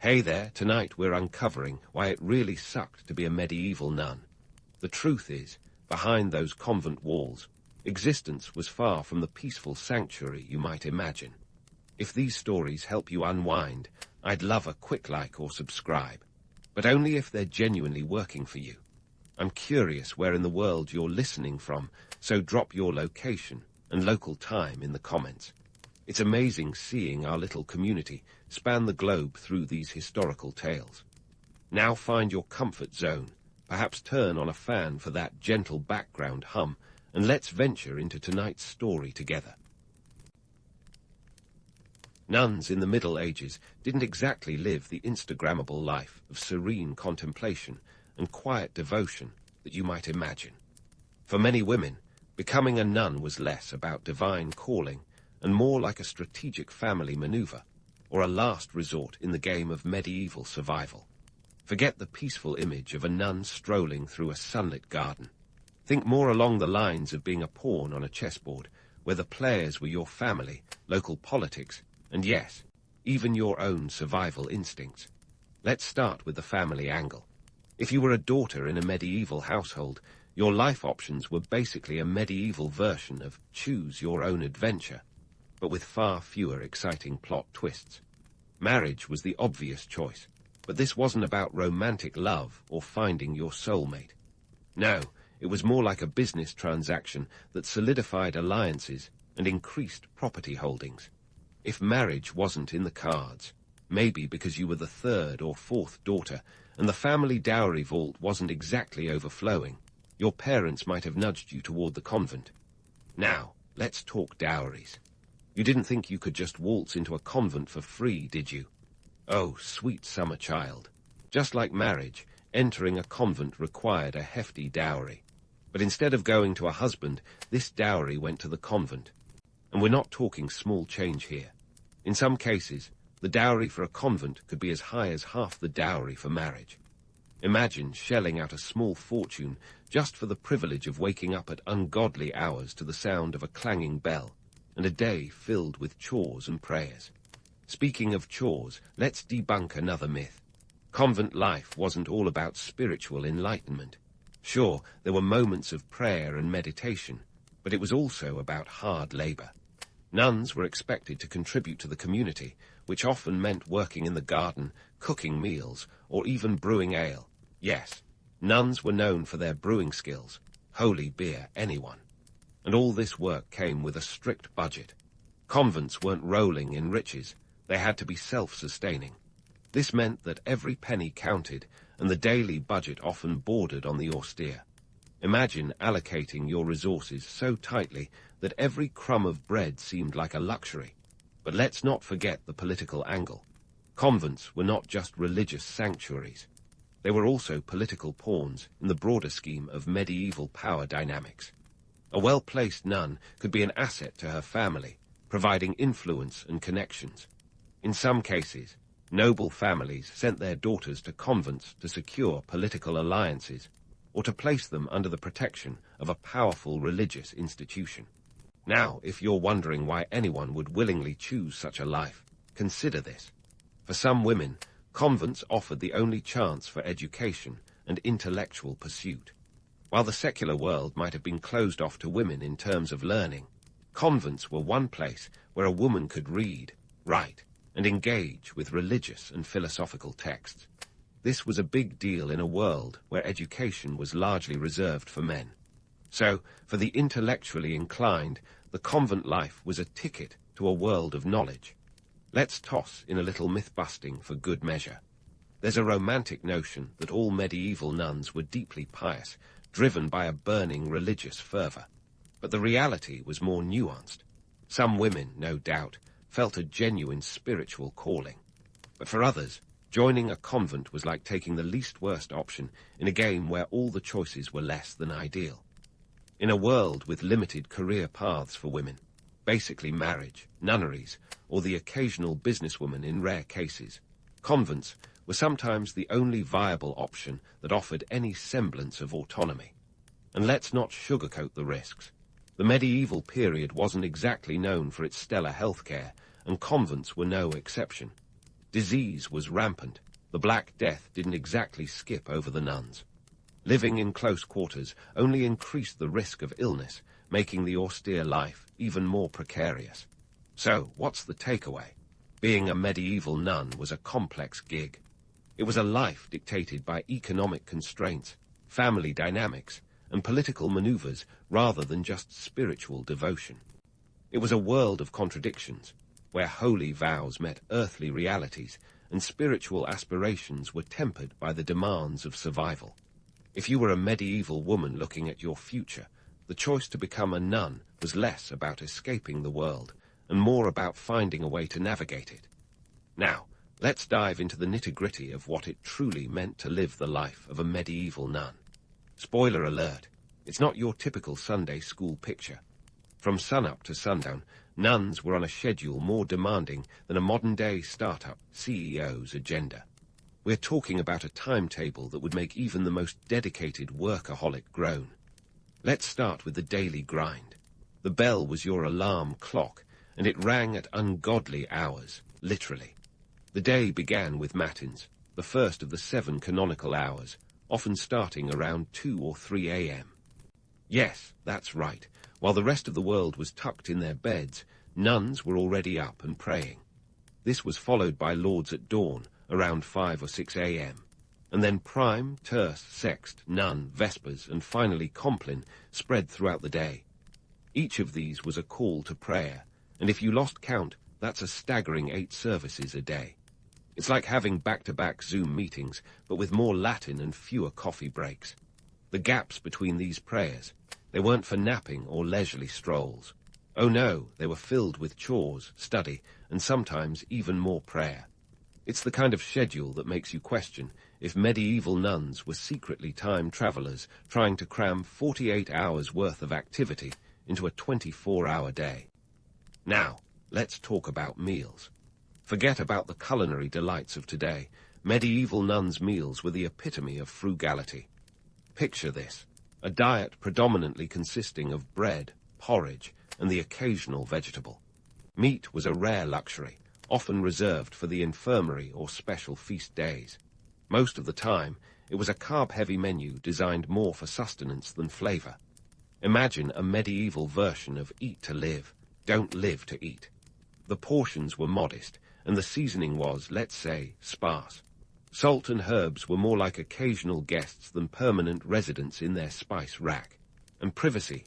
Hey there, tonight we're uncovering why it really sucked to be a medieval nun. The truth is, behind those convent walls, existence was far from the peaceful sanctuary you might imagine. If these stories help you unwind, I'd love a quick like or subscribe, but only if they're genuinely working for you. I'm curious where in the world you're listening from, so drop your location and local time in the comments. It's amazing seeing our little community span the globe through these historical tales. Now find your comfort zone, perhaps turn on a fan for that gentle background hum, and let's venture into tonight's story together. Nuns in the Middle Ages didn't exactly live the Instagrammable life of serene contemplation and quiet devotion that you might imagine. For many women, becoming a nun was less about divine calling and more like a strategic family maneuver, or a last resort in the game of medieval survival. Forget the peaceful image of a nun strolling through a sunlit garden. Think more along the lines of being a pawn on a chessboard, where the players were your family, local politics, and yes, even your own survival instincts. Let's start with the family angle. If you were a daughter in a medieval household, your life options were basically a medieval version of choose your own adventure, but with far fewer exciting plot twists. Marriage was the obvious choice, but this wasn't about romantic love or finding your soulmate. No, it was more like a business transaction that solidified alliances and increased property holdings. If marriage wasn't in the cards, maybe because you were the third or fourth daughter and the family dowry vault wasn't exactly overflowing, your parents might have nudged you toward the convent. Now, let's talk dowries. You didn't think you could just waltz into a convent for free, did you? Oh, sweet summer child. Just like marriage, entering a convent required a hefty dowry. But instead of going to a husband, this dowry went to the convent. And we're not talking small change here. In some cases, the dowry for a convent could be as high as half the dowry for marriage. Imagine shelling out a small fortune just for the privilege of waking up at ungodly hours to the sound of a clanging bell, and a day filled with chores and prayers. Speaking of chores, let's debunk another myth. Convent life wasn't all about spiritual enlightenment. Sure, there were moments of prayer and meditation, but it was also about hard labor. Nuns were expected to contribute to the community, which often meant working in the garden, cooking meals, or even brewing ale. Yes, nuns were known for their brewing skills. Holy beer, anyone. And all this work came with a strict budget. Convents weren't rolling in riches. They had to be self-sustaining. This meant that every penny counted, and the daily budget often bordered on the austere. Imagine allocating your resources so tightly that every crumb of bread seemed like a luxury. But let's not forget the political angle. Convents were not just religious sanctuaries. They were also political pawns in the broader scheme of medieval power dynamics. A well-placed nun could be an asset to her family, providing influence and connections. In some cases, noble families sent their daughters to convents to secure political alliances, or to place them under the protection of a powerful religious institution. Now, if you're wondering why anyone would willingly choose such a life, consider this. For some women, convents offered the only chance for education and intellectual pursuit. While the secular world might have been closed off to women in terms of learning, convents were one place where a woman could read, write, and engage with religious and philosophical texts. This was a big deal in a world where education was largely reserved for men. So, for the intellectually inclined, the convent life was a ticket to a world of knowledge. Let's toss in a little myth-busting for good measure. There's a romantic notion that all medieval nuns were deeply pious, driven by a burning religious fervor. But the reality was more nuanced. Some women, no doubt, felt a genuine spiritual calling. But for others, joining a convent was like taking the least worst option in a game where all the choices were less than ideal. In a world with limited career paths for women, basically marriage, nunneries, or the occasional businesswoman in rare cases, convents were sometimes the only viable option that offered any semblance of autonomy. And let's not sugarcoat the risks. The medieval period wasn't exactly known for its stellar healthcare, and convents were no exception. Disease was rampant. The Black Death didn't exactly skip over the nuns. Living in close quarters only increased the risk of illness, making the austere life even more precarious. So, what's the takeaway? Being a medieval nun was a complex gig. It was a life dictated by economic constraints, family dynamics, and political maneuvers rather than just spiritual devotion. It was a world of contradictions, where holy vows met earthly realities and spiritual aspirations were tempered by the demands of survival. If you were a medieval woman looking at your future, the choice to become a nun was less about escaping the world and more about finding a way to navigate it. Now, let's dive into the nitty-gritty of what it truly meant to live the life of a medieval nun. Spoiler alert, it's not your typical Sunday school picture. From sunup to sundown, nuns were on a schedule more demanding than a modern-day startup CEO's agenda. We're talking about a timetable that would make even the most dedicated workaholic groan. Let's start with the daily grind. The bell was your alarm clock, and it rang at ungodly hours, literally. The day began with matins, the first of the 7 canonical hours, often starting around 2 or 3 a.m. Yes, that's right. While the rest of the world was tucked in their beds, nuns were already up and praying. This was followed by lauds at dawn, around 5 or 6 a.m., and then prime, terce, sext, nun, vespers, and finally complin spread throughout the day. Each of these was a call to prayer, and if you lost count, that's a staggering 8 services a day. It's like having back-to-back Zoom meetings, but with more Latin and fewer coffee breaks. The gaps between these prayers, they weren't for napping or leisurely strolls. Oh no, they were filled with chores, study, and sometimes even more prayer. It's the kind of schedule that makes you question if medieval nuns were secretly time travelers trying to cram 48 hours worth of activity into a 24-hour day. Now, let's talk about meals. Forget about the culinary delights of today. Medieval nuns' meals were the epitome of frugality. Picture this, a diet predominantly consisting of bread, porridge, and the occasional vegetable. Meat was a rare luxury, often reserved for the infirmary or special feast days. Most of the time, it was a carb-heavy menu designed more for sustenance than flavor. Imagine a medieval version of eat to live, don't live to eat. The portions were modest, and the seasoning was, let's say, sparse. Salt and herbs were more like occasional guests than permanent residents in their spice rack. And privacy,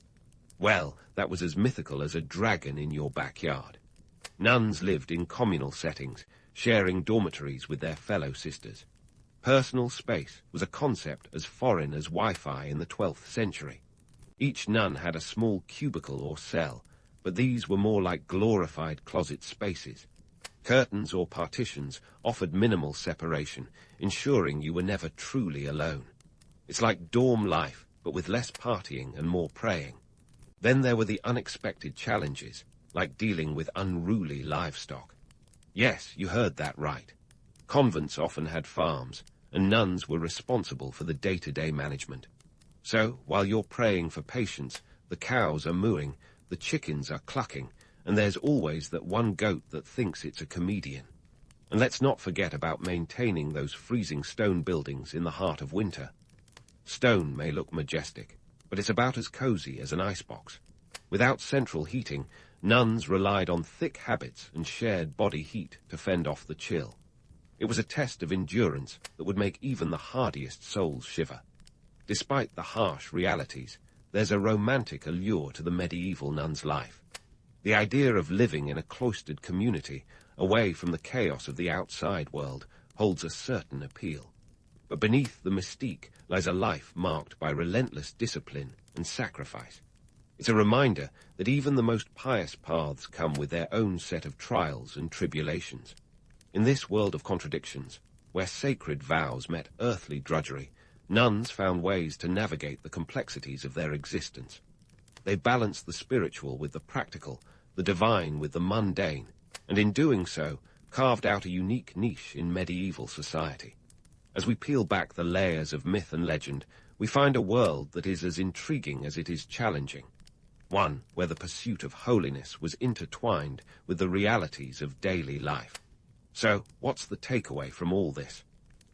well, that was as mythical as a dragon in your backyard. Nuns lived in communal settings, sharing dormitories with their fellow sisters. Personal space was a concept as foreign as Wi-Fi in the 12th century. Each nun had a small cubicle or cell, but these were more like glorified closet spaces. Curtains or partitions offered minimal separation, ensuring you were never truly alone. It's like dorm life, but with less partying and more praying. Then there were the unexpected challenges, like dealing with unruly livestock. Yes, you heard that right. Convents often had farms, and nuns were responsible for the day-to-day management. So, while you're praying for patience, the cows are mooing, the chickens are clucking, and there's always that one goat that thinks it's a comedian. And let's not forget about maintaining those freezing stone buildings in the heart of winter. Stone may look majestic, but it's about as cozy as an icebox. Without central heating, nuns relied on thick habits and shared body heat to fend off the chill. It was a test of endurance that would make even the hardiest souls shiver. Despite the harsh realities, there's a romantic allure to the medieval nun's life. The idea of living in a cloistered community, away from the chaos of the outside world, holds a certain appeal. But beneath the mystique lies a life marked by relentless discipline and sacrifice. It's a reminder that even the most pious paths come with their own set of trials and tribulations. In this world of contradictions, where sacred vows met earthly drudgery, nuns found ways to navigate the complexities of their existence. They balanced the spiritual with the practical, the divine with the mundane, and in doing so, carved out a unique niche in medieval society. As we peel back the layers of myth and legend, we find a world that is as intriguing as it is challenging. One where the pursuit of holiness was intertwined with the realities of daily life. So, what's the takeaway from all this?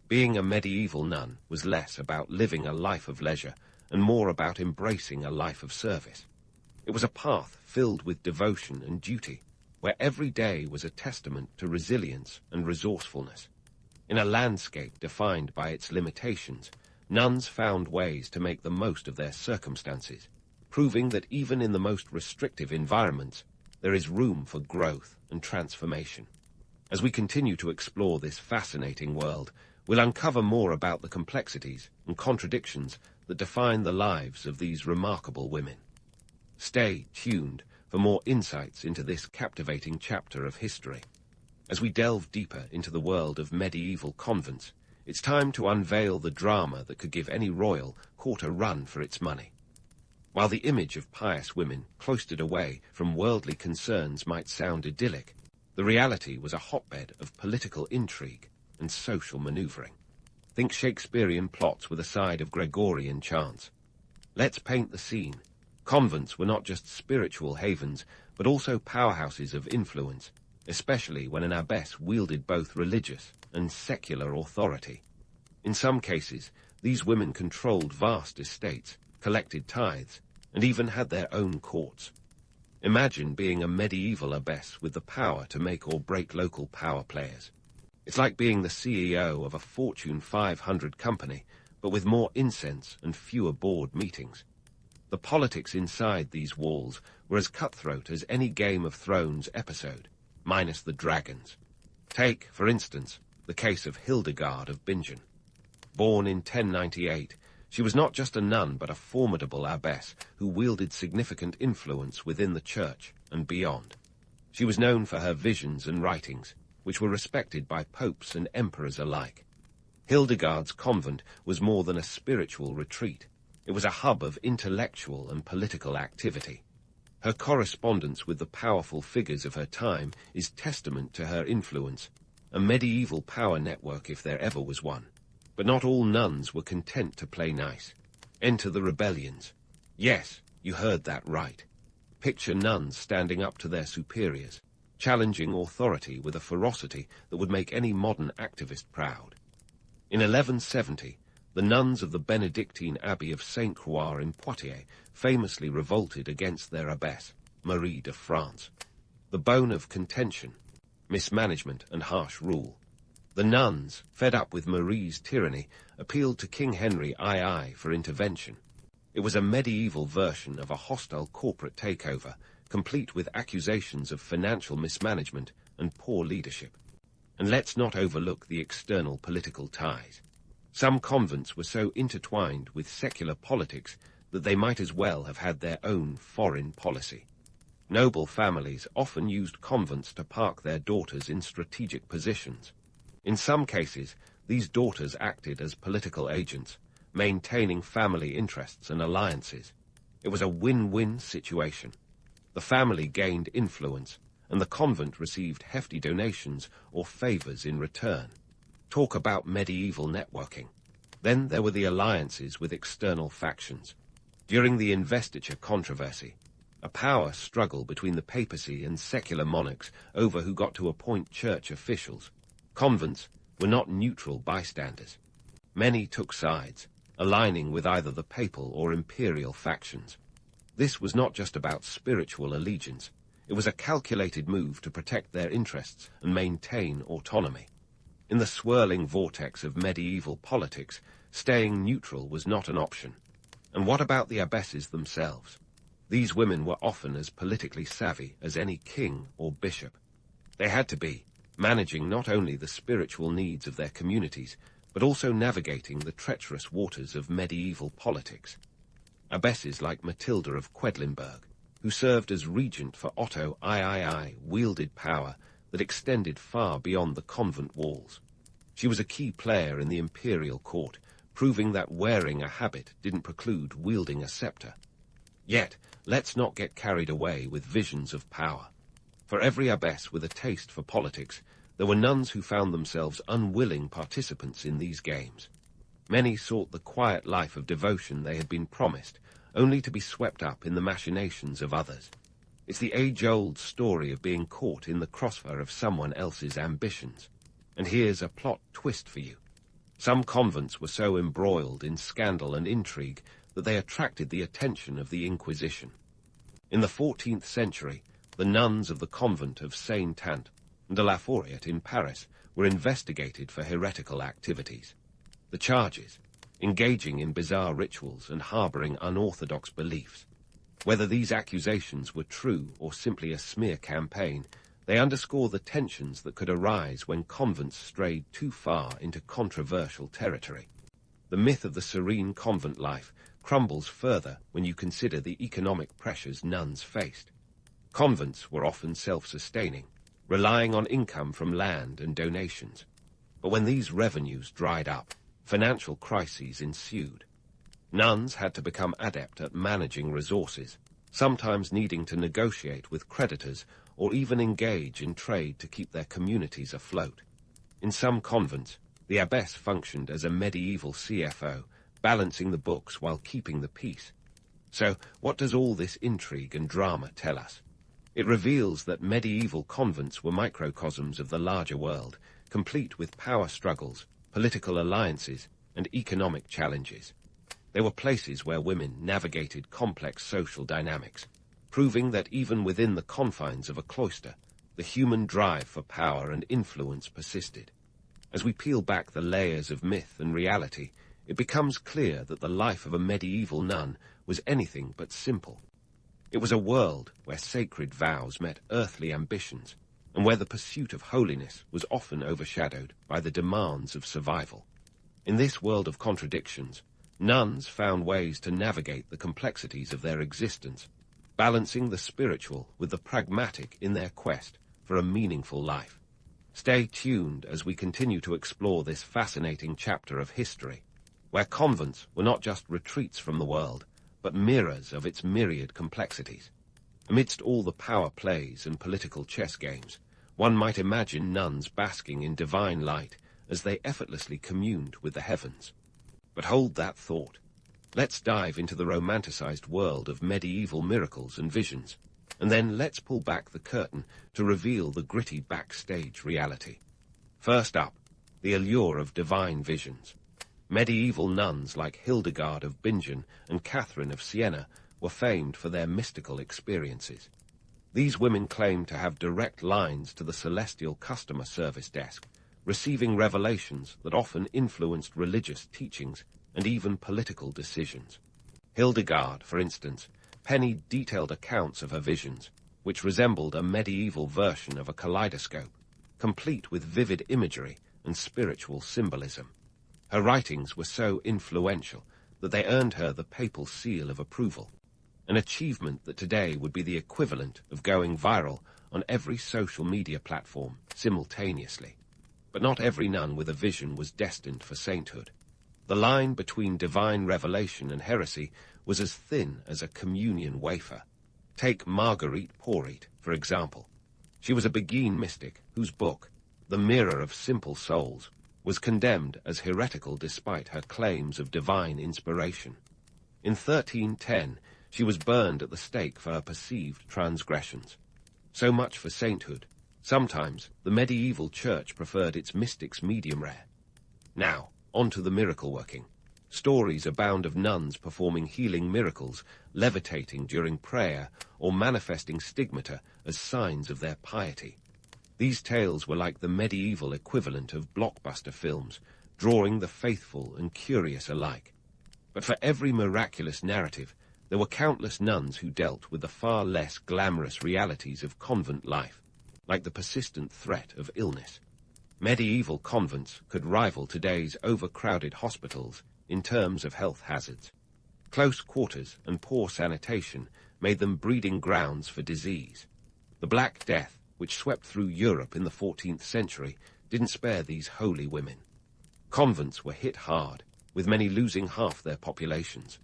Being a medieval nun was less about living a life of leisure and more about embracing a life of service. It was a path filled with devotion and duty, where every day was a testament to resilience and resourcefulness. In a landscape defined by its limitations, nuns found ways to make the most of their circumstances, proving that even in the most restrictive environments, there is room for growth and transformation. As we continue to explore this fascinating world, we'll uncover more about the complexities and contradictions that define the lives of these remarkable women. Stay tuned for more insights into this captivating chapter of history. As we delve deeper into the world of medieval convents, it's time to unveil the drama that could give any royal court a run for its money. While the image of pious women cloistered away from worldly concerns might sound idyllic, the reality was a hotbed of political intrigue and social maneuvering. Think Shakespearean plots with a side of Gregorian chants. Let's paint the scene. Convents were not just spiritual havens, but also powerhouses of influence, especially when an abbess wielded both religious and secular authority. In some cases, these women controlled vast estates, collected tithes, and even had their own courts. Imagine being a medieval abbess with the power to make or break local power players. It's like being the CEO of a Fortune 500 company, but with more incense and fewer board meetings. The politics inside these walls were as cutthroat as any Game of Thrones episode, minus the dragons. Take, for instance, the case of Hildegard of Bingen. Born in 1098, she was not just a nun but a formidable abbess who wielded significant influence within the church and beyond. She was known for her visions and writings, which were respected by popes and emperors alike. Hildegard's convent was more than a spiritual retreat. It was a hub of intellectual and political activity. Her correspondence with the powerful figures of her time is testament to her influence, a medieval power network if there ever was one. But not all nuns were content to play nice. Enter the rebellions. Yes, you heard that right. Picture nuns standing up to their superiors, challenging authority with a ferocity that would make any modern activist proud. In 1170, the nuns of the Benedictine Abbey of Saint Croix in Poitiers famously revolted against their abbess, Marie de France. The bone of contention, mismanagement and harsh rule. The nuns, fed up with Marie's tyranny, appealed to King Henry II for intervention. It was a medieval version of a hostile corporate takeover, complete with accusations of financial mismanagement and poor leadership. And let's not overlook the external political ties. Some convents were so intertwined with secular politics that they might as well have had their own foreign policy. Noble families often used convents to park their daughters in strategic positions. In some cases, these daughters acted as political agents, maintaining family interests and alliances. It was a win-win situation. The family gained influence, and the convent received hefty donations or favors in return. Talk about medieval networking. Then there were the alliances with external factions. During the investiture controversy, a power struggle between the papacy and secular monarchs over who got to appoint church officials, convents were not neutral bystanders. Many took sides, aligning with either the papal or imperial factions. This was not just about spiritual allegiance. It was a calculated move to protect their interests and maintain autonomy. In the swirling vortex of medieval politics, staying neutral was not an option. And what about the abbesses themselves? These women were often as politically savvy as any king or bishop. They had to be, managing not only the spiritual needs of their communities, but also navigating the treacherous waters of medieval politics. Abbesses like Matilda of Quedlinburg, who served as regent for Otto III, wielded power that extended far beyond the convent walls. She was a key player in the imperial court, proving that wearing a habit didn't preclude wielding a scepter. Yet, let's not get carried away with visions of power. For every abbess with a taste for politics, there were nuns who found themselves unwilling participants in these games. Many sought the quiet life of devotion they had been promised, only to be swept up in the machinations of others. It's the age-old story of being caught in the crossfire of someone else's ambitions. And here's a plot twist for you. Some convents were so embroiled in scandal and intrigue that they attracted the attention of the Inquisition. In the 14th century, the nuns of the convent of Saint-Tant de la Fouriette in Paris were investigated for heretical activities. The charges: engaging in bizarre rituals and harboring unorthodox beliefs. Whether these accusations were true or simply a smear campaign, they underscore the tensions that could arise when convents strayed too far into controversial territory. The myth of the serene convent life crumbles further when you consider the economic pressures nuns faced. Convents were often self-sustaining, relying on income from land and donations. But when these revenues dried up, financial crises ensued. Nuns had to become adept at managing resources, sometimes needing to negotiate with creditors or even engage in trade to keep their communities afloat. In some convents, the abbess functioned as a medieval CFO, balancing the books while keeping the peace. So, what does all this intrigue and drama tell us? It reveals that medieval convents were microcosms of the larger world, complete with power struggles, political alliances, and economic challenges. They were places where women navigated complex social dynamics, proving that even within the confines of a cloister, the human drive for power and influence persisted. As we peel back the layers of myth and reality, it becomes clear that the life of a medieval nun was anything but simple. It was a world where sacred vows met earthly ambitions, and where the pursuit of holiness was often overshadowed by the demands of survival. In this world of contradictions, nuns found ways to navigate the complexities of their existence, balancing the spiritual with the pragmatic in their quest for a meaningful life. Stay tuned as we continue to explore this fascinating chapter of history, where convents were not just retreats from the world, but mirrors of its myriad complexities. Amidst all the power plays and political chess games, one might imagine nuns basking in divine light as they effortlessly communed with the heavens. But hold that thought. Let's dive into the romanticized world of medieval miracles and visions, and then let's pull back the curtain to reveal the gritty backstage reality. First up, the allure of divine visions. Medieval nuns like Hildegard of Bingen and Catherine of Siena were famed for their mystical experiences. These women claimed to have direct lines to the celestial customer service desk, receiving revelations that often influenced religious teachings and even political decisions. Hildegard, for instance, penned detailed accounts of her visions, which resembled a medieval version of a kaleidoscope, complete with vivid imagery and spiritual symbolism. Her writings were so influential that they earned her the papal seal of approval, an achievement that today would be the equivalent of going viral on every social media platform simultaneously. But not every nun with a vision was destined for sainthood. The line between divine revelation and heresy was as thin as a communion wafer. Take Marguerite Porete, for example. She was a Beguine mystic whose book, The Mirror of Simple Souls, was condemned as heretical despite her claims of divine inspiration. In 1310, she was burned at the stake for her perceived transgressions. So much for sainthood. Sometimes the medieval church preferred its mystics medium rare. Now, on to the miracle working. Stories abound of nuns performing healing miracles, levitating during prayer, or manifesting stigmata as signs of their piety. These tales were like the medieval equivalent of blockbuster films, drawing the faithful and curious alike. But for every miraculous narrative, there were countless nuns who dealt with the far less glamorous realities of convent life, like the persistent threat of illness. Medieval convents could rival today's overcrowded hospitals in terms of health hazards. Close quarters and poor sanitation made them breeding grounds for disease. The Black Death, which swept through Europe in the 14th century, didn't spare these holy women. Convents were hit hard, with many losing half their populations.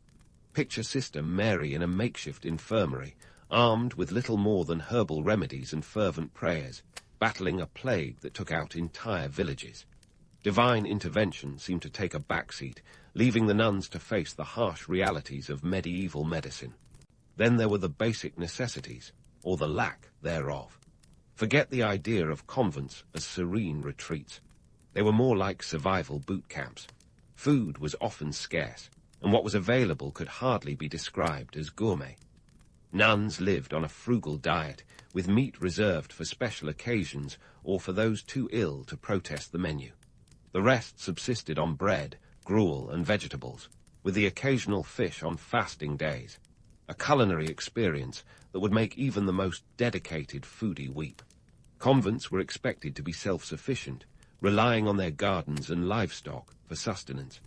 Picture Sister Mary in a makeshift infirmary, armed with little more than herbal remedies and fervent prayers, battling a plague that took out entire villages. Divine intervention seemed to take a backseat, leaving the nuns to face the harsh realities of medieval medicine. Then there were the basic necessities: or the lack thereof. Forget the idea of convents as serene retreats. They were more like survival boot camps. Food was often scarce, and what was available could hardly be described as gourmet. Nuns lived on a frugal diet, with meat reserved for special occasions or for those too ill to protest the menu. The rest subsisted on bread, gruel, and vegetables, with the occasional fish on fasting days, a culinary experience that would make even the most dedicated foodie weep. Convents were expected to be self-sufficient, relying on their gardens and livestock for sustenance.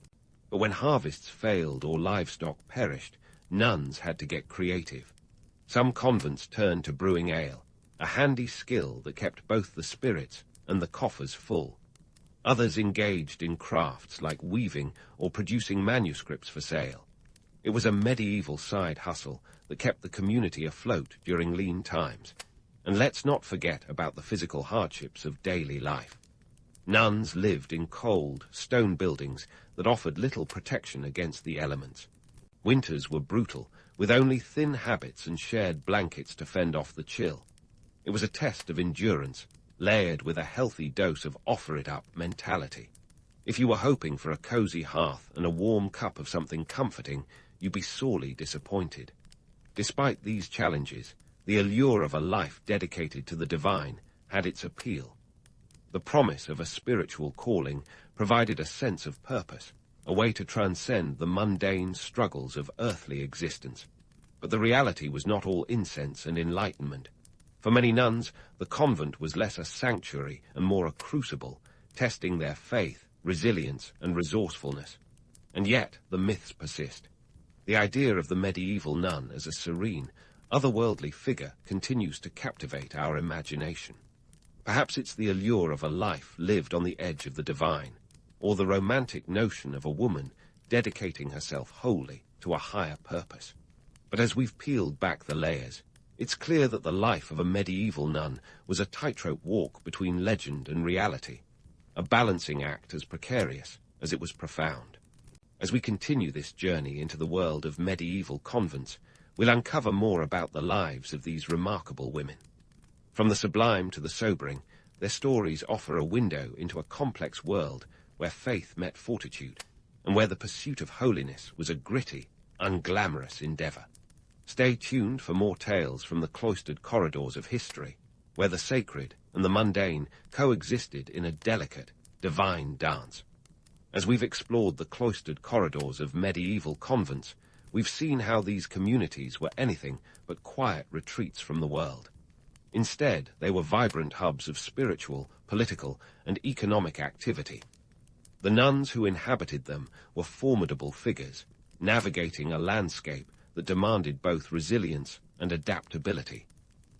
But when harvests failed or livestock perished, nuns had to get creative. Some convents turned to brewing ale, a handy skill that kept both the spirits and the coffers full. Others engaged in crafts like weaving or producing manuscripts for sale. It was a medieval side hustle that kept the community afloat during lean times. And let's not forget about the physical hardships of daily life. Nuns lived in cold, stone buildings that offered little protection against the elements. Winters were brutal, with only thin habits and shared blankets to fend off the chill. It was a test of endurance, layered with a healthy dose of offer-it-up mentality. If you were hoping for a cozy hearth and a warm cup of something comforting, you'd be sorely disappointed. Despite these challenges, the allure of a life dedicated to the divine had its appeal. The promise of a spiritual calling provided a sense of purpose, a way to transcend the mundane struggles of earthly existence. But the reality was not all incense and enlightenment. For many nuns, the convent was less a sanctuary and more a crucible, testing their faith, resilience, and resourcefulness. And yet the myths persist. The idea of the medieval nun as a serene, otherworldly figure continues to captivate our imagination. Perhaps it's the allure of a life lived on the edge of the divine, or the romantic notion of a woman dedicating herself wholly to a higher purpose. But as we've peeled back the layers, it's clear that the life of a medieval nun was a tightrope walk between legend and reality, a balancing act as precarious as it was profound. As we continue this journey into the world of medieval convents, we'll uncover more about the lives of these remarkable women. From the sublime to the sobering, their stories offer a window into a complex world where faith met fortitude, and where the pursuit of holiness was a gritty, unglamorous endeavor. Stay tuned for more tales from the cloistered corridors of history, where the sacred and the mundane coexisted in a delicate, divine dance. As we've explored the cloistered corridors of medieval convents, we've seen how these communities were anything but quiet retreats from the world. Instead, they were vibrant hubs of spiritual, political, and economic activity. The nuns who inhabited them were formidable figures, navigating a landscape that demanded both resilience and adaptability.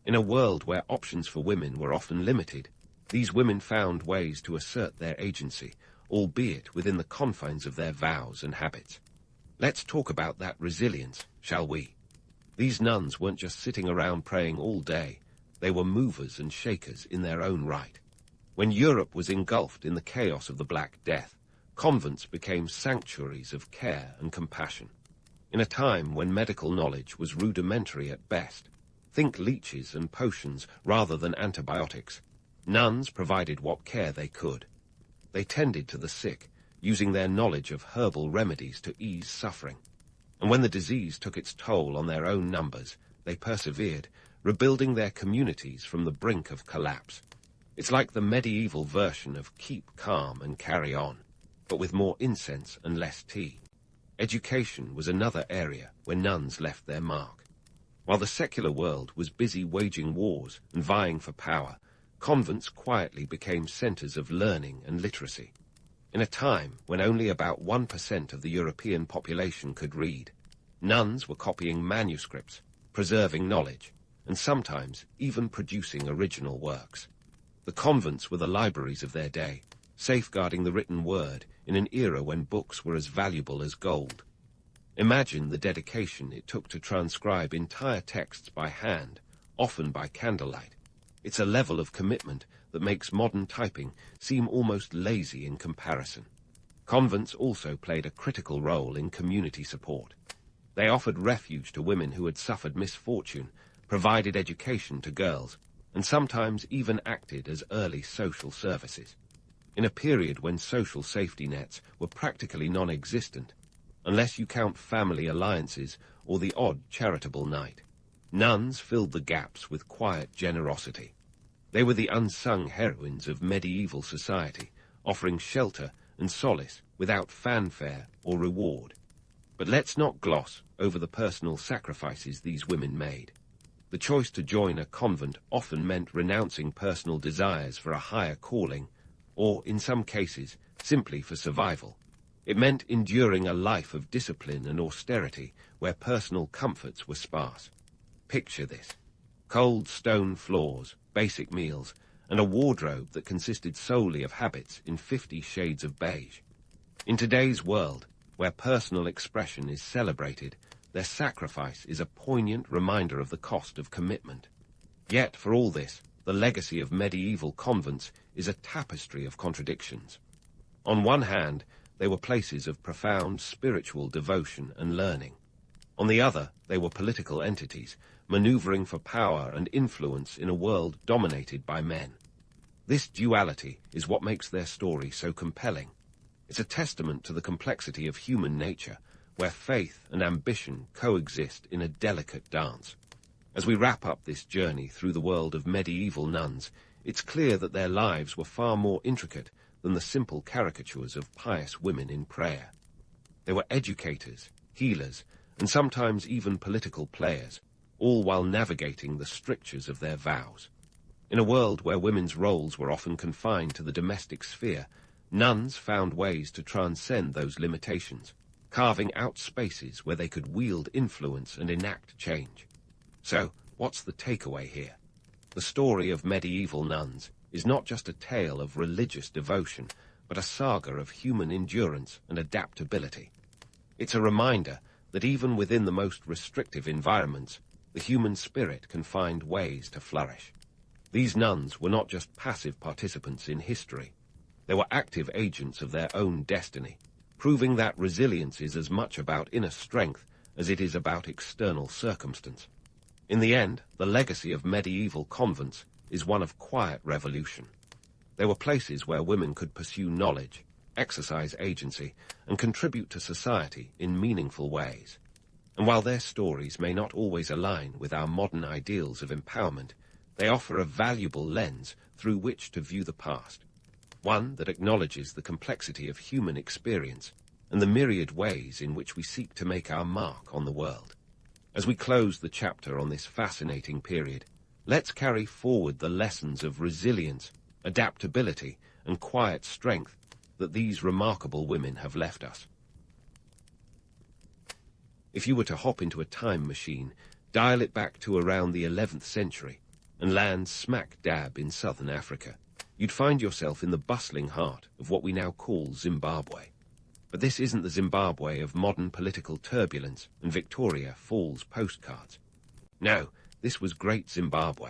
In a world where options for women were often limited, these women found ways to assert their agency, albeit within the confines of their vows and habits. Let's talk about that resilience, shall we? These nuns weren't just sitting around praying all day. They were movers and shakers in their own right. When Europe was engulfed in the chaos of the Black Death, convents became sanctuaries of care and compassion. In a time when medical knowledge was rudimentary at best, think leeches and potions rather than antibiotics, nuns provided what care they could. They tended to the sick, using their knowledge of herbal remedies to ease suffering. And when the disease took its toll on their own numbers, they persevered, rebuilding their communities from the brink of collapse. It's like the medieval version of keep calm and carry on, but with more incense and less tea. Education was another area where nuns left their mark. While the secular world was busy waging wars and vying for power, convents quietly became centers of learning and literacy. In a time when only about 1% of the European population could read, nuns were copying manuscripts, preserving knowledge, and sometimes even producing original works. The convents were the libraries of their day, safeguarding the written word in an era when books were as valuable as gold. Imagine the dedication it took to transcribe entire texts by hand, often by candlelight. It's a level of commitment that makes modern typing seem almost lazy in comparison. Convents also played a critical role in community support. They offered refuge to women who had suffered misfortune, provided education to girls, and sometimes even acted as early social services. In a period when social safety nets were practically non-existent, unless you count family alliances or the odd charitable night, nuns filled the gaps with quiet generosity. They were the unsung heroines of medieval society, offering shelter and solace without fanfare or reward. But let's not gloss over the personal sacrifices these women made. The choice to join a convent often meant renouncing personal desires for a higher calling, or, in some cases, simply for survival. It meant enduring a life of discipline and austerity where personal comforts were sparse. Picture this: cold stone floors, basic meals, and a wardrobe that consisted solely of habits in 50 shades of beige. In today's world, where personal expression is celebrated, their sacrifice is a poignant reminder of the cost of commitment. Yet, for all this, the legacy of medieval convents is a tapestry of contradictions. On one hand, they were places of profound spiritual devotion and learning. On the other, they were political entities, maneuvering for power and influence in a world dominated by men. This duality is what makes their story so compelling. It's a testament to the complexity of human nature, where faith and ambition coexist in a delicate dance. As we wrap up this journey through the world of medieval nuns, it's clear that their lives were far more intricate than the simple caricatures of pious women in prayer. They were educators, healers, and sometimes even political players, all while navigating the strictures of their vows. In a world where women's roles were often confined to the domestic sphere, nuns found ways to transcend those limitations, carving out spaces where they could wield influence and enact change. So, what's the takeaway here? The story of medieval nuns is not just a tale of religious devotion, but a saga of human endurance and adaptability. It's a reminder that even within the most restrictive environments, the human spirit can find ways to flourish. These nuns were not just passive participants in history. They were active agents of their own destiny, proving that resilience is as much about inner strength as it is about external circumstance. In the end, the legacy of medieval convents is one of quiet revolution. They were places where women could pursue knowledge, exercise agency, and contribute to society in meaningful ways. And while their stories may not always align with our modern ideals of empowerment, they offer a valuable lens through which to view the past, one that acknowledges the complexity of human experience and the myriad ways in which we seek to make our mark on the world. As we close the chapter on this fascinating period, let's carry forward the lessons of resilience, adaptability, and quiet strength that these remarkable women have left us. If you were to hop into a time machine, dial it back to around the 11th century, and land smack dab in southern Africa, you'd find yourself in the bustling heart of what we now call Zimbabwe. But this isn't the Zimbabwe of modern political turbulence and Victoria Falls postcards. No, this was Great Zimbabwe,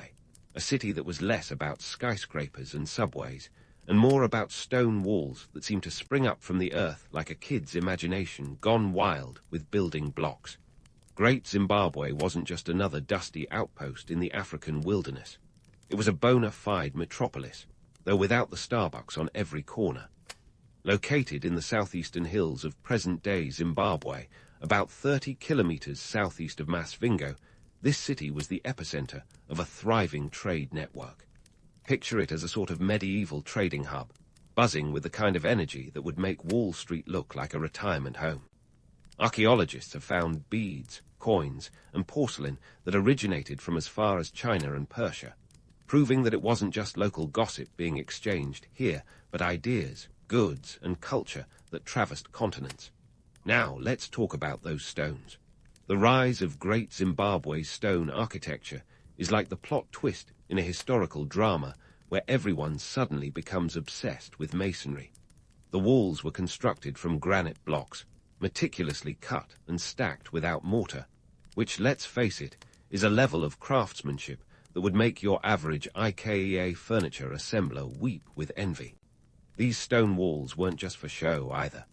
a city that was less about skyscrapers and subways, and more about stone walls that seemed to spring up from the earth like a kid's imagination gone wild with building blocks. Great Zimbabwe wasn't just another dusty outpost in the African wilderness. It was a bona fide metropolis, though without the Starbucks on every corner. Located in the southeastern hills of present-day Zimbabwe, about 30 kilometers southeast of Masvingo, this city was the epicenter of a thriving trade network. Picture it as a sort of medieval trading hub, buzzing with the kind of energy that would make Wall Street look like a retirement home. Archaeologists have found beads, coins, and porcelain that originated from as far as China and Persia, proving that it wasn't just local gossip being exchanged here, but ideas, goods, and culture that traversed continents. Now, let's talk about those stones. The rise of Great Zimbabwe's stone architecture is like the plot twist in a historical drama where everyone suddenly becomes obsessed with masonry. The walls were constructed from granite blocks, meticulously cut and stacked without mortar, which, let's face it, is a level of craftsmanship that would make your average IKEA furniture assembler weep with envy. These stone walls weren't just for show either.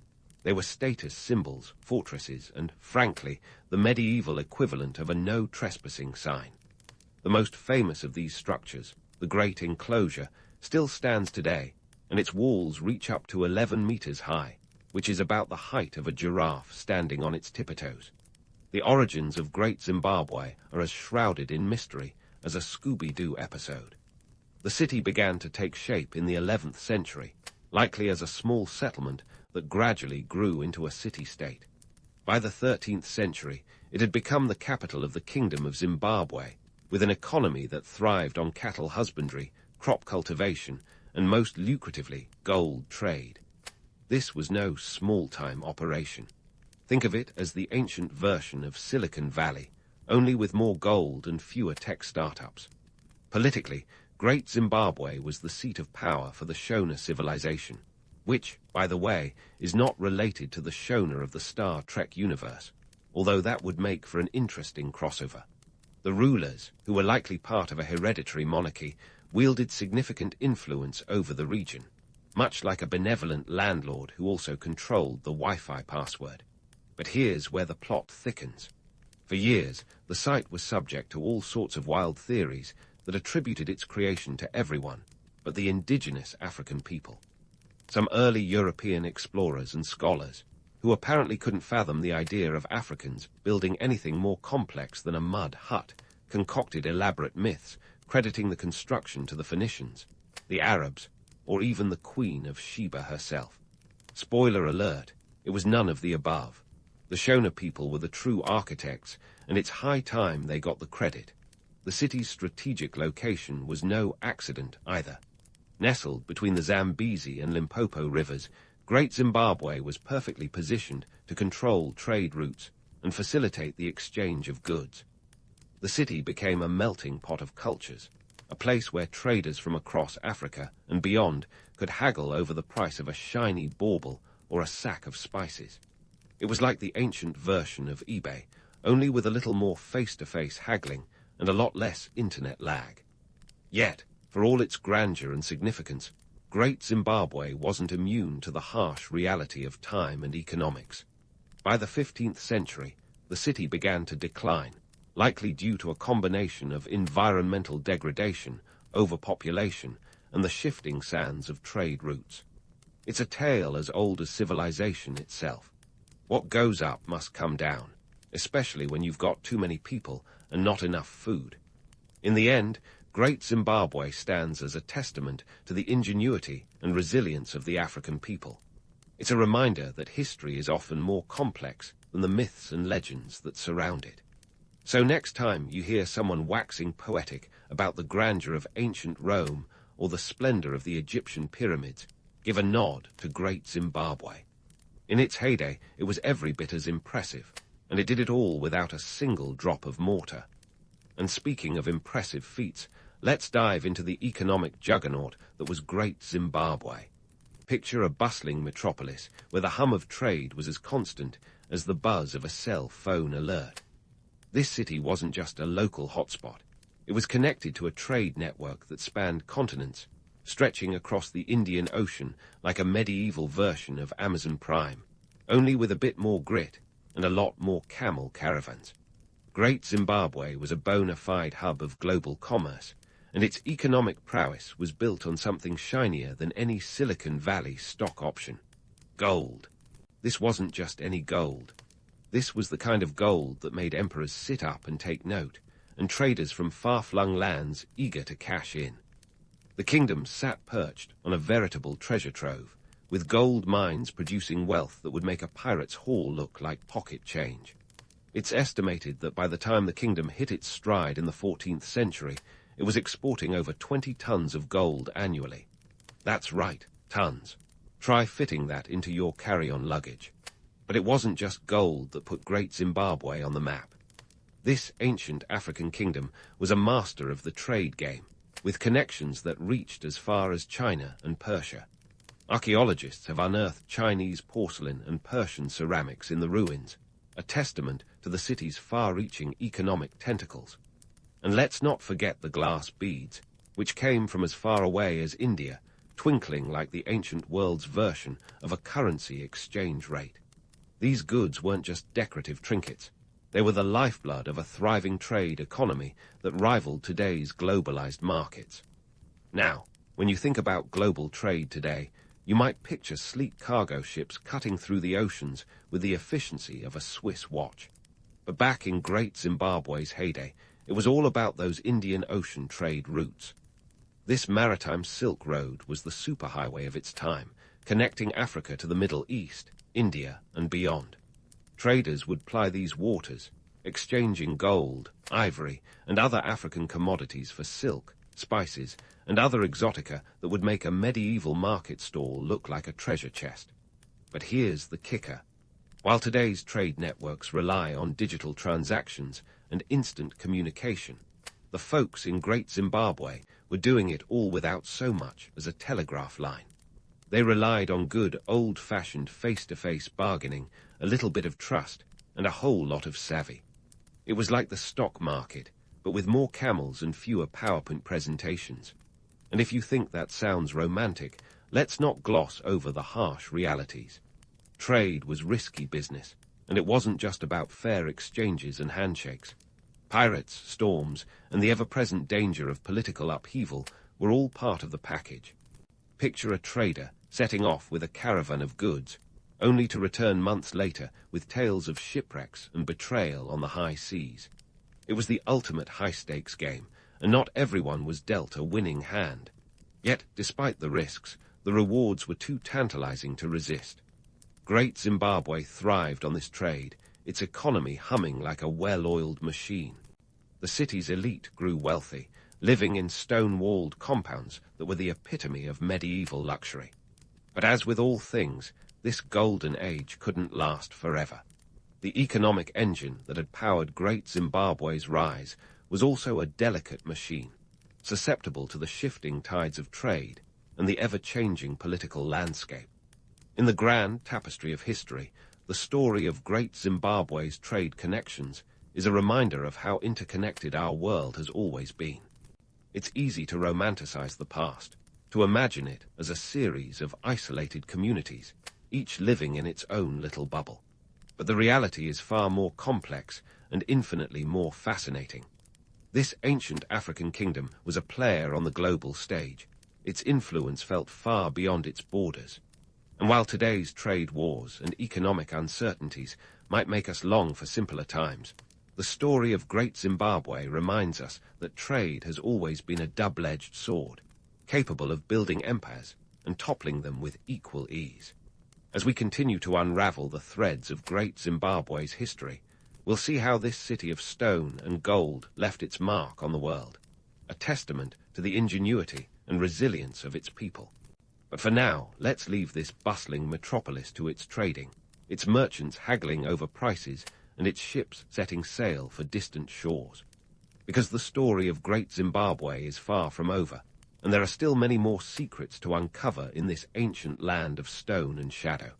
They were status symbols, fortresses, and, frankly, the medieval equivalent of a no trespassing sign. The most famous of these structures, the Great Enclosure, still stands today, and its walls reach up to 11 meters high, which is about the height of a giraffe standing on its tiptoes. The origins of Great Zimbabwe are as shrouded in mystery as a Scooby-Doo episode. The city began to take shape in the 11th century, likely as a small settlement that gradually grew into a city-state. By the 13th century, it had become the capital of the Kingdom of Zimbabwe, with an economy that thrived on cattle husbandry, crop cultivation, and most lucratively, gold trade. This was no small-time operation. Think of it as the ancient version of Silicon Valley, only with more gold and fewer tech startups. Politically, Great Zimbabwe was the seat of power for the Shona civilization, which, by the way, is not related to the Shona of the Star Trek universe, although that would make for an interesting crossover. The rulers, who were likely part of a hereditary monarchy, wielded significant influence over the region, much like a benevolent landlord who also controlled the Wi-Fi password. But here's where the plot thickens. For years, the site was subject to all sorts of wild theories that attributed its creation to everyone but the indigenous African people. Some early European explorers and scholars, who apparently couldn't fathom the idea of Africans building anything more complex than a mud hut, concocted elaborate myths crediting the construction to the Phoenicians, the Arabs, or even the Queen of Sheba herself. Spoiler alert, it was none of the above. The Shona people were the true architects, and it's high time they got the credit. The city's strategic location was no accident either. Nestled between the Zambezi and Limpopo rivers, Great Zimbabwe was perfectly positioned to control trade routes and facilitate the exchange of goods. The city became a melting pot of cultures, a place where traders from across Africa and beyond could haggle over the price of a shiny bauble or a sack of spices. It was like the ancient version of eBay, only with a little more face-to-face haggling and a lot less internet lag. Yet, for all its grandeur and significance, Great Zimbabwe wasn't immune to the harsh reality of time and economics. By the 15th century, the city began to decline, likely due to a combination of environmental degradation, overpopulation, and the shifting sands of trade routes. It's a tale as old as civilization itself. What goes up must come down, especially when you've got too many people and not enough food. In the end, Great Zimbabwe stands as a testament to the ingenuity and resilience of the African people. It's a reminder that history is often more complex than the myths and legends that surround it. So next time you hear someone waxing poetic about the grandeur of ancient Rome or the splendor of the Egyptian pyramids, give a nod to Great Zimbabwe. In its heyday, it was every bit as impressive, and it did it all without a single drop of mortar. And speaking of impressive feats, let's dive into the economic juggernaut that was Great Zimbabwe. Picture a bustling metropolis where the hum of trade was as constant as the buzz of a cell phone alert. This city wasn't just a local hotspot. It was connected to a trade network that spanned continents, stretching across the Indian Ocean like a medieval version of Amazon Prime, only with a bit more grit and a lot more camel caravans. Great Zimbabwe was a bona fide hub of global commerce, and its economic prowess was built on something shinier than any Silicon Valley stock option: gold. This wasn't just any gold. This was the kind of gold that made emperors sit up and take note, and traders from far-flung lands eager to cash in. The kingdom sat perched on a veritable treasure trove, with gold mines producing wealth that would make a pirate's haul look like pocket change. It's estimated that by the time the kingdom hit its stride in the 14th century, it was exporting over 20 tons of gold annually. That's right, tons. Try fitting that into your carry-on luggage. But it wasn't just gold that put Great Zimbabwe on the map. This ancient African kingdom was a master of the trade game, with connections that reached as far as China and Persia. Archaeologists have unearthed Chinese porcelain and Persian ceramics in the ruins, a testament to the city's far-reaching economic tentacles. And let's not forget the glass beads, which came from as far away as India, twinkling like the ancient world's version of a currency exchange rate. These goods weren't just decorative trinkets. They were the lifeblood of a thriving trade economy that rivaled today's globalized markets. Now, when you think about global trade today, you might picture sleek cargo ships cutting through the oceans with the efficiency of a Swiss watch. But back in Great Zimbabwe's heyday, it was all about those Indian Ocean trade routes. This maritime Silk Road was the superhighway of its time, connecting Africa to the Middle East, India, and beyond. Traders would ply these waters, exchanging gold, ivory, and other African commodities for silk, spices, and other exotica that would make a medieval market stall look like a treasure chest. But here's the kicker. While today's trade networks rely on digital transactions and instant communication, the folks in Great Zimbabwe were doing it all without so much as a telegraph line. They relied on good old-fashioned face-to-face bargaining, a little bit of trust, and a whole lot of savvy. It was like the stock market, but with more camels and fewer PowerPoint presentations. And if you think that sounds romantic, let's not gloss over the harsh realities. Trade was risky business, and it wasn't just about fair exchanges and handshakes. Pirates, storms, and the ever-present danger of political upheaval were all part of the package. Picture a trader setting off with a caravan of goods, only to return months later with tales of shipwrecks and betrayal on the high seas. It was the ultimate high-stakes game, and not everyone was dealt a winning hand. Yet, despite the risks, the rewards were too tantalizing to resist. Great Zimbabwe thrived on this trade, its economy humming like a well-oiled machine. The city's elite grew wealthy, living in stone-walled compounds that were the epitome of medieval luxury. But as with all things, this golden age couldn't last forever. The economic engine that had powered Great Zimbabwe's rise was also a delicate machine, susceptible to the shifting tides of trade and the ever-changing political landscape. In the grand tapestry of history, the story of Great Zimbabwe's trade connections is a reminder of how interconnected our world has always been. It's easy to romanticize the past, to imagine it as a series of isolated communities, each living in its own little bubble. But the reality is far more complex and infinitely more fascinating. This ancient African kingdom was a player on the global stage. Its influence felt far beyond its borders. And while today's trade wars and economic uncertainties might make us long for simpler times, the story of Great Zimbabwe reminds us that trade has always been a double-edged sword, capable of building empires and toppling them with equal ease. As we continue to unravel the threads of Great Zimbabwe's history, we'll see how this city of stone and gold left its mark on the world, a testament to the ingenuity and resilience of its people. But for now, let's leave this bustling metropolis to its trading, its merchants haggling over prices, and its ships setting sail for distant shores. Because the story of Great Zimbabwe is far from over, and there are still many more secrets to uncover in this ancient land of stone and shadow.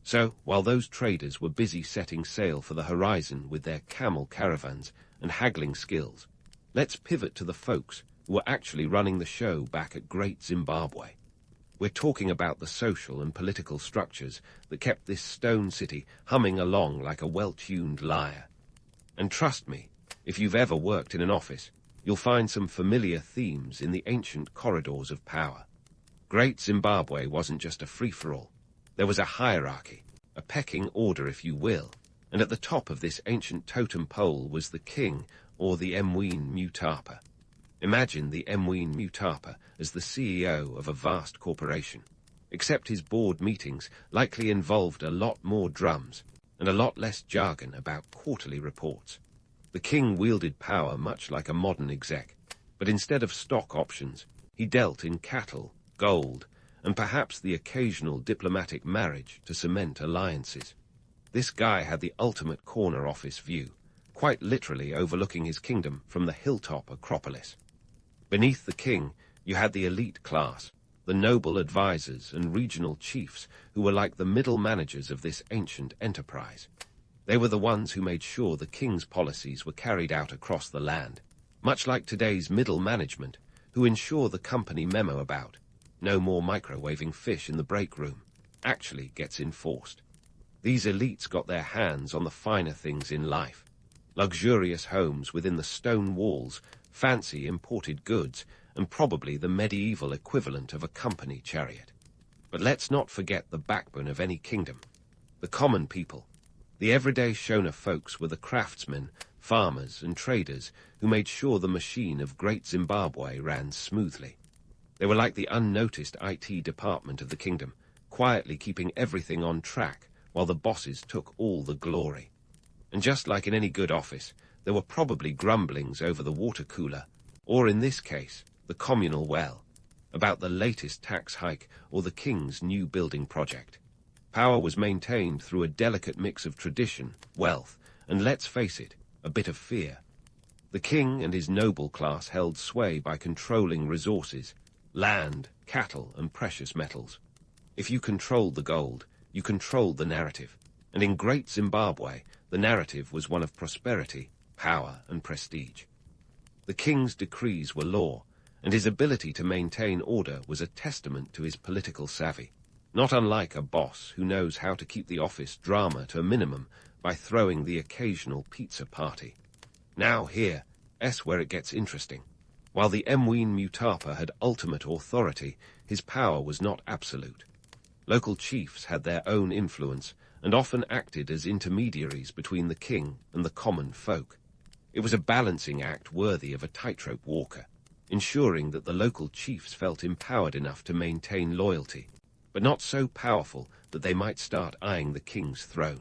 So, while those traders were busy setting sail for the horizon with their camel caravans and haggling skills, let's pivot to the folks who were actually running the show back at Great Zimbabwe. We're talking about the social and political structures that kept this stone city humming along like a well-tuned lyre. And trust me, if you've ever worked in an office, you'll find some familiar themes in the ancient corridors of power. Great Zimbabwe wasn't just a free-for-all. There was a hierarchy, a pecking order if you will, and at the top of this ancient totem pole was the king, or the Mwene Mutapa. Imagine the Mwene Mutapa as the CEO of a vast corporation, except his board meetings likely involved a lot more drums and a lot less jargon about quarterly reports. The king wielded power much like a modern exec, but instead of stock options, he dealt in cattle, gold, and perhaps the occasional diplomatic marriage to cement alliances. This guy had the ultimate corner office view, quite literally overlooking his kingdom from the hilltop Acropolis. Beneath the king, you had the elite class, the noble advisors and regional chiefs who were like the middle managers of this ancient enterprise. They were the ones who made sure the king's policies were carried out across the land, much like today's middle management, who ensure the company memo about "no more microwaving fish in the break room" actually gets enforced. These elites got their hands on the finer things in life, Luxurious homes within the stone walls, fancy imported goods, and probably the medieval equivalent of a company chariot. But let's not forget the backbone of any kingdom, the common people. The everyday Shona folks were the craftsmen, farmers, and traders who made sure the machine of Great Zimbabwe ran smoothly. They were like the unnoticed IT department of the kingdom, quietly keeping everything on track while the bosses took all the glory. And just like in any good office, there were probably grumblings over the water cooler, or in this case, the communal well, about the latest tax hike or the king's new building project. Power was maintained through a delicate mix of tradition, wealth, and let's face it, a bit of fear. The king and his noble class held sway by controlling resources, land, cattle, and precious metals. If you controlled the gold, you controlled the narrative, and in Great Zimbabwe, the narrative was one of prosperity, power, and prestige. The king's decrees were law, and his ability to maintain order was a testament to his political savvy, not unlike a boss who knows how to keep the office drama to a minimum by throwing the occasional pizza party. Now here's where it gets interesting. While the Mwene Mutapa had ultimate authority, his power was not absolute. Local chiefs had their own influence and often acted as intermediaries between the king and the common folk. It was a balancing act worthy of a tightrope walker, ensuring that the local chiefs felt empowered enough to maintain loyalty, but not so powerful that they might start eyeing the king's throne.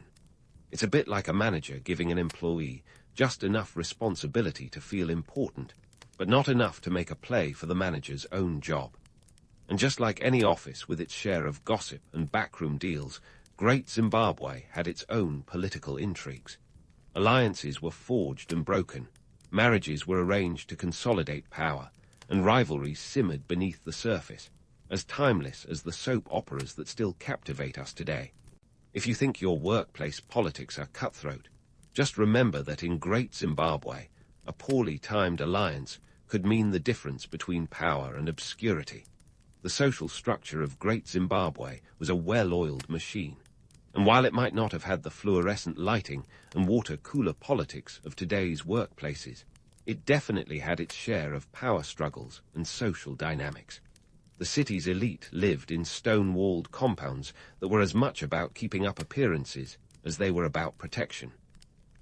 It's a bit like a manager giving an employee just enough responsibility to feel important, but not enough to make a play for the manager's own job. And just like any office with its share of gossip and backroom deals, Great Zimbabwe had its own political intrigues. Alliances were forged and broken, marriages were arranged to consolidate power, and rivalries simmered beneath the surface, as timeless as the soap operas that still captivate us today. If you think your workplace politics are cutthroat, just remember that in Great Zimbabwe, a poorly timed alliance could mean the difference between power and obscurity. The social structure of Great Zimbabwe was a well-oiled machine, and while it might not have had the fluorescent lighting and water cooler politics of today's workplaces, it definitely had its share of power struggles and social dynamics. The city's elite lived in stone-walled compounds that were as much about keeping up appearances as they were about protection.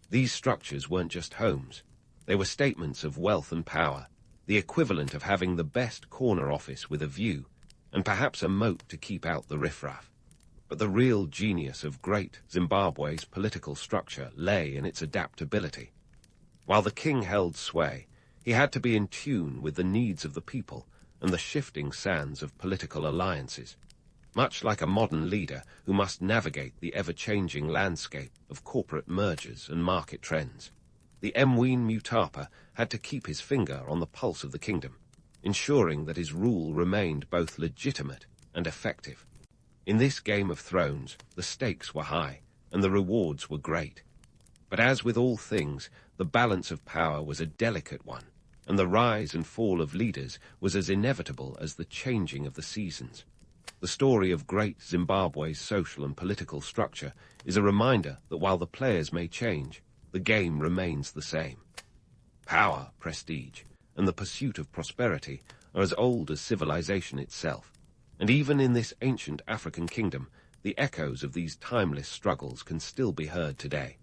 These structures weren't just homes. They were statements of wealth and power, the equivalent of having the best corner office with a view, and perhaps a moat to keep out the riffraff. But the real genius of Great Zimbabwe's political structure lay in its adaptability. While the king held sway, he had to be in tune with the needs of the people and the shifting sands of political alliances, much like a modern leader who must navigate the ever-changing landscape of corporate mergers and market trends. The Mwene Mutapa had to keep his finger on the pulse of the kingdom, ensuring that his rule remained both legitimate and effective. In this Game of Thrones, the stakes were high, and the rewards were great. But as with all things, the balance of power was a delicate one, and the rise and fall of leaders was as inevitable as the changing of the seasons. The story of Great Zimbabwe's social and political structure is a reminder that while the players may change, the game remains the same. Power, prestige, and the pursuit of prosperity are as old as civilization itself, and even in this ancient African kingdom, the echoes of these timeless struggles can still be heard today.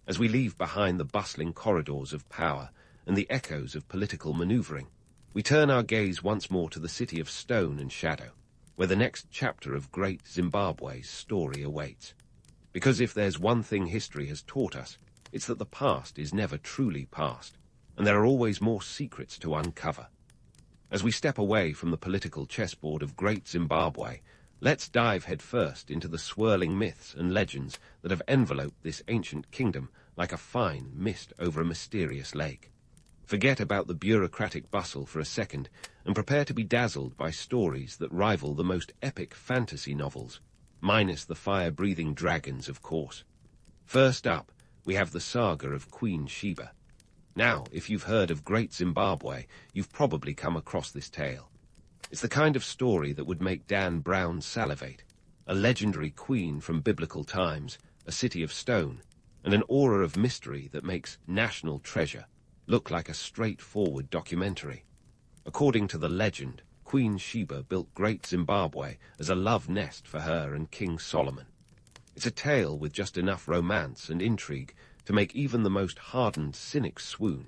As we leave behind the bustling corridors of power and the echoes of political maneuvering, we turn our gaze once more to the city of stone and shadow, where the next chapter of Great Zimbabwe's story awaits. Because if there's one thing history has taught us, it's that the past is never truly past, and there are always more secrets to uncover. As we step away from the political chessboard of Great Zimbabwe, let's dive headfirst into the swirling myths and legends that have enveloped this ancient kingdom like a fine mist over a mysterious lake. Forget about the bureaucratic bustle for a second and prepare to be dazzled by stories that rival the most epic fantasy novels, minus the fire-breathing dragons, of course. First up, we have the saga of Queen Sheba. Now, if you've heard of Great Zimbabwe, you've probably come across this tale. It's the kind of story that would make Dan Brown salivate. A legendary queen from biblical times, a city of stone, and an aura of mystery that makes National Treasure look like a straightforward documentary. According to the legend, Queen Sheba built Great Zimbabwe as a love nest for her and King Solomon. It's a tale with just enough romance and intrigue to make even the most hardened cynic swoon,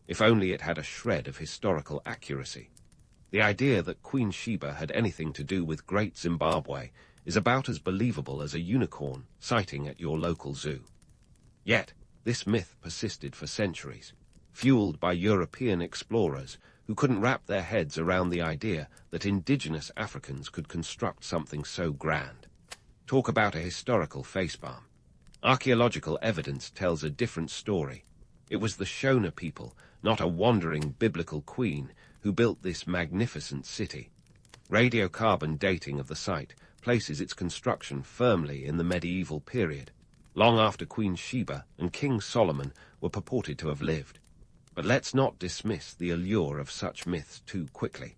if only it had a shred of historical accuracy. The idea that Queen Sheba had anything to do with Great Zimbabwe is about as believable as a unicorn sighting at your local zoo. Yet, this myth persisted for centuries, fueled by European explorers who couldn't wrap their heads around the idea that indigenous Africans could construct something so grand. Talk about a historical facepalm. Archaeological evidence tells a different story. It was the Shona people, not a wandering biblical queen, who built this magnificent city. Radiocarbon dating of the site places its construction firmly in the medieval period, long after Queen Sheba and King Solomon were purported to have lived. But let's not dismiss the allure of such myths too quickly.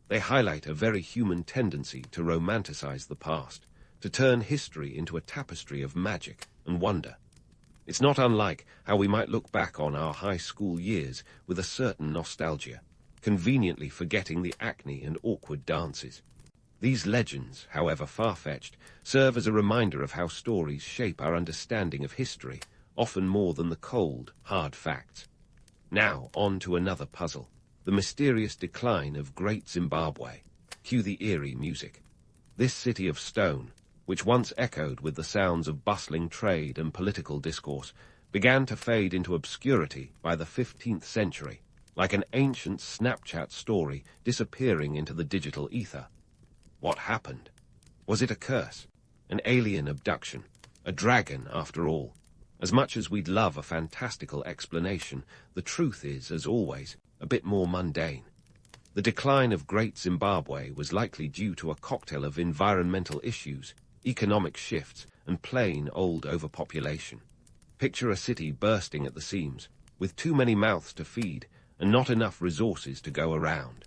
They highlight a very human tendency to romanticize the past, to turn history into a tapestry of magic and wonder. It's not unlike how we might look back on our high school years with a certain nostalgia, conveniently forgetting the acne and awkward dances. These legends, however far-fetched, serve as a reminder of how stories shape our understanding of history, often more than the cold, hard facts. Now, on to another puzzle, the mysterious decline of Great Zimbabwe. Cue the eerie music. This city of stone, which once echoed with the sounds of bustling trade and political discourse, began to fade into obscurity by the 15th century, like an ancient Snapchat story disappearing into the digital ether. What happened? Was it a curse? An alien abduction? A dragon, after all? As much as we'd love a fantastical explanation, the truth is, as always, a bit more mundane. The decline of Great Zimbabwe was likely due to a cocktail of environmental issues, economic shifts, and plain old overpopulation. Picture a city bursting at the seams, with too many mouths to feed and not enough resources to go around.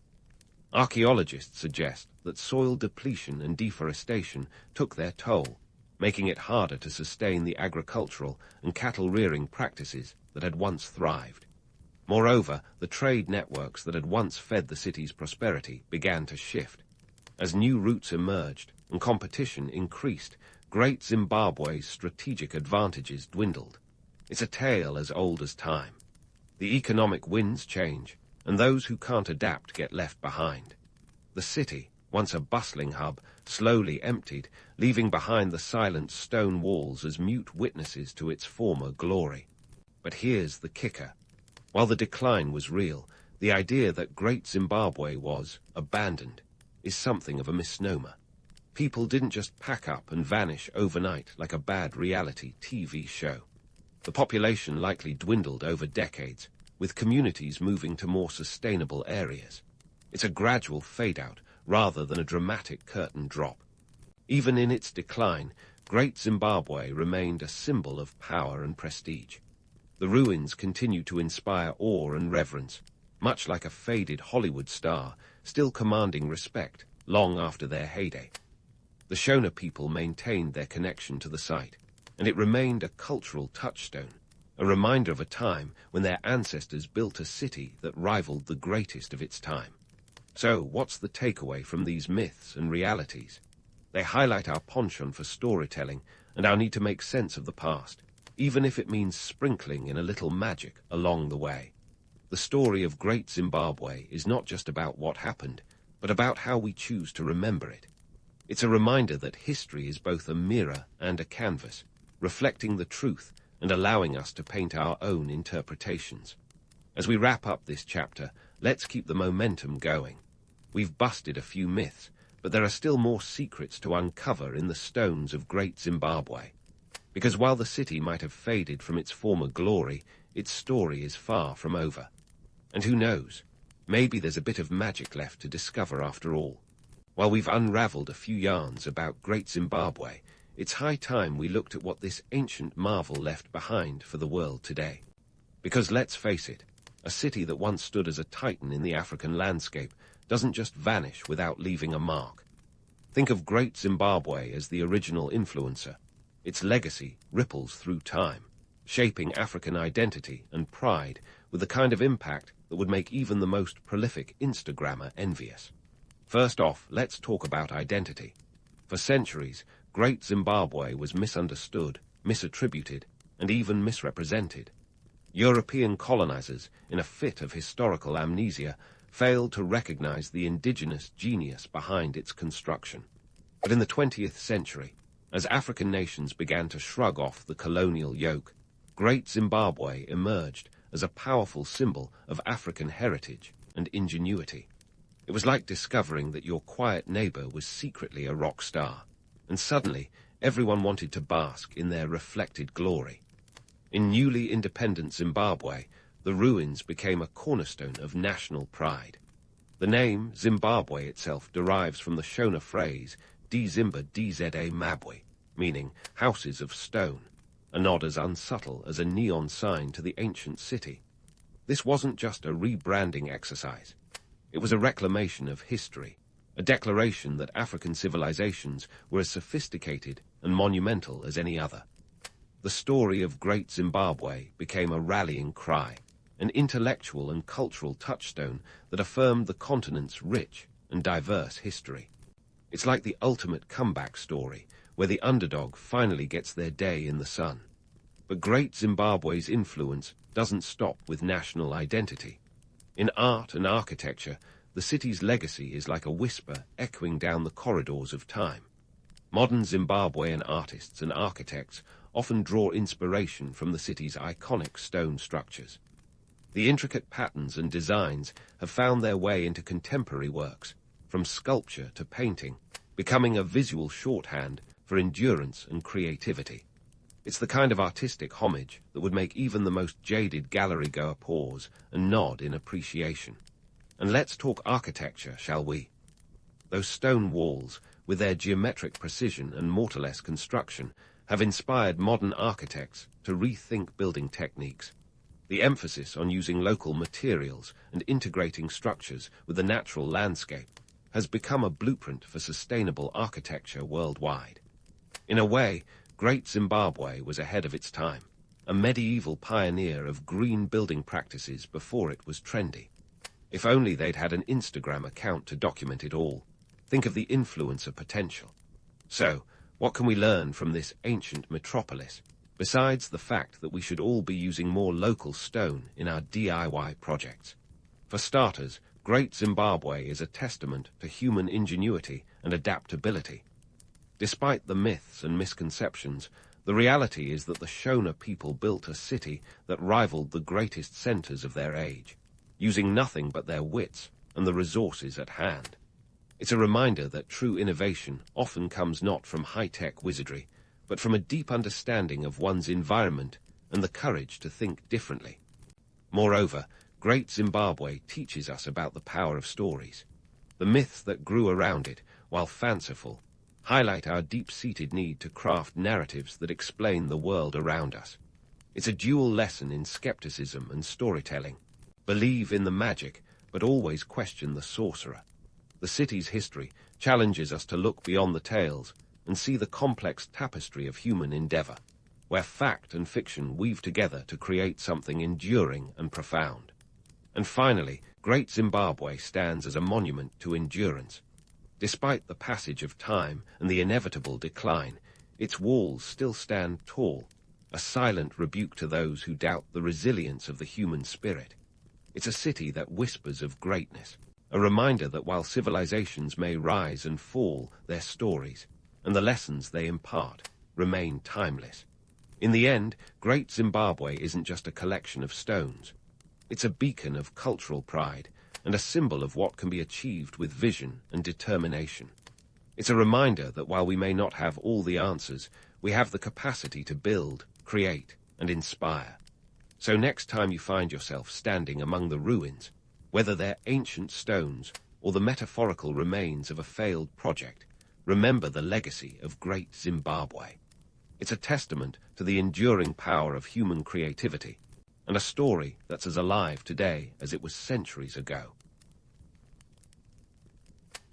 Archaeologists suggest that soil depletion and deforestation took their toll, making it harder to sustain the agricultural and cattle-rearing practices that had once thrived. Moreover, the trade networks that had once fed the city's prosperity began to shift. As new routes emerged and competition increased, Great Zimbabwe's strategic advantages dwindled. It's a tale as old as time. The economic winds change, and those who can't adapt get left behind. The city, once a bustling hub, slowly emptied, leaving behind the silent stone walls as mute witnesses to its former glory. But here's the kicker. While the decline was real, the idea that Great Zimbabwe was abandoned is something of a misnomer. People didn't just pack up and vanish overnight like a bad reality TV show. The population likely dwindled over decades, with communities moving to more sustainable areas. It's a gradual fade-out rather than a dramatic curtain drop. Even in its decline, Great Zimbabwe remained a symbol of power and prestige. The ruins continue to inspire awe and reverence, much like a faded Hollywood star still commanding respect long after their heyday. The Shona people maintained their connection to the site, and it remained a cultural touchstone, a reminder of a time when their ancestors built a city that rivaled the greatest of its time. So, what's the takeaway from these myths and realities? They highlight our penchant for storytelling and our need to make sense of the past, even if it means sprinkling in a little magic along the way. The story of Great Zimbabwe is not just about what happened, but about how we choose to remember it. It's a reminder that history is both a mirror and a canvas, reflecting the truth and allowing us to paint our own interpretations. As we wrap up this chapter, let's keep the momentum going. We've busted a few myths, but there are still more secrets to uncover in the stones of Great Zimbabwe. Because while the city might have faded from its former glory, its story is far from over. And who knows, maybe there's a bit of magic left to discover after all. While we've unraveled a few yarns about Great Zimbabwe, it's high time we looked at what this ancient marvel left behind for the world today. Because let's face it, a city that once stood as a titan in the African landscape doesn't just vanish without leaving a mark. Think of Great Zimbabwe as the original influencer. Its legacy ripples through time. shaping African identity and pride with the kind of impact that would make even the most prolific Instagrammer envious. First off, let's talk about identity. For centuries, Great Zimbabwe was misunderstood, misattributed, and even misrepresented. European colonizers, in a fit of historical amnesia, failed to recognize the indigenous genius behind its construction. But in the 20th century, as African nations began to shrug off the colonial yoke, Great Zimbabwe emerged as a powerful symbol of African heritage and ingenuity. It was like discovering that your quiet neighbor was secretly a rock star, and suddenly everyone wanted to bask in their reflected glory. In newly independent Zimbabwe, the ruins became a cornerstone of national pride. The name Zimbabwe itself derives from the Shona phrase Dzimba Dza Mabwe, meaning houses of stone, a nod as unsubtle as a neon sign to the ancient city. This wasn't just a rebranding exercise. It was a reclamation of history, a declaration that African civilizations were as sophisticated and monumental as any other. The story of Great Zimbabwe became a rallying cry, an intellectual and cultural touchstone that affirmed the continent's rich and diverse history. It's like the ultimate comeback story, where the underdog finally gets their day in the sun. But Great Zimbabwe's influence doesn't stop with national identity. In art and architecture, the city's legacy is like a whisper echoing down the corridors of time. Modern Zimbabwean artists and architects often draw inspiration from the city's iconic stone structures. The intricate patterns and designs have found their way into contemporary works, from sculpture to painting, becoming a visual shorthand for endurance and creativity. It's the kind of artistic homage that would make even the most jaded gallery-goer pause and nod in appreciation. And let's talk architecture, shall we? Those stone walls, with their geometric precision and mortarless construction, have inspired modern architects to rethink building techniques. The emphasis on using local materials and integrating structures with the natural landscape has become a blueprint for sustainable architecture worldwide. In a way, Great Zimbabwe was ahead of its time, a medieval pioneer of green building practices before it was trendy. If only they'd had an Instagram account to document it all. Think of the influencer potential. So, what can we learn from this ancient metropolis, besides the fact that we should all be using more local stone in our DIY projects? For starters, Great Zimbabwe is a testament to human ingenuity and adaptability. Despite the myths and misconceptions, the reality is that the Shona people built a city that rivaled the greatest centers of their age, using nothing but their wits and the resources at hand. It's a reminder that true innovation often comes not from high-tech wizardry, but from a deep understanding of one's environment and the courage to think differently. Moreover, Great Zimbabwe teaches us about the power of stories. The myths that grew around it, while fanciful, highlight our deep-seated need to craft narratives that explain the world around us. It's a dual lesson in skepticism and storytelling. Believe in the magic, but always question the sorcerer. The city's history challenges us to look beyond the tales and see the complex tapestry of human endeavor, where fact and fiction weave together to create something enduring and profound. And finally, Great Zimbabwe stands as a monument to endurance. Despite the passage of time and the inevitable decline, its walls still stand tall, a silent rebuke to those who doubt the resilience of the human spirit. It's a city that whispers of greatness, a reminder that while civilizations may rise and fall, their stories, and the lessons they impart, remain timeless. In the end, Great Zimbabwe isn't just a collection of stones. It's a beacon of cultural pride and a symbol of what can be achieved with vision and determination. It's a reminder that while we may not have all the answers, we have the capacity to build, create, and inspire. So next time you find yourself standing among the ruins, whether they're ancient stones or the metaphorical remains of a failed project, remember the legacy of Great Zimbabwe. It's a testament to the enduring power of human creativity, and a story that's as alive today as it was centuries ago.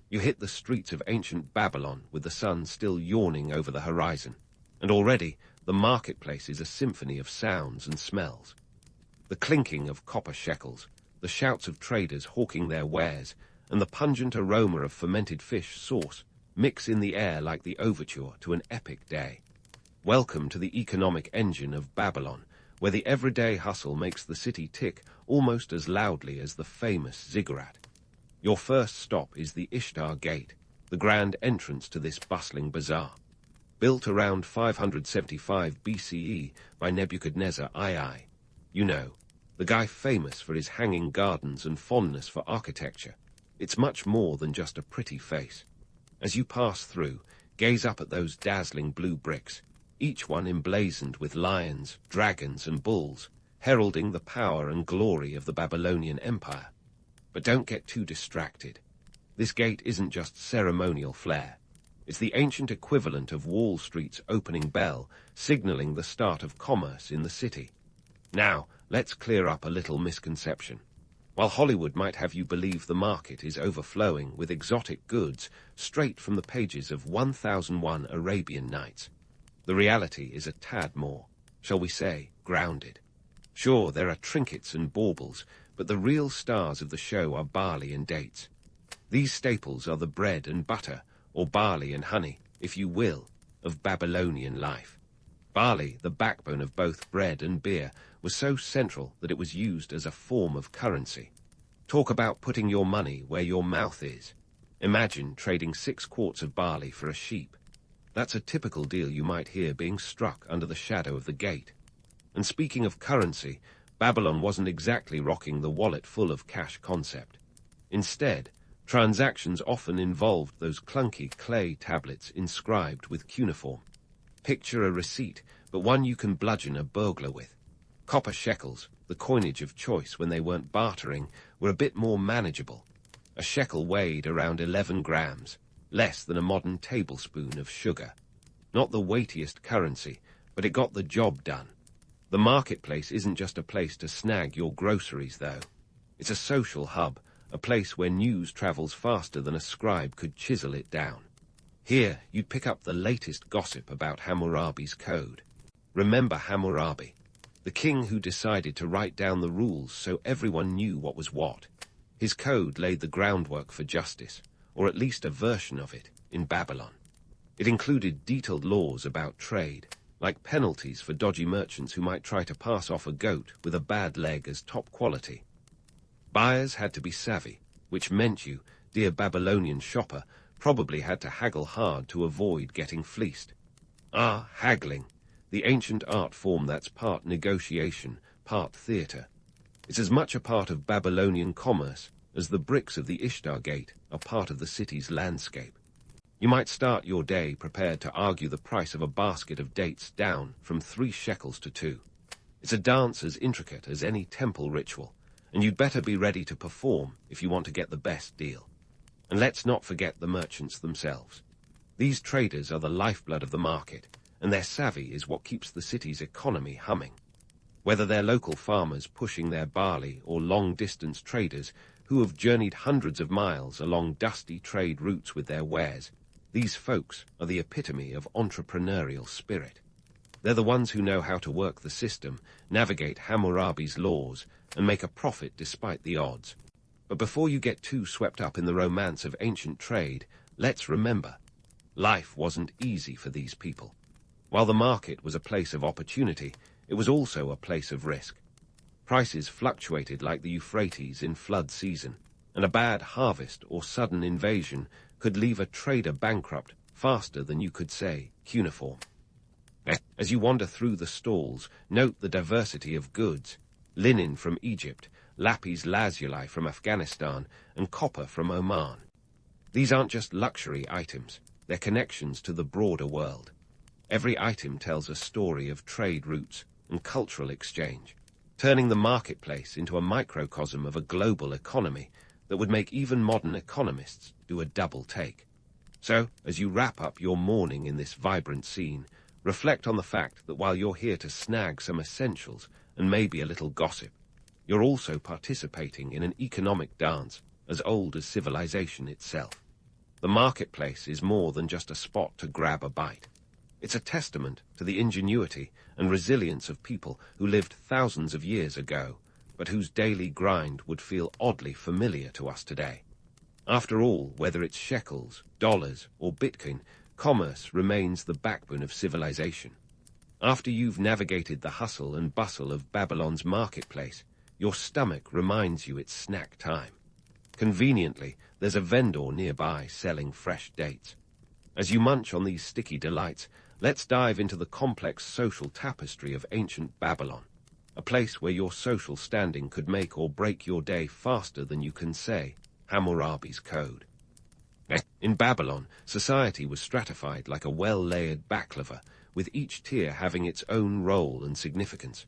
You hit the streets of ancient Babylon with the sun still yawning over the horizon, and already the the marketplace is a symphony of sounds and smells. The clinking of copper shekels, the shouts of traders hawking their wares, and the pungent aroma of fermented fish sauce mix in the air like the overture to an epic day. Welcome to the economic engine of Babylon, where the everyday hustle makes the city tick almost as loudly as the famous ziggurat. Your first stop is the Ishtar Gate, the grand entrance to this bustling bazaar. Built around 575 BCE by Nebuchadnezzar II, you know, the guy famous for his hanging gardens and fondness for architecture. It's much more than just a pretty face. As you pass through, gaze up at those dazzling blue bricks, each one emblazoned with lions, dragons, and bulls, heralding the power and glory of the Babylonian Empire. But don't get too distracted. This gate isn't just ceremonial flair. It's the ancient equivalent of Wall Street's opening bell, signaling the start of commerce in the city. Now, let's clear up a little misconception. While Hollywood might have you believe the market is overflowing with exotic goods straight from the pages of 1001 Arabian Nights, the reality is a tad more, shall we say, grounded. Sure, there are trinkets and baubles, but the real stars of the show are barley and dates. These staples are the bread and butter, or barley and honey, if you will, of Babylonian life. Barley, the backbone of both bread and beer, was so central that it was used as a form of currency. Talk about putting your money where your mouth is. Imagine trading 6 quarts of barley for a sheep. That's a typical deal you might hear being struck under the shadow of the gate. And speaking of currency, Babylon wasn't exactly rocking the wallet full of cash concept. Instead, transactions often involved those clunky clay tablets inscribed with cuneiform. Picture a receipt, but one you can bludgeon a burglar with. Copper shekels, the coinage of choice when they weren't bartering, were a bit more manageable. A shekel weighed around 11 grams, less than a modern tablespoon of sugar. Not the weightiest currency, but it got the job done. The marketplace isn't just a place to snag your groceries, though. It's a social hub, a place where news travels faster than a scribe could chisel it down. Here, you'd pick up the latest gossip about Hammurabi's code. Remember Hammurabi, the king who decided to write down the rules so everyone knew what was what. His code laid the groundwork for justice, or at least a version of it, in Babylon. It included detailed laws about trade, like penalties for dodgy merchants who might try to pass off a goat with a bad leg as top quality. Buyers had to be savvy, which meant you, dear Babylonian shopper, probably had to haggle hard to avoid getting fleeced. Ah, haggling, the ancient art form that's part negotiation, part theatre. It's as much a part of Babylonian commerce as the bricks of the Ishtar Gate are part of the city's landscape. You might start your day prepared to argue the price of a basket of dates down from 3 shekels to 2. It's a dance as intricate as any temple ritual, and you'd better be ready to perform if you want to get the best deal. And let's not forget the merchants themselves. These traders are the lifeblood of the market, and their savvy is what keeps the city's economy humming. Whether they're local farmers pushing their barley or long-distance traders who have journeyed hundreds of miles along dusty trade routes with their wares, these folks are the epitome of entrepreneurial spirit. They're the ones who know how to work the system, navigate Hammurabi's laws, and make a profit despite the odds. But before you get too swept up in the romance of ancient trade, let's remember, life wasn't easy for these people. While the market was a place of opportunity, it was also a place of risk. Prices fluctuated like the Euphrates in flood season, and a bad harvest or sudden invasion could leave a trader bankrupt faster than you could say cuneiform. As you wander through the stalls, note the diversity of goods: linen from Egypt, lapis lazuli from Afghanistan, and copper from Oman. These aren't just luxury items, they're connections to the broader world. Every item tells a story of trade routes and cultural exchange, turning the marketplace into a microcosm of a global economy that would make even modern economists do a double take. So, as you wrap up your morning in this vibrant scene, reflect on the fact that while you're here to snag some essentials and maybe a little gossip, you're also participating in an economic dance as old as civilization itself. The marketplace is more than just a spot to grab a bite. It's a testament to the ingenuity and resilience of people who lived thousands of years ago, but whose daily grind would feel oddly familiar to us today. After all, whether it's shekels, dollars, or Bitcoin, commerce remains the backbone of civilization. After you've navigated the hustle and bustle of Babylon's marketplace, your stomach reminds you it's snack time. Conveniently, there's a vendor nearby selling fresh dates. As you munch on these sticky delights, let's dive into the complex social tapestry of ancient Babylon, a place where your social standing could make or break your day faster than you can say Hammurabi's Code. In Babylon, society was stratified like a well-layered baklava, with each tier having its own role and significance.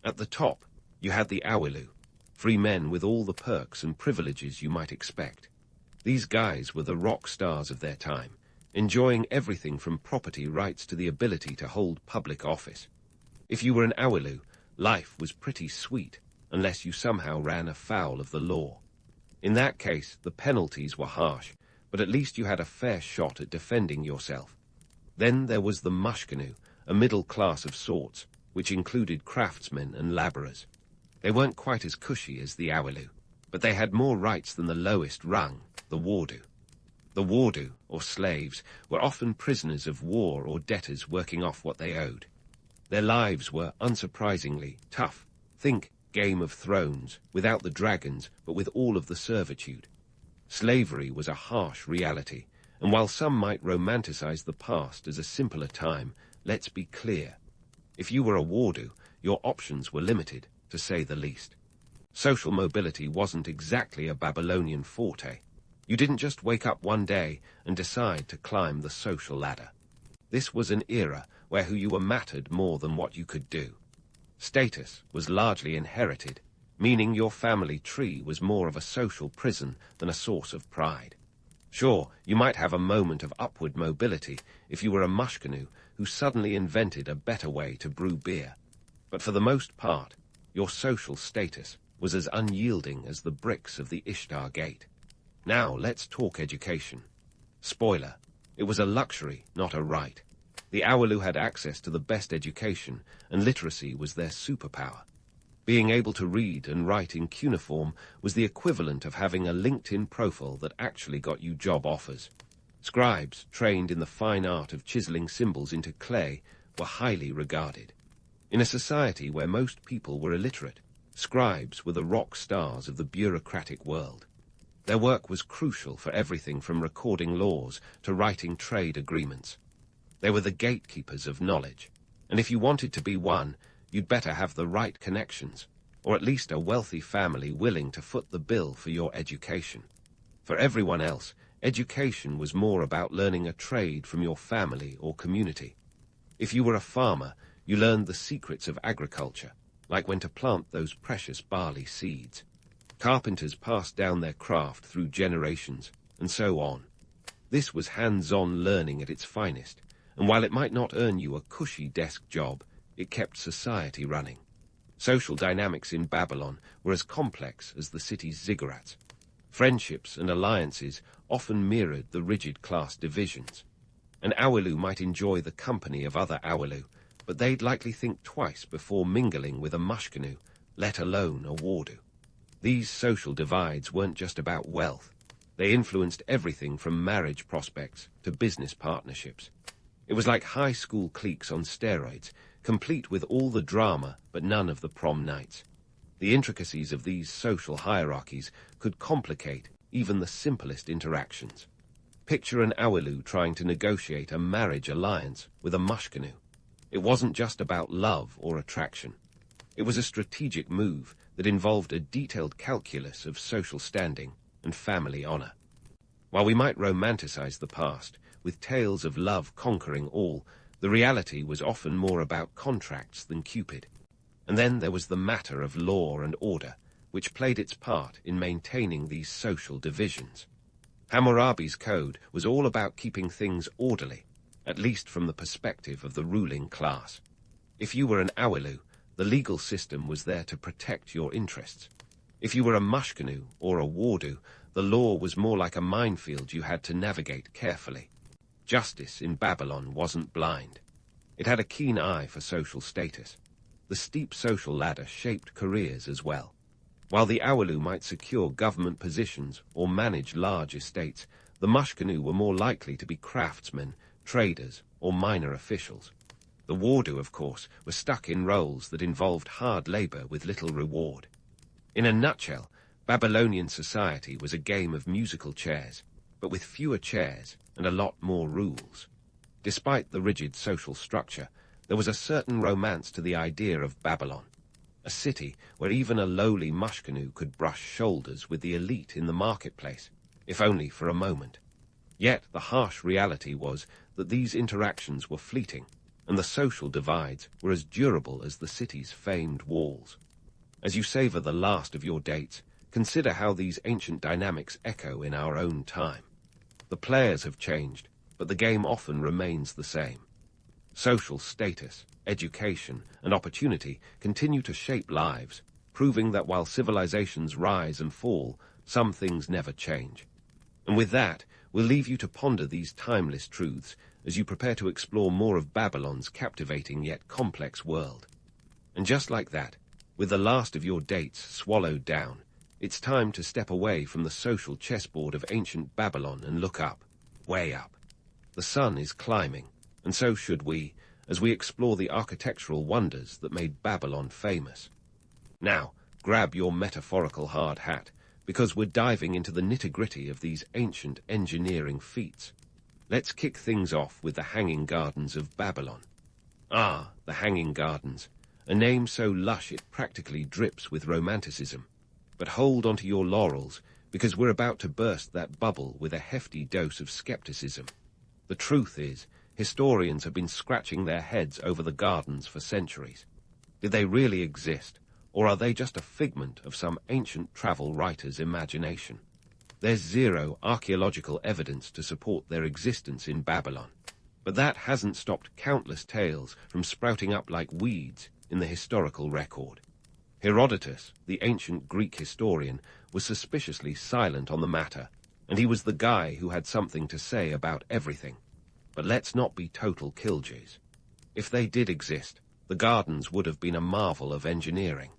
At the top, you had the Awilu, free men with all the perks and privileges you might expect. These guys were the rock stars of their time, enjoying everything from property rights to the ability to hold public office. If you were an Awilu, life was pretty sweet, unless you somehow ran afoul of the law. In that case, the penalties were harsh, but at least you had a fair shot at defending yourself. Then there was the Mushkanu, a middle class of sorts, which included craftsmen and labourers. They weren't quite as cushy as the Awilu, but they had more rights than the lowest rung, the Wardu. The Wardu, or slaves, were often prisoners of war or debtors working off what they owed. Their lives were, unsurprisingly, tough. Think Game of Thrones, without the dragons, but with all of the servitude. Slavery was a harsh reality, and while some might romanticize the past as a simpler time, let's be clear. If you were a Wardu, your options were limited, to say the least. Social mobility wasn't exactly a Babylonian forte. You didn't just wake up one day and decide to climb the social ladder. This was an era where who you were mattered more than what you could do. Status was largely inherited, meaning your family tree was more of a social prison than a source of pride. Sure, you might have a moment of upward mobility if you were a Mushkanu who suddenly invented a better way to brew beer. But for the most part, your social status was as unyielding as the bricks of the Ishtar Gate. Now let's talk education. Spoiler, it was a luxury, not a right. The Awilu had access to the best education, and literacy was their superpower. Being able to read and write in cuneiform was the equivalent of having a LinkedIn profile that actually got you job offers. Scribes, trained in the fine art of chiseling symbols into clay, were highly regarded. In a society where most people were illiterate, scribes were the rock stars of the bureaucratic world. Their work was crucial for everything from recording laws to writing trade agreements. They were the gatekeepers of knowledge, and if you wanted to be one, you'd better have the right connections, or at least a wealthy family willing to foot the bill for your education. For everyone else, education was more about learning a trade from your family or community. If you were a farmer, you learned the secrets of agriculture, like when to plant those precious barley seeds. Carpenters passed down their craft through generations, and so on. This was hands-on learning at its finest, and while it might not earn you a cushy desk job, it kept society running. Social dynamics in Babylon were as complex as the city's ziggurats. Friendships and alliances often mirrored the rigid class divisions. An Awilu might enjoy the company of other Awilu, but they'd likely think twice before mingling with a Mushkanu, let alone a Wardu. These social divides weren't just about wealth. They influenced everything from marriage prospects to business partnerships. It was like high school cliques on steroids, complete with all the drama but none of the prom nights. The intricacies of these social hierarchies could complicate even the simplest interactions. Picture an Awilu trying to negotiate a marriage alliance with a Mushkanu. It wasn't just about love or attraction. It was a strategic move that involved a detailed calculus of social standing and family honor. While we might romanticize the past, with tales of love conquering all, the reality was often more about contracts than Cupid. And then there was the matter of law and order, which played its part in maintaining these social divisions. Hammurabi's Code was all about keeping things orderly, at least from the perspective of the ruling class. If you were an Awilu, the legal system was there to protect your interests. If you were a Mushkanu or a Wardu, the law was more like a minefield you had to navigate carefully. Justice in Babylon wasn't blind. It had a keen eye for social status. The steep social ladder shaped careers as well. While the Awalu might secure government positions or manage large estates, the Mushkanu were more likely to be craftsmen, traders, or minor officials. The Wardu, of course, were stuck in roles that involved hard labor with little reward. In a nutshell, Babylonian society was a game of musical chairs, but with fewer chairs and a lot more rules. Despite the rigid social structure, there was a certain romance to the idea of Babylon, a city where even a lowly Mushkanu could brush shoulders with the elite in the marketplace, if only for a moment. Yet the harsh reality was that these interactions were fleeting, and the social divides were as durable as the city's famed walls. As you savor the last of your dates, consider how these ancient dynamics echo in our own time. The players have changed, but the game often remains the same. Social status, education, and opportunity continue to shape lives, proving that while civilizations rise and fall, some things never change. And with that, we'll leave you to ponder these timeless truths as you prepare to explore more of Babylon's captivating yet complex world. And just like that, with the last of your dates swallowed down, it's time to step away from the social chessboard of ancient Babylon and look up, way up. The sun is climbing, and so should we, as we explore the architectural wonders that made Babylon famous. Now, grab your metaphorical hard hat, because we're diving into the nitty-gritty of these ancient engineering feats. Let's kick things off with the Hanging Gardens of Babylon. Ah, the Hanging Gardens, a name so lush it practically drips with romanticism. But hold onto your laurels, because we're about to burst that bubble with a hefty dose of skepticism. The truth is, historians have been scratching their heads over the gardens for centuries. Did they really exist, or are they just a figment of some ancient travel writer's imagination? There's zero archaeological evidence to support their existence in Babylon, but that hasn't stopped countless tales from sprouting up like weeds in the historical record. Herodotus, the ancient Greek historian, was suspiciously silent on the matter, and he was the guy who had something to say about everything. But let's not be total killjoys. If they did exist, the gardens would have been a marvel of engineering.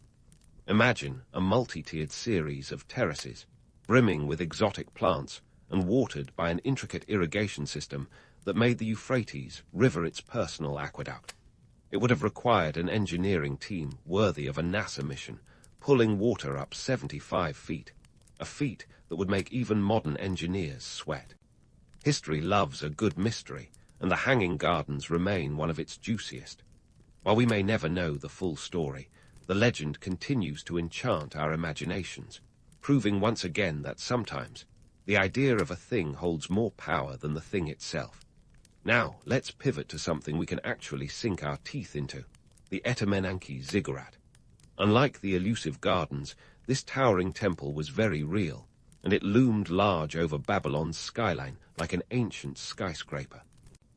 Imagine a multi-tiered series of terraces, brimming with exotic plants and watered by an intricate irrigation system that made the Euphrates River its personal aqueduct. It would have required an engineering team worthy of a NASA mission, pulling water up 75 feet, a feat that would make even modern engineers sweat. History loves a good mystery, and the Hanging Gardens remain one of its juiciest. While we may never know the full story, the legend continues to enchant our imaginations, proving once again that sometimes the idea of a thing holds more power than the thing itself. Now, let's pivot to something we can actually sink our teeth into, the Etemenanke ziggurat. Unlike the elusive gardens, this towering temple was very real, and it loomed large over Babylon's skyline like an ancient skyscraper.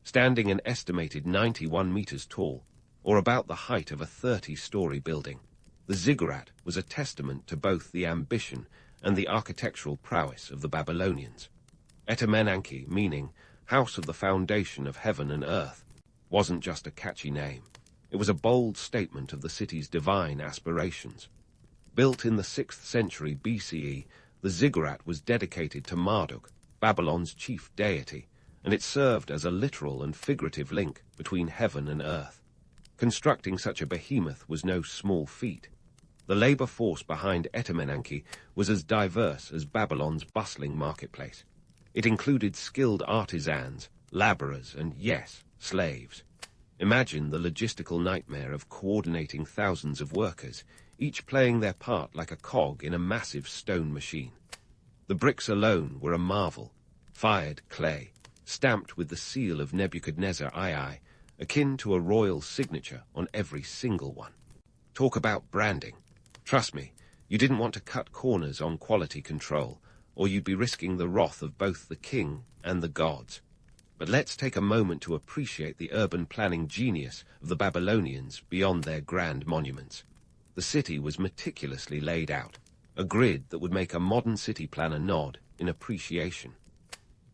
Standing an estimated 91 meters tall, or about the height of a 30-story building, the ziggurat was a testament to both the ambition and the architectural prowess of the Babylonians. Etemenanke, meaning House of the Foundation of Heaven and Earth, wasn't just a catchy name. It was a bold statement of the city's divine aspirations. Built in the 6th century BCE, the ziggurat was dedicated to Marduk, Babylon's chief deity, and it served as a literal and figurative link between heaven and earth. Constructing such a behemoth was no small feat. The labor force behind Etemenanke was as diverse as Babylon's bustling marketplace. It included skilled artisans, laborers, and, yes, slaves. Imagine the logistical nightmare of coordinating thousands of workers, each playing their part like a cog in a massive stone machine. The bricks alone were a marvel, fired clay, stamped with the seal of Nebuchadnezzar II, akin to a royal signature on every single one. Talk about branding. Trust me, you didn't want to cut corners on quality control, or you'd be risking the wrath of both the king and the gods. But let's take a moment to appreciate the urban planning genius of the Babylonians beyond their grand monuments. The city was meticulously laid out, a grid that would make a modern city planner nod in appreciation.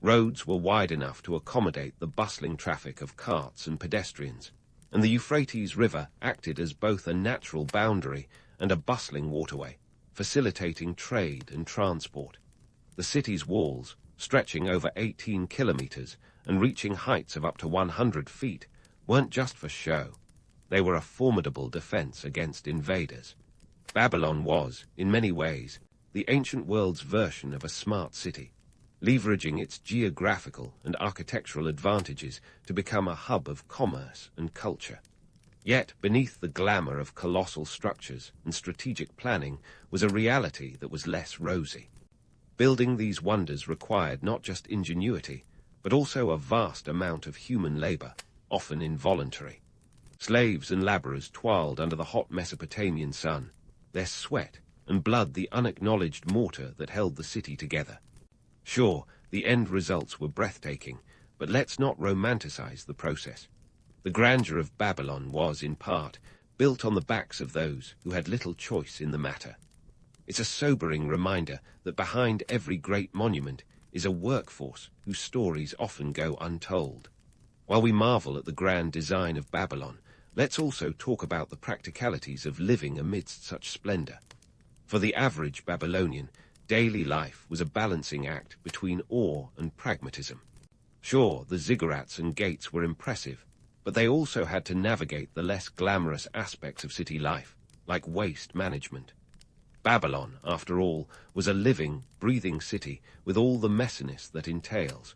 Roads were wide enough to accommodate the bustling traffic of carts and pedestrians, and the Euphrates River acted as both a natural boundary and a bustling waterway, facilitating trade and transport. The city's walls, stretching over 18 kilometers and reaching heights of up to 100 feet, weren't just for show. They were a formidable defense against invaders. Babylon was, in many ways, the ancient world's version of a smart city, leveraging its geographical and architectural advantages to become a hub of commerce and culture. Yet, beneath the glamour of colossal structures and strategic planning was a reality that was less rosy. Building these wonders required not just ingenuity, but also a vast amount of human labor, often involuntary. Slaves and laborers toiled under the hot Mesopotamian sun, their sweat and blood the unacknowledged mortar that held the city together. Sure, the end results were breathtaking, but let's not romanticize the process. The grandeur of Babylon was, in part, built on the backs of those who had little choice in the matter. It's a sobering reminder that behind every great monument is a workforce whose stories often go untold. While we marvel at the grand design of Babylon, let's also talk about the practicalities of living amidst such splendor. For the average Babylonian, daily life was a balancing act between awe and pragmatism. Sure, the ziggurats and gates were impressive, but they also had to navigate the less glamorous aspects of city life, like waste management. Babylon, after all, was a living, breathing city with all the messiness that entails.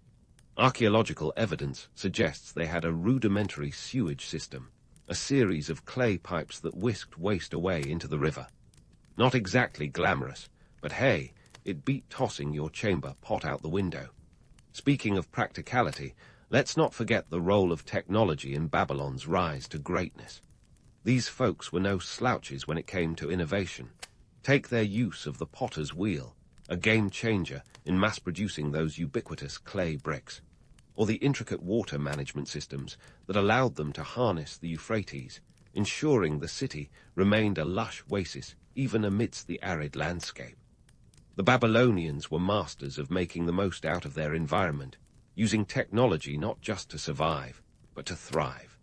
Archaeological evidence suggests they had a rudimentary sewage system, a series of clay pipes that whisked waste away into the river. Not exactly glamorous, but hey, it beat tossing your chamber pot out the window. Speaking of practicality, let's not forget the role of technology in Babylon's rise to greatness. These folks were no slouches when it came to innovation. Take their use of the potter's wheel, a game-changer in mass-producing those ubiquitous clay bricks, or the intricate water management systems that allowed them to harness the Euphrates, ensuring the city remained a lush oasis even amidst the arid landscape. The Babylonians were masters of making the most out of their environment, using technology not just to survive, but to thrive.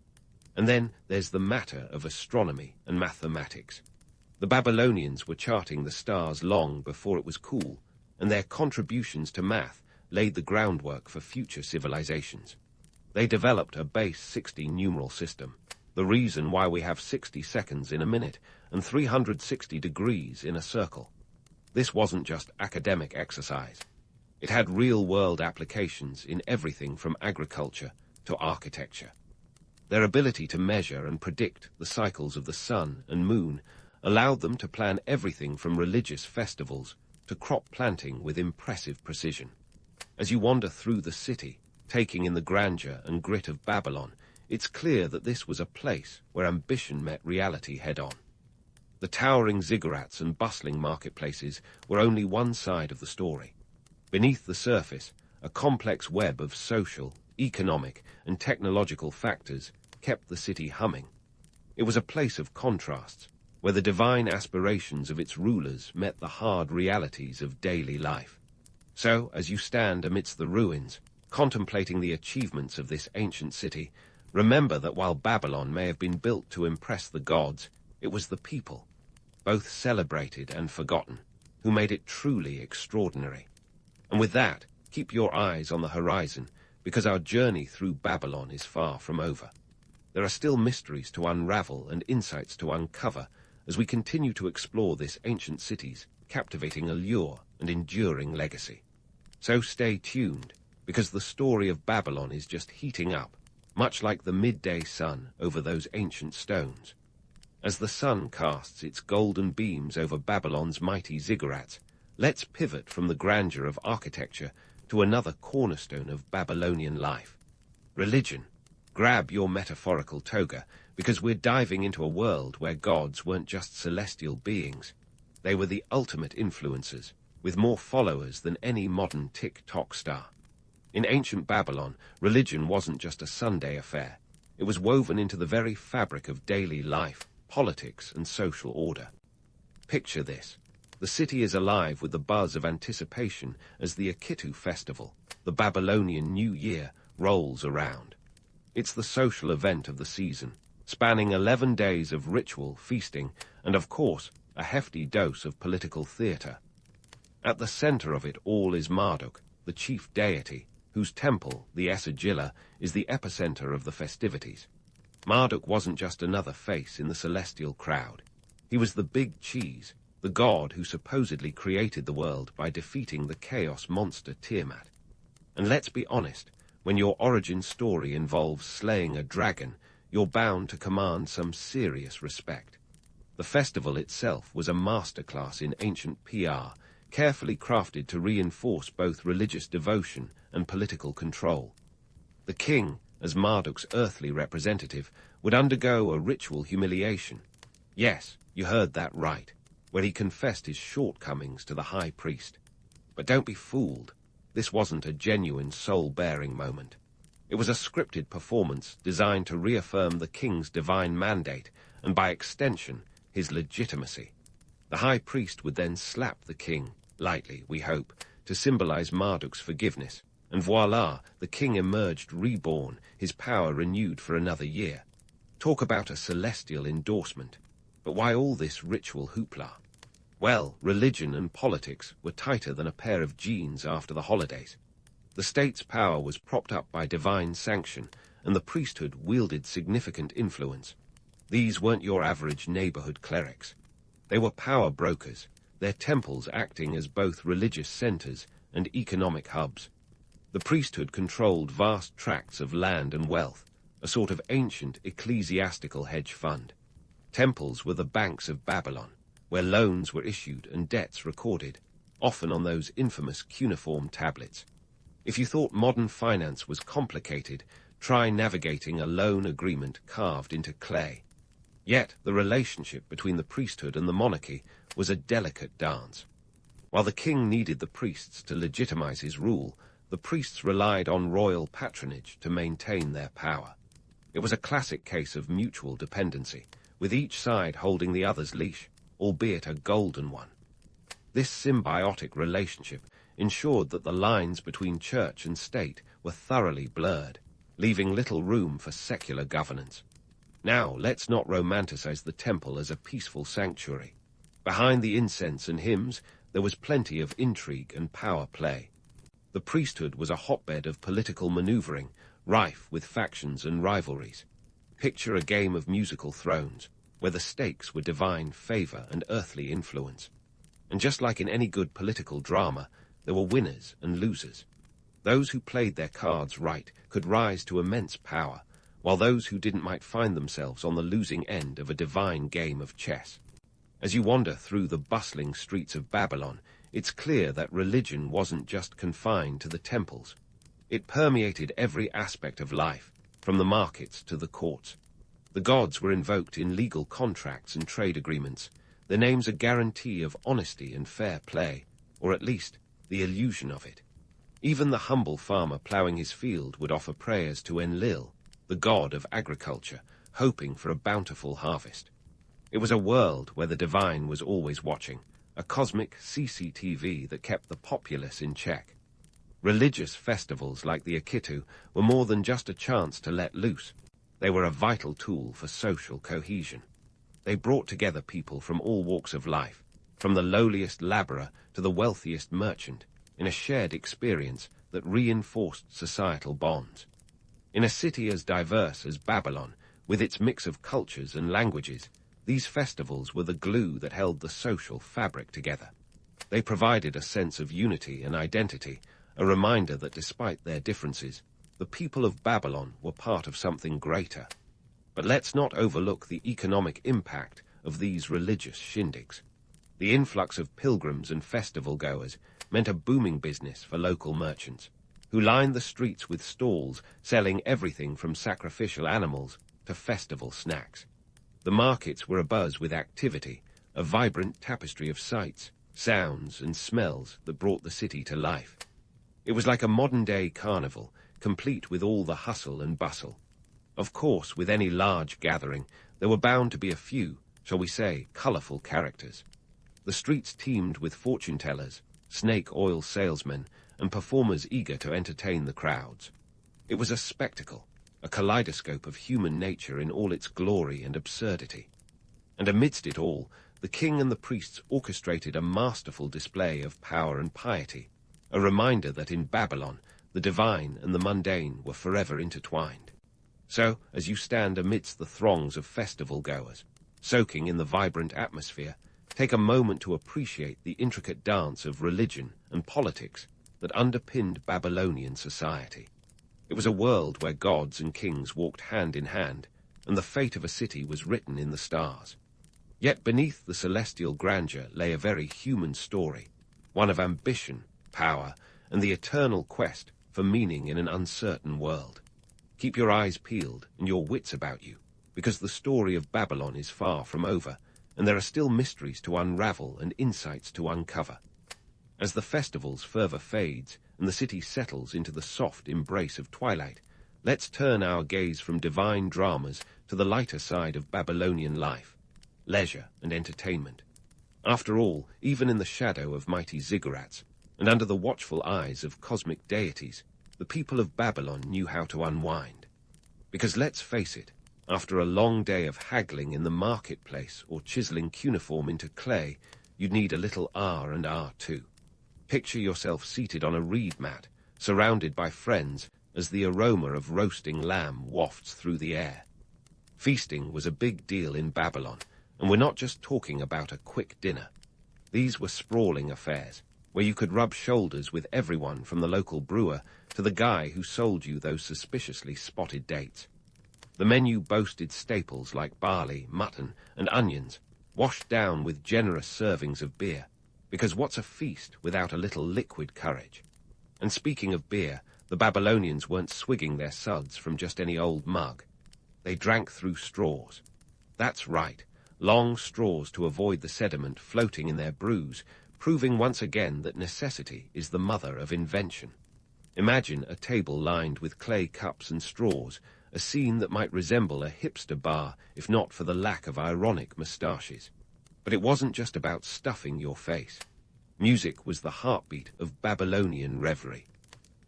And then there's the matter of astronomy and mathematics. The Babylonians were charting the stars long before it was cool, and their contributions to math laid the groundwork for future civilizations. They developed a base 60 numeral system, the reason why we have 60 seconds in a minute and 360 degrees in a circle. This wasn't just academic exercise. It had real-world applications in everything from agriculture to architecture. Their ability to measure and predict the cycles of the sun and moon allowed them to plan everything from religious festivals to crop planting with impressive precision. As you wander through the city, taking in the grandeur and grit of Babylon, it's clear that this was a place where ambition met reality head-on. The towering ziggurats and bustling marketplaces were only one side of the story. Beneath the surface, a complex web of social, economic, and technological factors kept the city humming. It was a place of contrasts, where the divine aspirations of its rulers met the hard realities of daily life. So, as you stand amidst the ruins, contemplating the achievements of this ancient city, remember that while Babylon may have been built to impress the gods, it was the people, both celebrated and forgotten, who made it truly extraordinary. And with that, keep your eyes on the horizon, because our journey through Babylon is far from over. There are still mysteries to unravel and insights to uncover as we continue to explore this ancient city's captivating allure and enduring legacy. So stay tuned, because the story of Babylon is just heating up, much like the midday sun over those ancient stones. As the sun casts its golden beams over Babylon's mighty ziggurats, let's pivot from the grandeur of architecture to another cornerstone of Babylonian life: religion. Grab your metaphorical toga, because we're diving into a world where gods weren't just celestial beings. They were the ultimate influencers, with more followers than any modern TikTok star. In ancient Babylon, religion wasn't just a Sunday affair. It was woven into the very fabric of daily life, politics, and social order. Picture this. The city is alive with the buzz of anticipation as the Akitu festival, the Babylonian New Year, rolls around. It's the social event of the season, spanning 11 days of ritual, feasting, and of course, a hefty dose of political theatre. At the center of it all is Marduk, the chief deity, whose temple, the Esagilla, is the epicenter of the festivities. Marduk wasn't just another face in the celestial crowd. He was the big cheese, the god who supposedly created the world by defeating the chaos monster Tiamat. And let's be honest, when your origin story involves slaying a dragon, you're bound to command some serious respect. The festival itself was a masterclass in ancient PR, carefully crafted to reinforce both religious devotion and political control. The king, as Marduk's earthly representative, would undergo a ritual humiliation. Yes, you heard that right, where he confessed his shortcomings to the high priest. But don't be fooled. This wasn't a genuine soul-bearing moment. It was a scripted performance designed to reaffirm the king's divine mandate and, by extension, his legitimacy. The high priest would then slap the king, lightly, we hope, to symbolize Marduk's forgiveness, and voila, the king emerged reborn, his power renewed for another year. Talk about a celestial endorsement. But why all this ritual hoopla? Well, religion and politics were tighter than a pair of jeans after the holidays. The state's power was propped up by divine sanction, and the priesthood wielded significant influence. These weren't your average neighborhood clerics. They were power brokers, their temples acting as both religious centers and economic hubs. The priesthood controlled vast tracts of land and wealth, a sort of ancient ecclesiastical hedge fund. Temples were the banks of Babylon, where loans were issued and debts recorded, often on those infamous cuneiform tablets. If you thought modern finance was complicated, try navigating a loan agreement carved into clay. Yet the relationship between the priesthood and the monarchy was a delicate dance. While the king needed the priests to legitimize his rule, the priests relied on royal patronage to maintain their power. It was a classic case of mutual dependency, with each side holding the other's leash, albeit a golden one. This symbiotic relationship ensured that the lines between church and state were thoroughly blurred, leaving little room for secular governance. Now, let's not romanticize the temple as a peaceful sanctuary. Behind the incense and hymns, there was plenty of intrigue and power play. The priesthood was a hotbed of political maneuvering, rife with factions and rivalries. Picture a game of musical thrones, where the stakes were divine favor and earthly influence. And just like in any good political drama, there were winners and losers. Those who played their cards right could rise to immense power, while those who didn't might find themselves on the losing end of a divine game of chess. As you wander through the bustling streets of Babylon, it's clear that religion wasn't just confined to the temples. It permeated every aspect of life, from the markets to the courts. The gods were invoked in legal contracts and trade agreements, their names a guarantee of honesty and fair play, or at least the illusion of it. Even the humble farmer ploughing his field would offer prayers to Enlil, the god of agriculture, hoping for a bountiful harvest. It was a world where the divine was always watching, a cosmic CCTV that kept the populace in check. Religious festivals like the Akitu were more than just a chance to let loose. They were a vital tool for social cohesion. They brought together people from all walks of life, from the lowliest laborer to the wealthiest merchant, in a shared experience that reinforced societal bonds. In a city as diverse as Babylon, with its mix of cultures and languages, these festivals were the glue that held the social fabric together. They provided a sense of unity and identity, a reminder that despite their differences, the people of Babylon were part of something greater. But let's not overlook the economic impact of these religious shindigs. The influx of pilgrims and festival-goers meant a booming business for local merchants, who lined the streets with stalls selling everything from sacrificial animals to festival snacks. The markets were abuzz with activity, a vibrant tapestry of sights, sounds, and smells that brought the city to life. It was like a modern-day carnival, complete with all the hustle and bustle. Of course, with any large gathering, there were bound to be a few, shall we say, colorful characters. The streets teemed with fortune-tellers, snake oil salesmen, and performers eager to entertain the crowds. It was a spectacle, a kaleidoscope of human nature in all its glory and absurdity. And amidst it all, the king and the priests orchestrated a masterful display of power and piety, a reminder that in Babylon, the divine and the mundane were forever intertwined. So, as you stand amidst the throngs of festival-goers, soaking in the vibrant atmosphere, take a moment to appreciate the intricate dance of religion and politics that underpinned Babylonian society. It was a world where gods and kings walked hand in hand, and the fate of a city was written in the stars. Yet beneath the celestial grandeur lay a very human story, one of ambition, power, and the eternal quest for meaning in an uncertain world. Keep your eyes peeled and your wits about you, because the story of Babylon is far from over, and there are still mysteries to unravel and insights to uncover. As the festival's fervor fades and the city settles into the soft embrace of twilight, let's turn our gaze from divine dramas to the lighter side of Babylonian life, leisure and entertainment. After all, even in the shadow of mighty ziggurats, and under the watchful eyes of cosmic deities, the people of Babylon knew how to unwind. Because let's face it, after a long day of haggling in the marketplace or chiseling cuneiform into clay, you'd need a little R&R too. Picture yourself seated on a reed mat, surrounded by friends, as the aroma of roasting lamb wafts through the air. Feasting was a big deal in Babylon, and we're not just talking about a quick dinner. These were sprawling affairs, where you could rub shoulders with everyone from the local brewer to the guy who sold you those suspiciously spotted dates. The menu boasted staples like barley, mutton, and onions, washed down with generous servings of beer, because what's a feast without a little liquid courage? And speaking of beer, the Babylonians weren't swigging their suds from just any old mug. They drank through straws. That's right, long straws to avoid the sediment floating in their brews, proving once again that necessity is the mother of invention. Imagine a table lined with clay cups and straws, a scene that might resemble a hipster bar if not for the lack of ironic moustaches. But it wasn't just about stuffing your face. Music was the heartbeat of Babylonian reverie.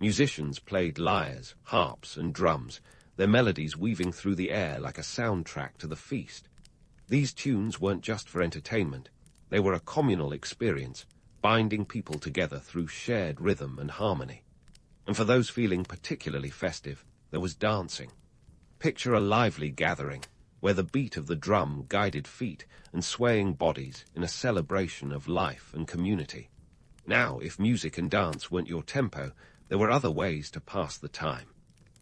Musicians played lyres, harps, and drums, their melodies weaving through the air like a soundtrack to the feast. These tunes weren't just for entertainment. They were a communal experience, binding people together through shared rhythm and harmony. And for those feeling particularly festive, there was dancing. Picture a lively gathering, where the beat of the drum guided feet and swaying bodies in a celebration of life and community. Now, if music and dance weren't your tempo, there were other ways to pass the time.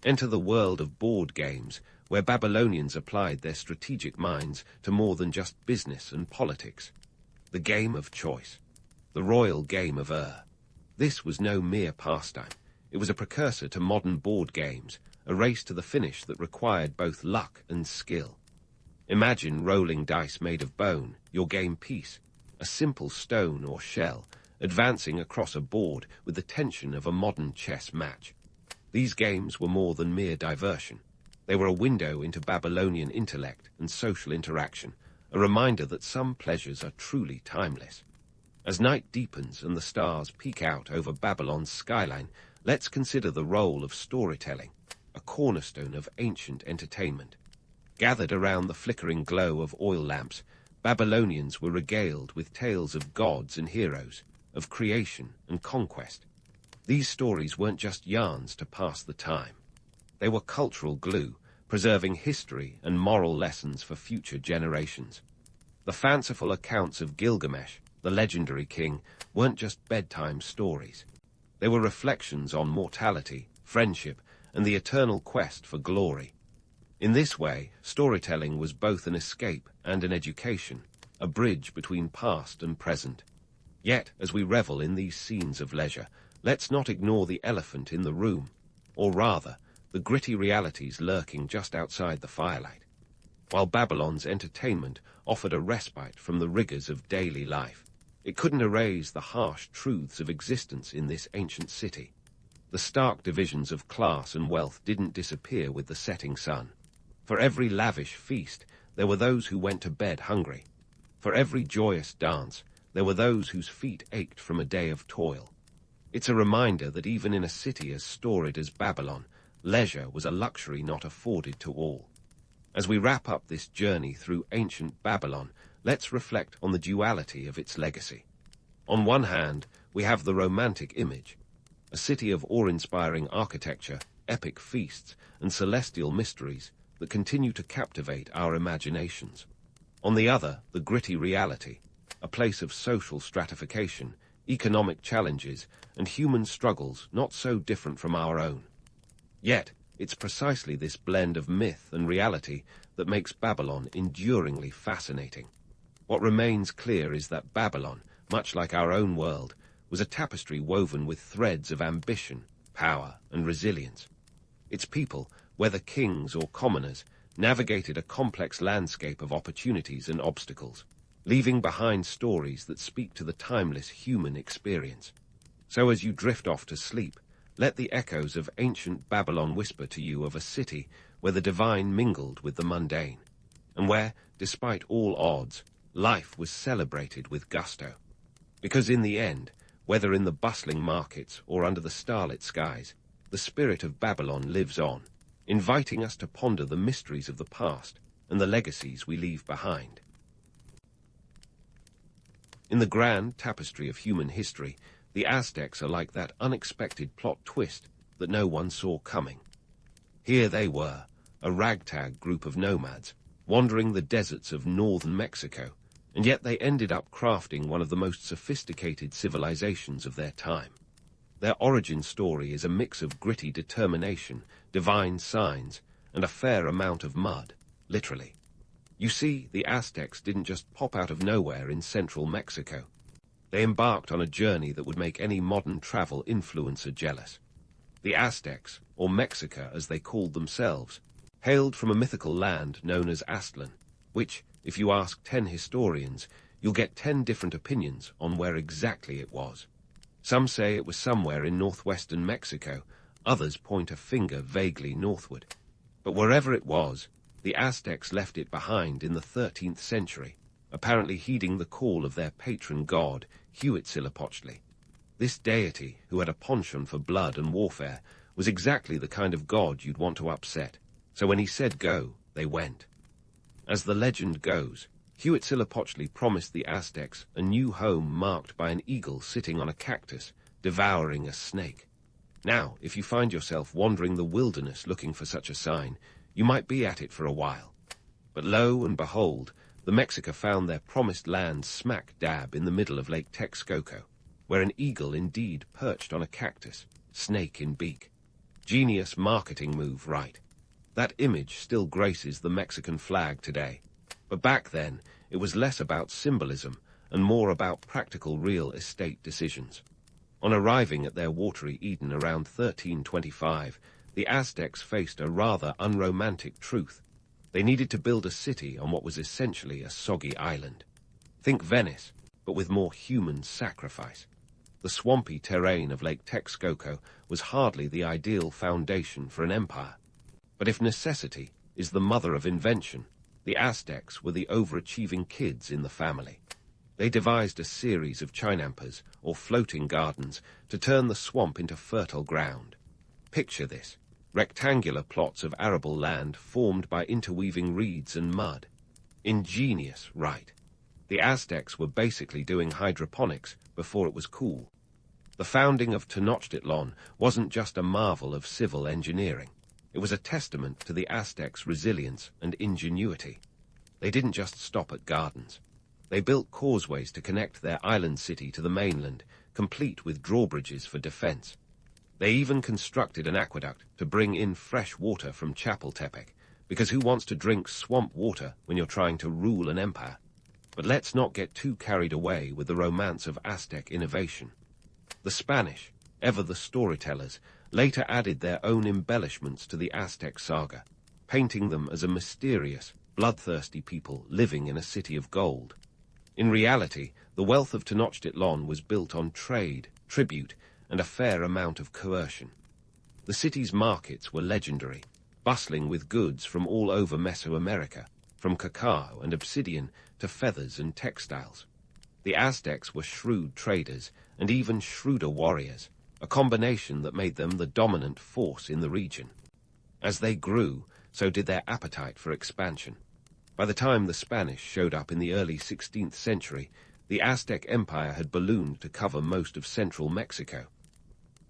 Enter the world of board games, where Babylonians applied their strategic minds to more than just business and politics. The game of choice, the royal game of This was no mere pastime. It was a precursor to modern board games, a race to the finish that required both luck and skill. Imagine rolling dice made of bone, your game piece, a simple stone or shell, advancing across a board with the tension of a modern chess match. These games were more than mere diversion. They were a window into Babylonian intellect and social interaction, a reminder that some pleasures are truly timeless. As night deepens and the stars peek out over Babylon's skyline, let's consider the role of storytelling, a cornerstone of ancient entertainment. Gathered around the flickering glow of oil lamps, Babylonians were regaled with tales of gods and heroes, of creation and conquest. These stories weren't just yarns to pass the time. They were cultural glue, preserving history and moral lessons for future generations. The fanciful accounts of Gilgamesh, the legendary king, weren't just bedtime stories. They were reflections on mortality, friendship, and the eternal quest for glory. In this way, storytelling was both an escape and an education, a bridge between past and present. Yet, as we revel in these scenes of leisure, let's not ignore the elephant in the room, or rather, the gritty realities lurking just outside the firelight. While Babylon's entertainment offered a respite from the rigors of daily life, it couldn't erase the harsh truths of existence in this ancient city. The stark divisions of class and wealth didn't disappear with the setting sun. For every lavish feast, there were those who went to bed hungry. For every joyous dance, there were those whose feet ached from a day of toil. It's a reminder that even in a city as storied as Babylon, leisure was a luxury not afforded to all. As we wrap up this journey through ancient Babylon, let's reflect on the duality of its legacy. On one hand, we have the romantic image, a city of awe-inspiring architecture, epic feasts, and celestial mysteries that continue to captivate our imaginations. On the other, the gritty reality, a place of social stratification, economic challenges, and human struggles not so different from our own. Yet, it's precisely this blend of myth and reality that makes Babylon enduringly fascinating. What remains clear is that Babylon, much like our own world, was a tapestry woven with threads of ambition, power, and resilience. Its people, whether kings or commoners, navigated a complex landscape of opportunities and obstacles, leaving behind stories that speak to the timeless human experience. So as you drift off to sleep, let the echoes of ancient Babylon whisper to you of a city where the divine mingled with the mundane, and where, despite all odds, life was celebrated with gusto. Because in the end, whether in the bustling markets or under the starlit skies, the spirit of Babylon lives on, inviting us to ponder the mysteries of the past and the legacies we leave behind. In the grand tapestry of human history, the Aztecs are like that unexpected plot twist that no one saw coming. Here they were, a ragtag group of nomads, wandering the deserts of northern Mexico, and yet they ended up crafting one of the most sophisticated civilizations of their time. Their origin story is a mix of gritty determination, divine signs, and a fair amount of mud, literally. You see, the Aztecs didn't just pop out of nowhere in central Mexico. They embarked on a journey that would make any modern travel influencer jealous. The Aztecs, or Mexica as they called themselves, hailed from a mythical land known as Aztlan, which, if you ask 10 historians, you'll get 10 different opinions on where exactly it was. Some say it was somewhere in northwestern Mexico, others point a finger vaguely northward. But wherever it was, the Aztecs left it behind in the 13th century, apparently heeding the call of their patron god, Huitzilopochtli. This deity, who had a penchant for blood and warfare, was exactly the kind of god you'd want to upset, so when he said go, they went. As the legend goes, Huitzilopochtli promised the Aztecs a new home marked by an eagle sitting on a cactus, devouring a snake. Now, if you find yourself wandering the wilderness looking for such a sign, you might be at it for a while. But lo and behold, the Mexica found their promised land smack dab in the middle of Lake Texcoco, where an eagle indeed perched on a cactus, snake in beak. Genius marketing move, right? That image still graces the Mexican flag today. But back then, it was less about symbolism and more about practical real estate decisions. On arriving at their watery Eden around 1325, the Aztecs faced a rather unromantic truth. They needed to build a city on what was essentially a soggy island. Think Venice, but with more human sacrifice. The swampy terrain of Lake Texcoco was hardly the ideal foundation for an empire. But if necessity is the mother of invention, the Aztecs were the overachieving kids in the family. They devised a series of chinampas, or floating gardens, to turn the swamp into fertile ground. Picture this: rectangular plots of arable land formed by interweaving reeds and mud. Ingenious, right? The Aztecs were basically doing hydroponics before it was cool. The founding of Tenochtitlan wasn't just a marvel of civil engineering. It was a testament to the Aztecs' resilience and ingenuity. They didn't just stop at gardens. They built causeways to connect their island city to the mainland, complete with drawbridges for defense. They even constructed an aqueduct to bring in fresh water from Chapultepec, because who wants to drink swamp water when you're trying to rule an empire? But let's not get too carried away with the romance of Aztec innovation. The Spanish, ever the storytellers, later added their own embellishments to the Aztec saga, painting them as a mysterious, bloodthirsty people living in a city of gold. In reality, the wealth of Tenochtitlan was built on trade, tribute, and a fair amount of coercion. The city's markets were legendary, bustling with goods from all over Mesoamerica, from cacao and obsidian to feathers and textiles. The Aztecs were shrewd traders and even shrewder warriors, a combination that made them the dominant force in the region. As they grew, so did their appetite for expansion. By the time the Spanish showed up in the early 16th century, the Aztec Empire had ballooned to cover most of central Mexico.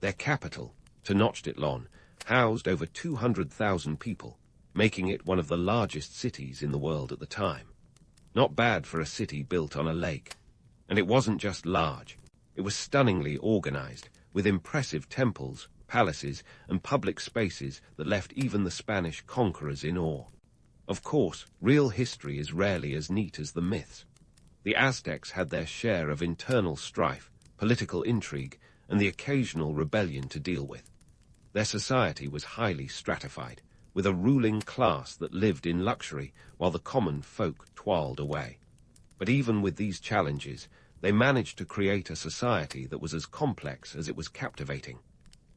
Their capital, Tenochtitlan, housed over 200,000 people, making it one of the largest cities in the world at the time. Not bad for a city built on a lake. And it wasn't just large. It was stunningly organized, with impressive temples, palaces, and public spaces that left even the Spanish conquerors in awe. Of course, real history is rarely as neat as the myths. The Aztecs had their share of internal strife, political intrigue, and the occasional rebellion to deal with. Their society was highly stratified, with a ruling class that lived in luxury while the common folk toiled away. But even with these challenges, they managed to create a society that was as complex as it was captivating.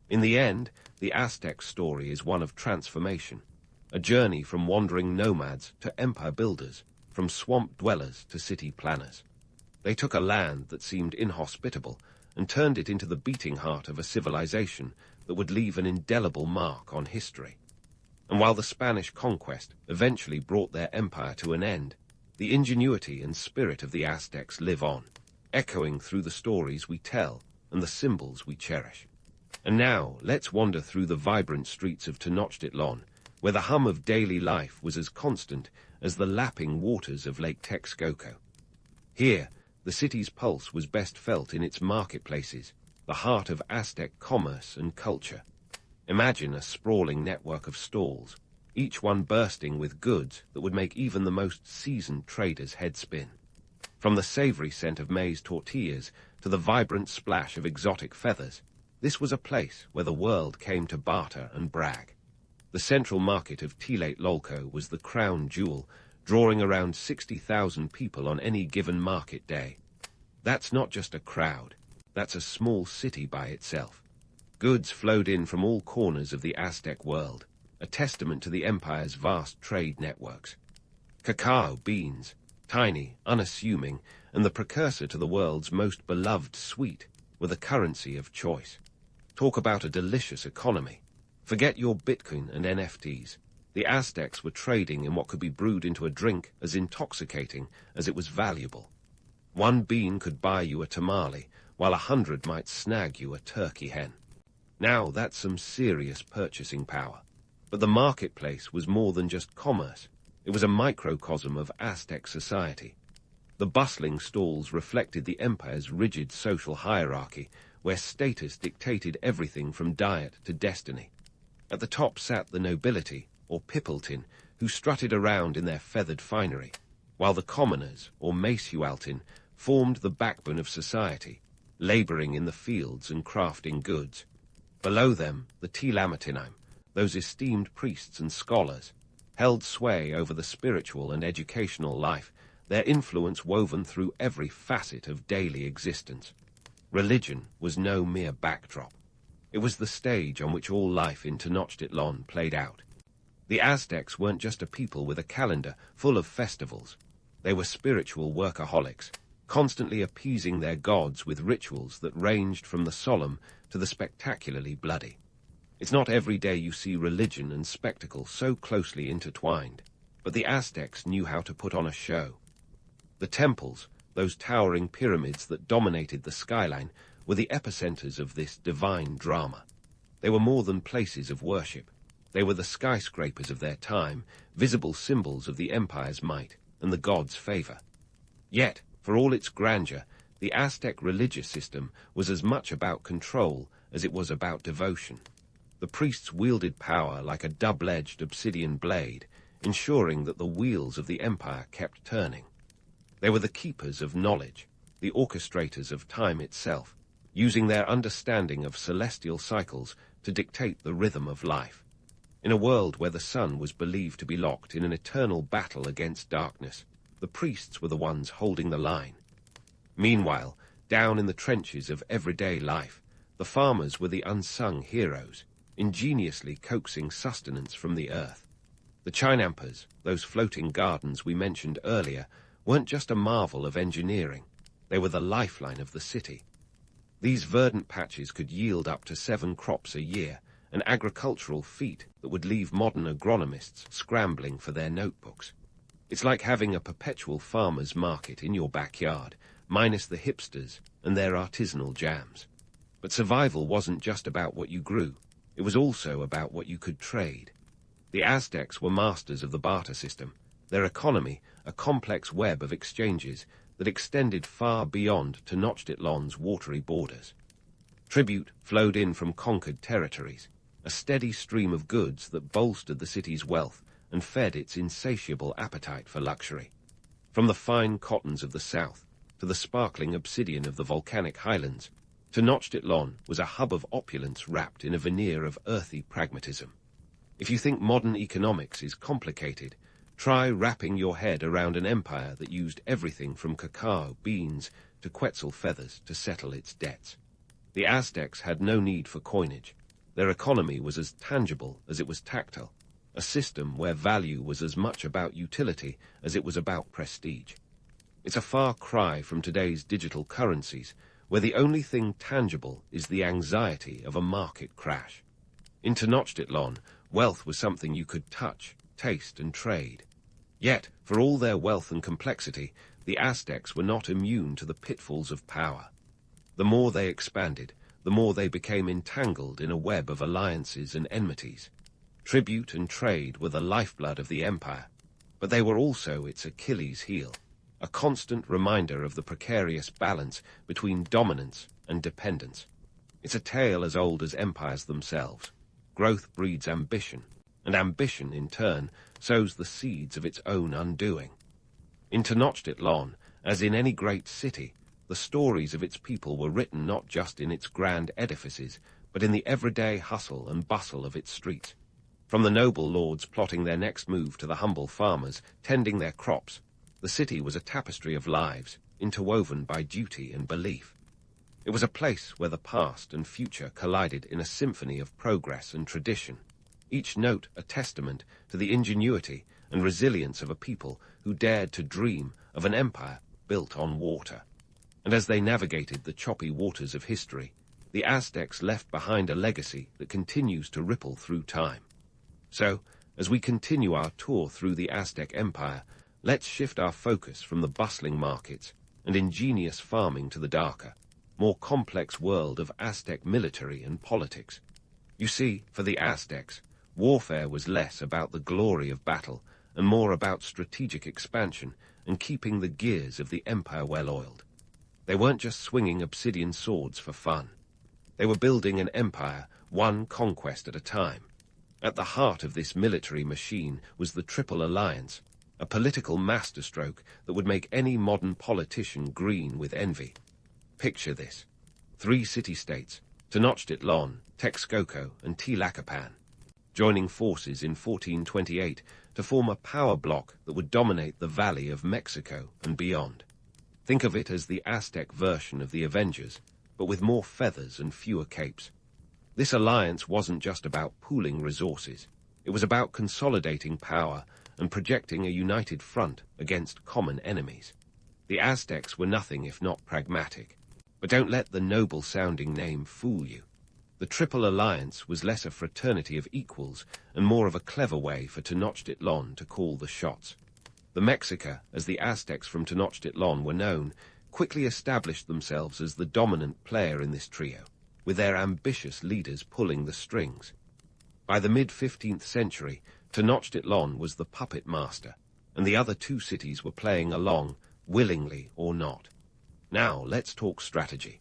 In the end, the Aztec story is one of transformation, a journey from wandering nomads to empire builders, from swamp dwellers to city planners. They took a land that seemed inhospitable and turned it into the beating heart of a civilization that would leave an indelible mark on history. And while the Spanish conquest eventually brought their empire to an end, the ingenuity and spirit of the Aztecs live on, echoing through the stories we tell and the symbols we cherish. And now, let's wander through the vibrant streets of Tenochtitlan, where the hum of daily life was as constant as the lapping waters of Lake Texcoco. Here, the city's pulse was best felt in its marketplaces, the heart of Aztec commerce and culture. Imagine a sprawling network of stalls, each one bursting with goods that would make even the most seasoned trader's head spin. From the savory scent of maize tortillas to the vibrant splash of exotic feathers, this was a place where the world came to barter and brag. The central market of Tlatelolco was the crown jewel, drawing around 60,000 people on any given market day. That's not just a crowd, that's a small city by itself. Goods flowed in from all corners of the Aztec world, a testament to the empire's vast trade networks. Cacao beans, tiny, unassuming, and the precursor to the world's most beloved sweet, were the currency of choice. Talk about a delicious economy. Forget your Bitcoin and NFTs. The Aztecs were trading in what could be brewed into a drink as intoxicating as it was valuable. One bean could buy you a tamale, while 100 might snag you a turkey hen. Now that's some serious purchasing power. But the marketplace was more than just commerce. It was a microcosm of Aztec society. The bustling stalls reflected the empire's rigid social hierarchy, where status dictated everything from diet to destiny. At the top sat the nobility, or pipiltin, who strutted around in their feathered finery, while the commoners, or macehualtin, formed the backbone of society, laboring in the fields and crafting goods. Below them, the Tlamatinim, those esteemed priests and scholars, held sway over the spiritual and educational life, their influence woven through every facet of daily existence. Religion was no mere backdrop. It was the stage on which all life in Tenochtitlan played out. The Aztecs weren't just a people with a calendar full of festivals. They were spiritual workaholics, constantly appeasing their gods with rituals that ranged from the solemn to the spectacularly bloody. It's not every day you see religion and spectacle so closely intertwined, but the Aztecs knew how to put on a show. The temples, those towering pyramids that dominated the skyline, were the epicenters of this divine drama. They were more than places of worship. They were the skyscrapers of their time, visible symbols of the empire's might and the gods' favor. Yet, for all its grandeur, the Aztec religious system was as much about control as it was about devotion. The priests wielded power like a double-edged obsidian blade, ensuring that the wheels of the empire kept turning. They were the keepers of knowledge, the orchestrators of time itself, using their understanding of celestial cycles to dictate the rhythm of life. In a world where the sun was believed to be locked in an eternal battle against darkness, the priests were the ones holding the line. Meanwhile, down in the trenches of everyday life, the farmers were the unsung heroes, ingeniously coaxing sustenance from the earth. The chinampas, those floating gardens we mentioned earlier, weren't just a marvel of engineering. They were the lifeline of the city. These verdant patches could yield up to 7 crops a year, an agricultural feat that would leave modern agronomists scrambling for their notebooks. It's like having a perpetual farmer's market in your backyard, minus the hipsters and their artisanal jams. But survival wasn't just about what you grew, it was also about what you could trade. The Aztecs were masters of the barter system, their economy a complex web of exchanges that extended far beyond Tenochtitlan's watery borders. Tribute flowed in from conquered territories, a steady stream of goods that bolstered the city's wealth and fed its insatiable appetite for luxury. From the fine cottons of the south to the sparkling obsidian of the volcanic highlands, Tenochtitlan was a hub of opulence wrapped in a veneer of earthy pragmatism. If you think modern economics is complicated, try wrapping your head around an empire that used everything from cacao beans to quetzal feathers to settle its debts. The Aztecs had no need for coinage. Their economy was as tangible as it was tactile, a system where value was as much about utility as it was about prestige. It's a far cry from today's digital currencies, where the only thing tangible is the anxiety of a market crash. In Tenochtitlan, wealth was something you could touch, taste, and trade. Yet, for all their wealth and complexity, the Aztecs were not immune to the pitfalls of power. The more they expanded, the more they became entangled in a web of alliances and enmities. Tribute and trade were the lifeblood of the empire, but they were also its Achilles heel, a constant reminder of the precarious balance between dominance and dependence. It's a tale as old as empires themselves. Growth breeds ambition, and ambition, in turn, sows the seeds of its own undoing. In Tenochtitlan, as in any great city, the stories of its people were written not just in its grand edifices, but in the everyday hustle and bustle of its streets. From the noble lords plotting their next move to the humble farmers tending their crops, the city was a tapestry of lives, interwoven by duty and belief. It was a place where the past and future collided in a symphony of progress and tradition, each note a testament to the ingenuity and resilience of a people who dared to dream of an empire built on water. And as they navigated the choppy waters of history, the Aztecs left behind a legacy that continues to ripple through time. So, as we continue our tour through the Aztec Empire, let's shift our focus from the bustling markets and ingenious farming to the darker, more complex world of Aztec military and politics. You see, for the Aztecs, warfare was less about the glory of battle and more about strategic expansion and keeping the gears of the empire well-oiled. They weren't just swinging obsidian swords for fun. They were building an empire, one conquest at a time. At the heart of this military machine was the Triple Alliance, a political masterstroke that would make any modern politician green with envy. Picture this. 3 city-states, Tenochtitlan, Texcoco, and Tlacopan, joining forces in 1428 to form a power bloc that would dominate the Valley of Mexico and beyond. Think of it as the Aztec version of the Avengers, but with more feathers and fewer capes. This alliance wasn't just about pooling resources. It was about consolidating power and projecting a united front against common enemies. The Aztecs were nothing if not pragmatic. But don't let the noble-sounding name fool you. The Triple Alliance was less a fraternity of equals and more of a clever way for Tenochtitlan to call the shots. The Mexica, as the Aztecs from Tenochtitlan were known, quickly established themselves as the dominant player in this trio, with their ambitious leaders pulling the strings. By the mid-15th century, Tenochtitlan was the puppet master, and the other 2 cities were playing along, willingly or not. Now, let's talk strategy.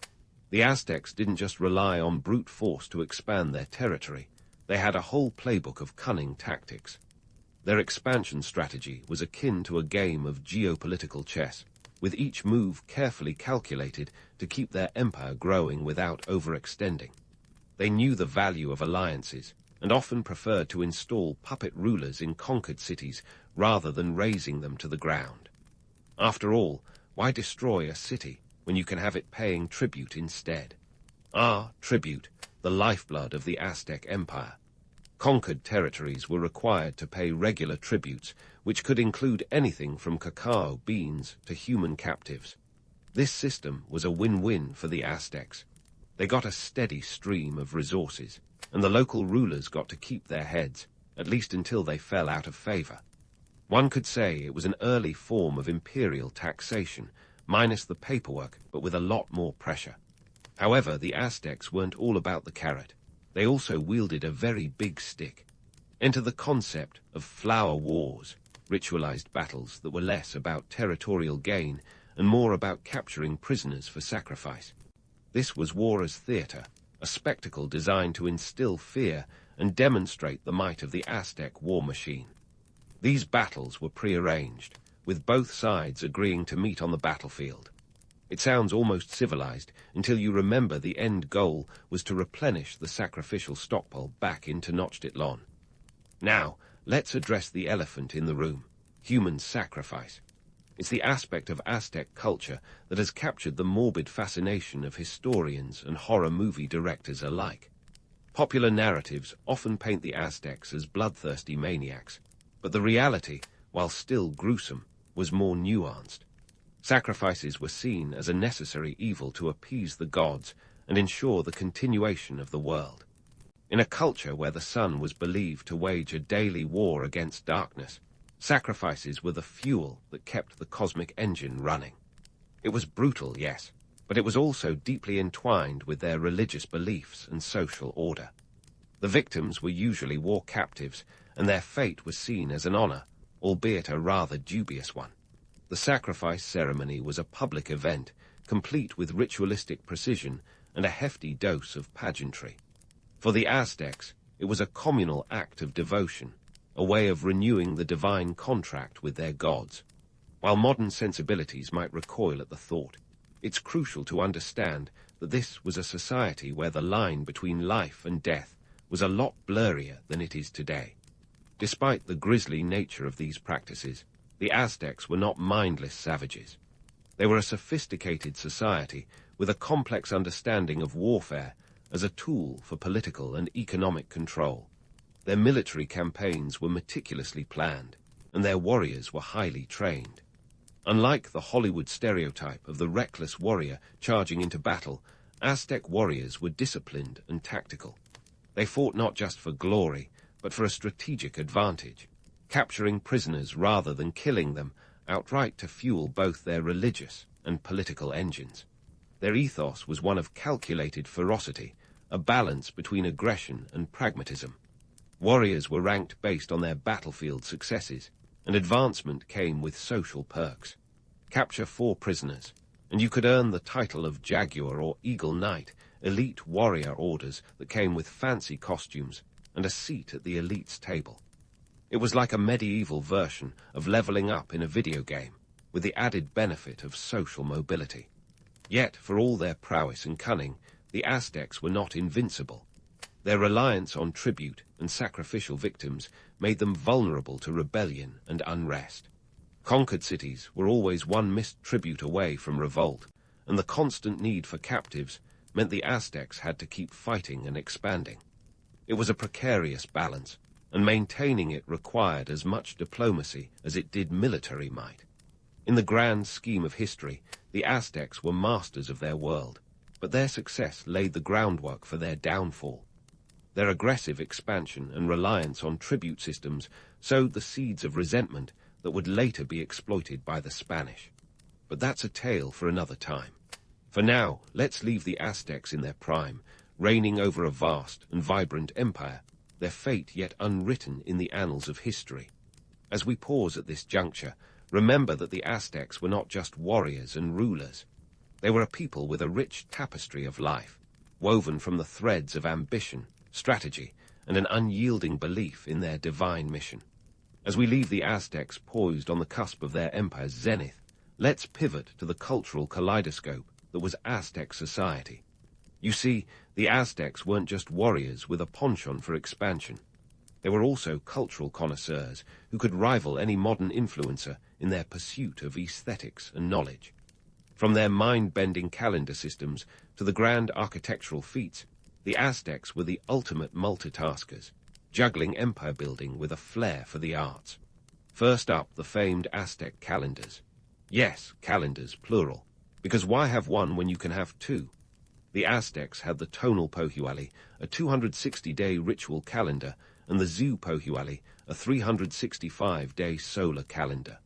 The Aztecs didn't just rely on brute force to expand their territory. They had a whole playbook of cunning tactics. Their expansion strategy was akin to a game of geopolitical chess, with each move carefully calculated to keep their empire growing without overextending. They knew the value of alliances, and often preferred to install puppet rulers in conquered cities rather than razing them to the ground. After all, why destroy a city when you can have it paying tribute instead? Tribute, the lifeblood of the Aztec Empire. Conquered territories were required to pay regular tributes, which could include anything from cacao beans to human captives. This system was a win-win for the Aztecs. They got a steady stream of resources, and the local rulers got to keep their heads, at least until they fell out of favor. One could say it was an early form of imperial taxation, minus the paperwork, but with a lot more pressure. However, the Aztecs weren't all about the carrot. They also wielded a very big stick. Enter the concept of flower wars, ritualized battles that were less about territorial gain and more about capturing prisoners for sacrifice. This was war as theater, a spectacle designed to instill fear and demonstrate the might of the Aztec war machine. These battles were prearranged, with both sides agreeing to meet on the battlefield. It sounds almost civilized until you remember the end goal was to replenish the sacrificial stockpile back in Tenochtitlan. Now, let's address the elephant in the room, human sacrifice. It's the aspect of Aztec culture that has captured the morbid fascination of historians and horror movie directors alike. Popular narratives often paint the Aztecs as bloodthirsty maniacs, but the reality, while still gruesome, was more nuanced. Sacrifices were seen as a necessary evil to appease the gods and ensure the continuation of the world. In a culture where the sun was believed to wage a daily war against darkness, sacrifices were the fuel that kept the cosmic engine running. It was brutal, yes, but it was also deeply entwined with their religious beliefs and social order. The victims were usually war captives, and their fate was seen as an honor, albeit a rather dubious one. The sacrifice ceremony was a public event, complete with ritualistic precision and a hefty dose of pageantry. For the Aztecs, it was a communal act of devotion, a way of renewing the divine contract with their gods. While modern sensibilities might recoil at the thought, it's crucial to understand that this was a society where the line between life and death was a lot blurrier than it is today. Despite the grisly nature of these practices, the Aztecs were not mindless savages. They were a sophisticated society with a complex understanding of warfare as a tool for political and economic control. Their military campaigns were meticulously planned, and their warriors were highly trained. Unlike the Hollywood stereotype of the reckless warrior charging into battle, Aztec warriors were disciplined and tactical. They fought not just for glory, but for a strategic advantage, capturing prisoners rather than killing them outright to fuel both their religious and political engines. Their ethos was one of calculated ferocity, a balance between aggression and pragmatism. Warriors were ranked based on their battlefield successes, and advancement came with social perks. Capture 4 prisoners, and you could earn the title of Jaguar or Eagle Knight, elite warrior orders that came with fancy costumes and a seat at the elite's table. It was like a medieval version of leveling up in a video game, with the added benefit of social mobility. Yet, for all their prowess and cunning, the Aztecs were not invincible. Their reliance on tribute and sacrificial victims made them vulnerable to rebellion and unrest. Conquered cities were always one missed tribute away from revolt, and the constant need for captives meant the Aztecs had to keep fighting and expanding. It was a precarious balance, and maintaining it required as much diplomacy as it did military might. In the grand scheme of history, the Aztecs were masters of their world, but their success laid the groundwork for their downfall. Their aggressive expansion and reliance on tribute systems sowed the seeds of resentment that would later be exploited by the Spanish. But that's a tale for another time. For now, let's leave the Aztecs in their prime, reigning over a vast and vibrant empire, their fate yet unwritten in the annals of history. As we pause at this juncture, remember that the Aztecs were not just warriors and rulers. They were a people with a rich tapestry of life, woven from the threads of ambition, strategy, and an unyielding belief in their divine mission. As we leave the Aztecs poised on the cusp of their empire's zenith, let's pivot to the cultural kaleidoscope that was Aztec society. You see, the Aztecs weren't just warriors with a penchant for expansion. They were also cultural connoisseurs who could rival any modern influencer in their pursuit of aesthetics and knowledge. From their mind-bending calendar systems to the grand architectural feats, the Aztecs were the ultimate multitaskers, juggling empire building with a flair for the arts. First up, the famed Aztec calendars. Yes, calendars, plural, because why have one when you can have 2? The Aztecs had the tonal pohuali, a 260-day ritual calendar, and the Zu pohuali, a 365-day solar calendar.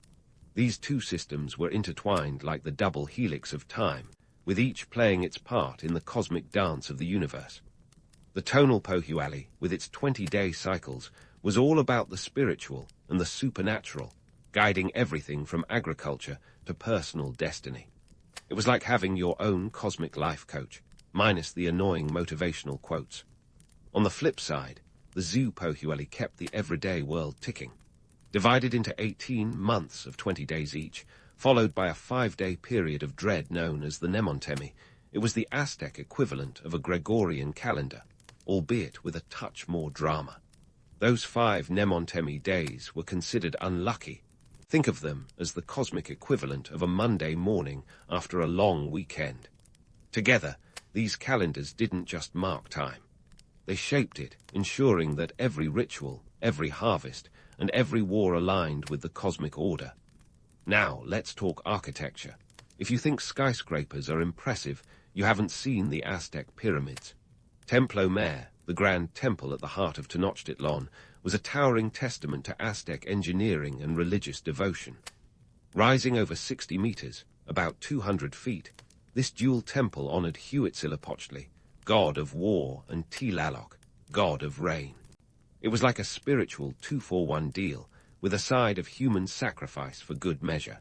These two systems were intertwined like the double helix of time, with each playing its part in the cosmic dance of the universe. The tonal pohuali, with its 20-day cycles, was all about the spiritual and the supernatural, guiding everything from agriculture to personal destiny. It was like having your own cosmic life coach, minus the annoying motivational quotes. On the flip side, the Zu pohuali kept the everyday world ticking. Divided into 18 months of 20 days each, followed by a 5-day period of dread known as the Nemontemi, it was the Aztec equivalent of a Gregorian calendar, albeit with a touch more drama. Those 5 Nemontemi days were considered unlucky. Think of them as the cosmic equivalent of a Monday morning after a long weekend. Together, these calendars didn't just mark time. They shaped it, ensuring that every ritual, every harvest, and every war aligned with the cosmic order. Now, let's talk architecture. If you think skyscrapers are impressive, you haven't seen the Aztec pyramids. Templo Mayor, the grand temple at the heart of Tenochtitlan, was a towering testament to Aztec engineering and religious devotion. Rising over 60 meters, about 200 feet, this dual temple honored Huitzilopochtli, god of war, and Tlaloc, god of rain. It was like a spiritual 2-for-1 deal, with a side of human sacrifice for good measure.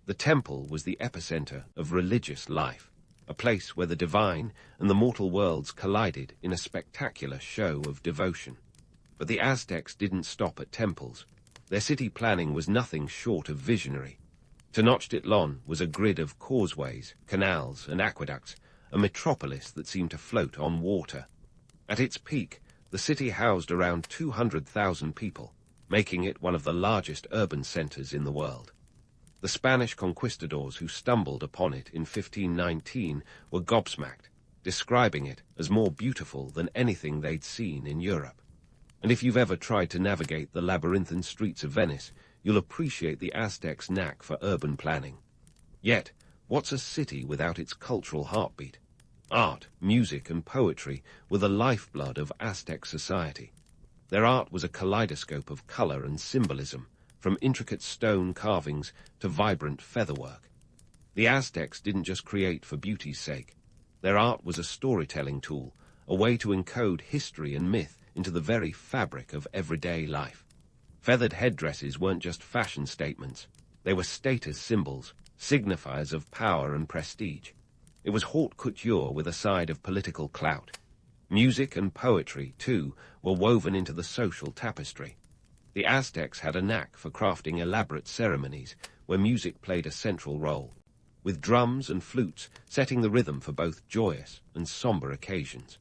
The temple was the epicenter of religious life, a place where the divine and the mortal worlds collided in a spectacular show of devotion. But the Aztecs didn't stop at temples. Their city planning was nothing short of visionary. Tenochtitlan was a grid of causeways, canals, and aqueducts, a metropolis that seemed to float on water. At its peak, the city housed around 200,000 people, making it one of the largest urban centers in the world. The Spanish conquistadors who stumbled upon it in 1519 were gobsmacked, describing it as more beautiful than anything they'd seen in Europe. And if you've ever tried to navigate the labyrinthine streets of Venice, you'll appreciate the Aztecs' knack for urban planning. Yet, what's a city without its cultural heartbeat? Art, music, and poetry were the lifeblood of Aztec society. Their art was a kaleidoscope of color and symbolism, from intricate stone carvings to vibrant featherwork. The Aztecs didn't just create for beauty's sake. Their art was a storytelling tool, a way to encode history and myth into the very fabric of everyday life. Feathered headdresses weren't just fashion statements. They were status symbols, signifiers of power and prestige. It was haute couture with a side of political clout. Music and poetry, too, were woven into the social tapestry. The Aztecs had a knack for crafting elaborate ceremonies where music played a central role, with drums and flutes setting the rhythm for both joyous and somber occasions.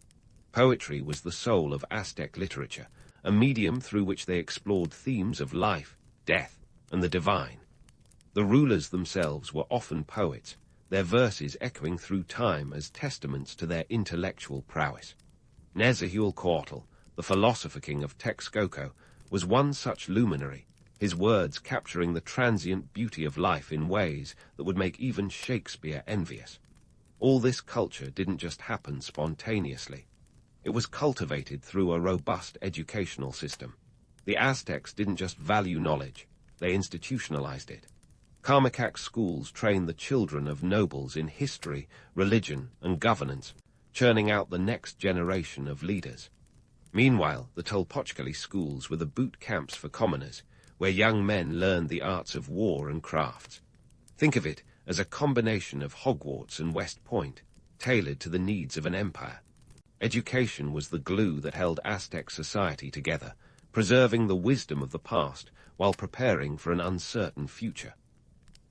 Poetry was the soul of Aztec literature, a medium through which they explored themes of life, death, and the divine. The rulers themselves were often poets, their verses echoing through time as testaments to their intellectual prowess. Nezahualcoatl, the philosopher king of Texcoco, was one such luminary, his words capturing the transient beauty of life in ways that would make even Shakespeare envious. All this culture didn't just happen spontaneously. It was cultivated through a robust educational system. The Aztecs didn't just value knowledge, they institutionalized it. Karmakak schools trained the children of nobles in history, religion, and governance, churning out the next generation of leaders. Meanwhile, the Tolpochcali schools were the boot camps for commoners, where young men learned the arts of war and crafts. Think of it as a combination of Hogwarts and West Point, tailored to the needs of an empire. Education was the glue that held Aztec society together, preserving the wisdom of the past while preparing for an uncertain future.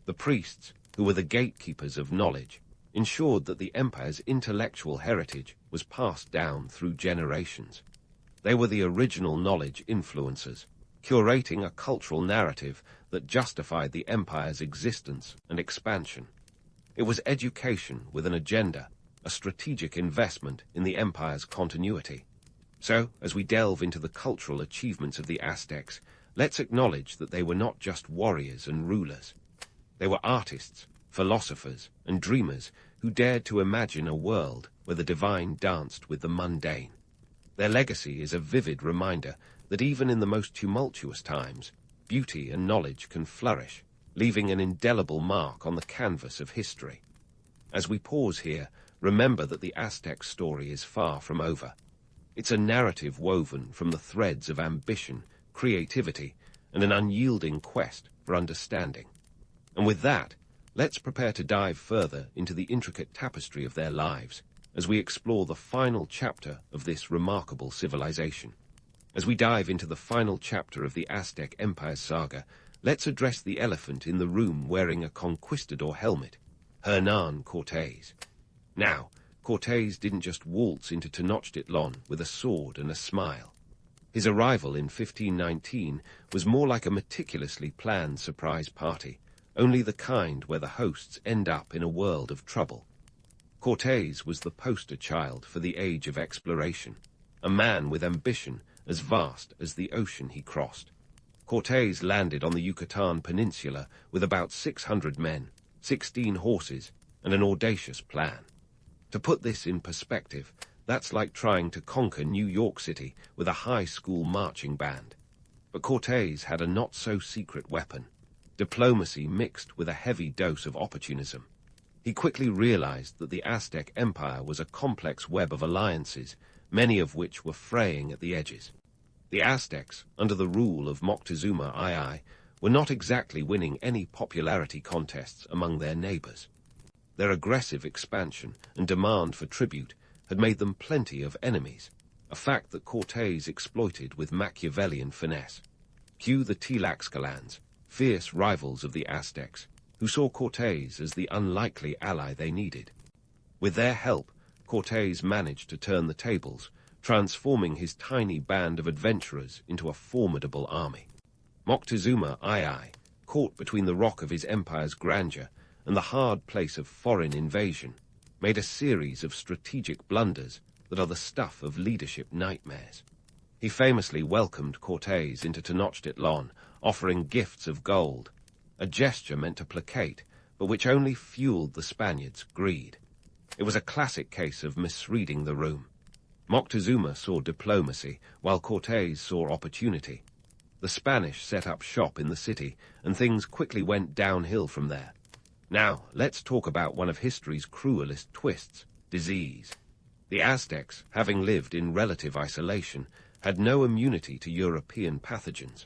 The priests, who were the gatekeepers of knowledge, ensured that the empire's intellectual heritage was passed down through generations. They were the original knowledge influencers, curating a cultural narrative that justified the empire's existence and expansion. It was education with an agenda, a strategic investment in the empire's continuity. So, as we delve into the cultural achievements of the Aztecs, let's acknowledge that they were not just warriors and rulers. They were artists, philosophers, and dreamers who dared to imagine a world where where the divine danced with the mundane. Their legacy is a vivid reminder that even in the most tumultuous times, beauty and knowledge can flourish, leaving an indelible mark on the canvas of history. As we pause here, remember that the Aztec story is far from over. It's a narrative woven from the threads of ambition, creativity, and an unyielding quest for understanding. And with that, let's prepare to dive further into the intricate tapestry of their lives as we explore the final chapter of this remarkable civilization. As we dive into the final chapter of the Aztec Empire saga, let's address the elephant in the room wearing a conquistador helmet, Hernán Cortés. Now, Cortés didn't just waltz into Tenochtitlan with a sword and a smile. His arrival in 1519 was more like a meticulously planned surprise party, only the kind where the hosts end up in a world of trouble. Cortés was the poster child for the age of exploration, a man with ambition as vast as the ocean he crossed. Cortés landed on the Yucatan Peninsula with about 600 men, 16 horses, and an audacious plan. To put this in perspective, that's like trying to conquer New York City with a high school marching band. But Cortés had a not-so-secret weapon, diplomacy mixed with a heavy dose of opportunism. He quickly realized that the Aztec Empire was a complex web of alliances, many of which were fraying at the edges. The Aztecs, under the rule of Moctezuma II, were not exactly winning any popularity contests among their neighbors. Their aggressive expansion and demand for tribute had made them plenty of enemies, a fact that Cortés exploited with Machiavellian finesse. Cue the Tlaxcalans, fierce rivals of the Aztecs, who saw Cortés as the unlikely ally they needed. With their help, Cortés managed to turn the tables, transforming his tiny band of adventurers into a formidable army. Moctezuma II, caught between the rock of his empire's grandeur and the hard place of foreign invasion, made a series of strategic blunders that are the stuff of leadership nightmares. He famously welcomed Cortés into Tenochtitlan, offering gifts of gold, a gesture meant to placate, but which only fueled the Spaniards' greed. It was a classic case of misreading the room. Moctezuma saw diplomacy, while Cortés saw opportunity. The Spanish set up shop in the city, and things quickly went downhill from there. Now, let's talk about one of history's cruelest twists, disease. The Aztecs, having lived in relative isolation, had no immunity to European pathogens.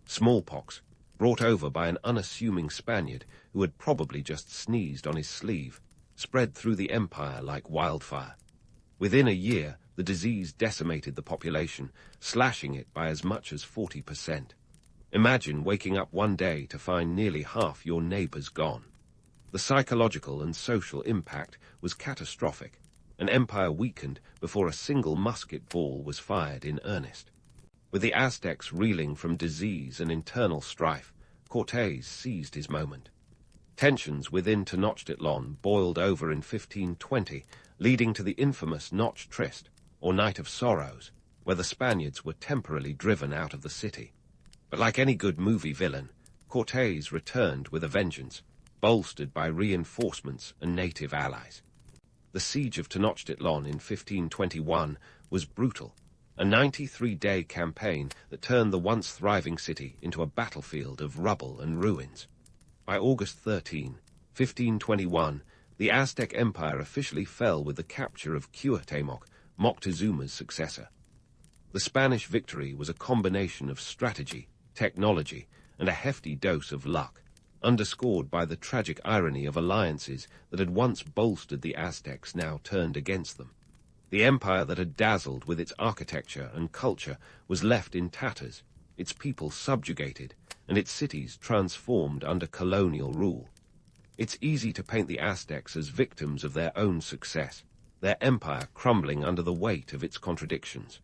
Smallpox, brought over by an unassuming Spaniard who had probably just sneezed on his sleeve, spread through the empire like wildfire. Within a year, the disease decimated the population, slashing it by as much as 40%. Imagine waking up one day to find nearly half your neighbors gone. The psychological and social impact was catastrophic. An empire weakened before a single musket ball was fired in earnest. With the Aztecs reeling from disease and internal strife, Cortés seized his moment. Tensions within Tenochtitlan boiled over in 1520, leading to the infamous Noche Triste, or Night of Sorrows, where the Spaniards were temporarily driven out of the city. But like any good movie villain, Cortés returned with a vengeance, bolstered by reinforcements and native allies. The siege of Tenochtitlan in 1521 was brutal, a 93-day campaign that turned the once thriving city into a battlefield of rubble and ruins. By August 13, 1521, the Aztec Empire officially fell with the capture of Cuauhtémoc, Moctezuma's successor. The Spanish victory was a combination of strategy, technology, and a hefty dose of luck, underscored by the tragic irony of alliances that had once bolstered the Aztecs now turned against them. The empire that had dazzled with its architecture and culture was left in tatters, its people subjugated, and its cities transformed under colonial rule. It's easy to paint the Aztecs as victims of their own success, their empire crumbling under the weight of its contradictions.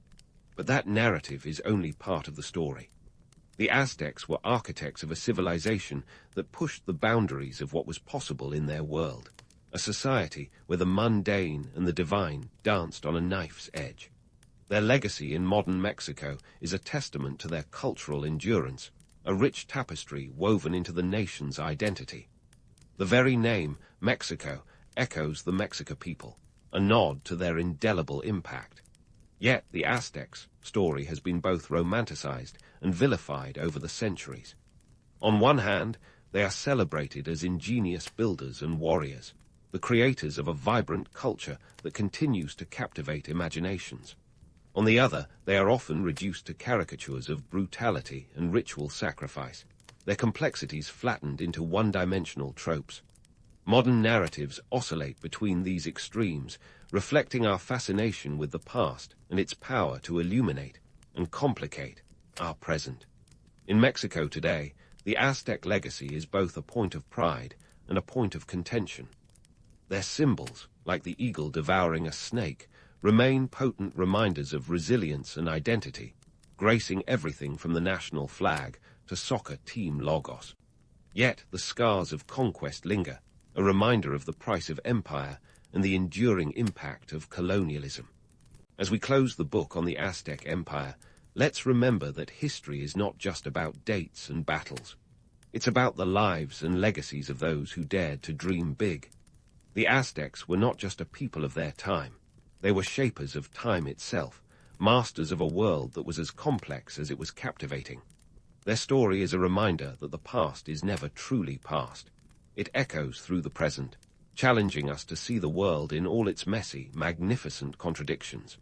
But that narrative is only part of the story. The Aztecs were architects of a civilization that pushed the boundaries of what was possible in their world, a society where the mundane and the divine danced on a knife's edge. Their legacy in modern Mexico is a testament to their cultural endurance, a rich tapestry woven into the nation's identity. The very name, Mexico, echoes the Mexica people, a nod to their indelible impact. Yet the Aztecs' story has been both romanticized and vilified over the centuries. On one hand, they are celebrated as ingenious builders and warriors, the creators of a vibrant culture that continues to captivate imaginations. On the other, they are often reduced to caricatures of brutality and ritual sacrifice, their complexities flattened into one-dimensional tropes. Modern narratives oscillate between these extremes, reflecting our fascination with the past and its power to illuminate and complicate our present. In Mexico today, the Aztec legacy is both a point of pride and a point of contention. Their symbols, like the eagle devouring a snake, remain potent reminders of resilience and identity, gracing everything from the national flag to soccer team logos. Yet the scars of conquest linger, a reminder of the price of empire and the enduring impact of colonialism. As we close the book on the Aztec Empire, let's remember that history is not just about dates and battles. It's about the lives and legacies of those who dared to dream big. The Aztecs were not just a people of their time. They were shapers of time itself, masters of a world that was as complex as it was captivating. Their story is a reminder that the past is never truly past. It echoes through the present, challenging us to see the world in all its messy, magnificent contradictions.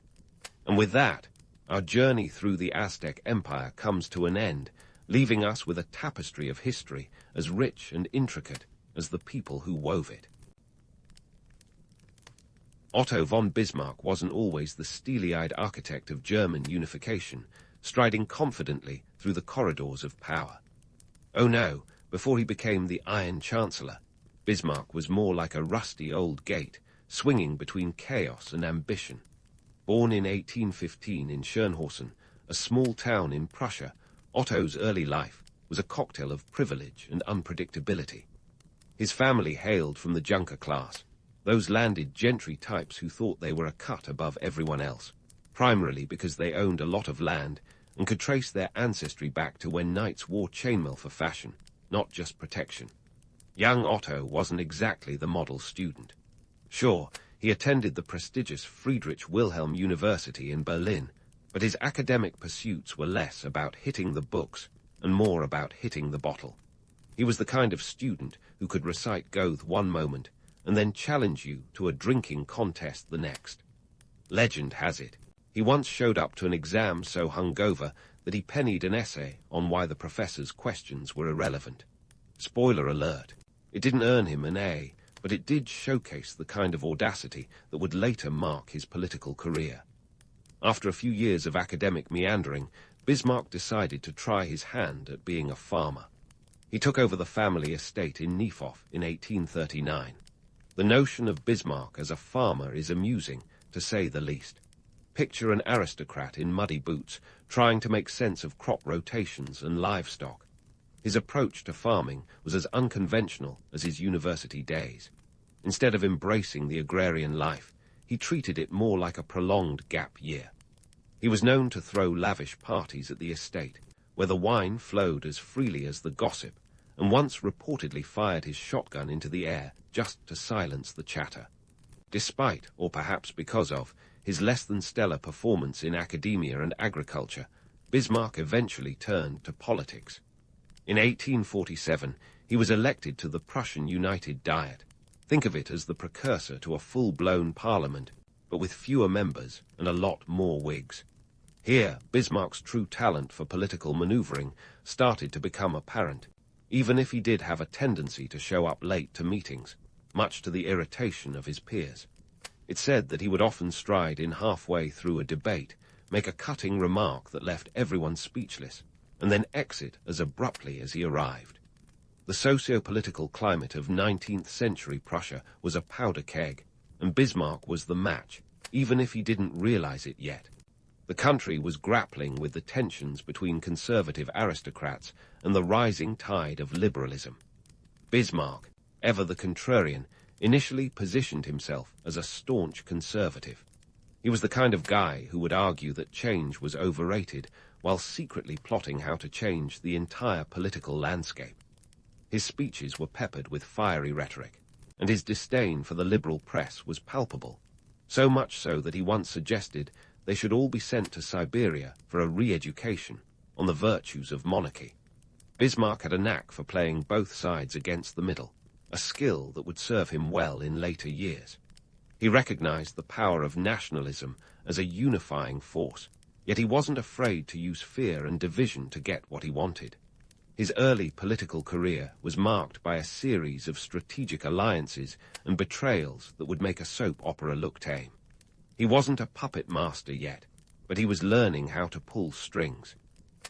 And with that, our journey through the Aztec Empire comes to an end, leaving us with a tapestry of history as rich and intricate as the people who wove it. Otto von Bismarck wasn't always the steely-eyed architect of German unification, striding confidently through the corridors of power. Oh no, before he became the Iron Chancellor, Bismarck was more like a rusty old gate, swinging between chaos and ambition. Born in 1815 in Schönhausen, a small town in Prussia, Otto's early life was a cocktail of privilege and unpredictability. His family hailed from the junker class, those landed gentry types who thought they were a cut above everyone else, primarily because they owned a lot of land and could trace their ancestry back to when knights wore chainmail for fashion, not just protection. Young Otto wasn't exactly the model student. Sure, he attended the prestigious Friedrich Wilhelm University in Berlin, but his academic pursuits were less about hitting the books and more about hitting the bottle. He was the kind of student who could recite Goethe one moment and then challenge you to a drinking contest the next. Legend has it, he once showed up to an exam so hungover that he pennied an essay on why the professor's questions were irrelevant. Spoiler alert, it didn't earn him an A, but it did showcase the kind of audacity that would later mark his political career. After a few years of academic meandering, Bismarck decided to try his hand at being a farmer. He took over the family estate in Niehoff in 1839. The notion of Bismarck as a farmer is amusing, to say the least. Picture an aristocrat in muddy boots, trying to make sense of crop rotations and livestock. His approach to farming was as unconventional as his university days. Instead of embracing the agrarian life, he treated it more like a prolonged gap year. He was known to throw lavish parties at the estate, where the wine flowed as freely as the gossip, and once reportedly fired his shotgun into the air just to silence the chatter. Despite, or perhaps because of, his less-than-stellar performance in academia and agriculture, Bismarck eventually turned to politics. In 1847, he was elected to the Prussian United Diet. Think of it as the precursor to a full-blown parliament, but with fewer members and a lot more Whigs. Here, Bismarck's true talent for political maneuvering started to become apparent, even if he did have a tendency to show up late to meetings, much to the irritation of his peers. It's said that he would often stride in halfway through a debate, make a cutting remark that left everyone speechless, and then exit as abruptly as he arrived. The socio-political climate of 19th century Prussia was a powder keg, and Bismarck was the match, even if he didn't realize it yet. The country was grappling with the tensions between conservative aristocrats and the rising tide of liberalism. Bismarck, ever the contrarian, initially positioned himself as a staunch conservative. He was the kind of guy who would argue that change was overrated while secretly plotting how to change the entire political landscape. His speeches were peppered with fiery rhetoric, and his disdain for the liberal press was palpable. so much so that he once suggested they should all be sent to Siberia for a re-education on the virtues of monarchy. Bismarck had a knack for playing both sides against the middle, a skill that would serve him well in later years. He recognized the power of nationalism as a unifying force, yet he wasn't afraid to use fear and division to get what he wanted. His early political career was marked by a series of strategic alliances and betrayals that would make a soap opera look tame. He wasn't a puppet master yet, but he was learning how to pull strings.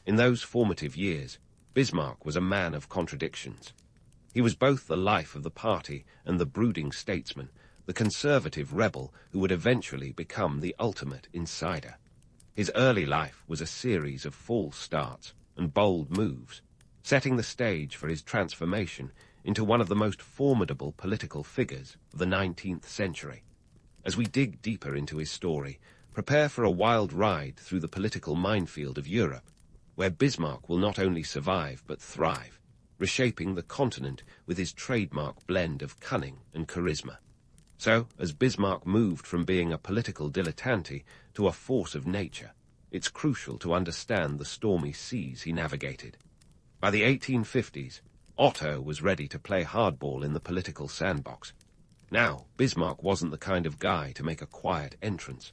In those formative years, Bismarck was a man of contradictions. He was both the life of the party and the brooding statesman, the conservative rebel who would eventually become the ultimate insider. His early life was a series of false starts and bold moves, setting the stage for his transformation into one of the most formidable political figures of the 19th century. As we dig deeper into his story, prepare for a wild ride through the political minefield of Europe, where Bismarck will not only survive but thrive, reshaping the continent with his trademark blend of cunning and charisma. So, as Bismarck moved from being a political dilettante to a force of nature, it's crucial to understand the stormy seas he navigated. By the 1850s, Otto was ready to play hardball in the political sandbox. Now, Bismarck wasn't the kind of guy to make a quiet entrance.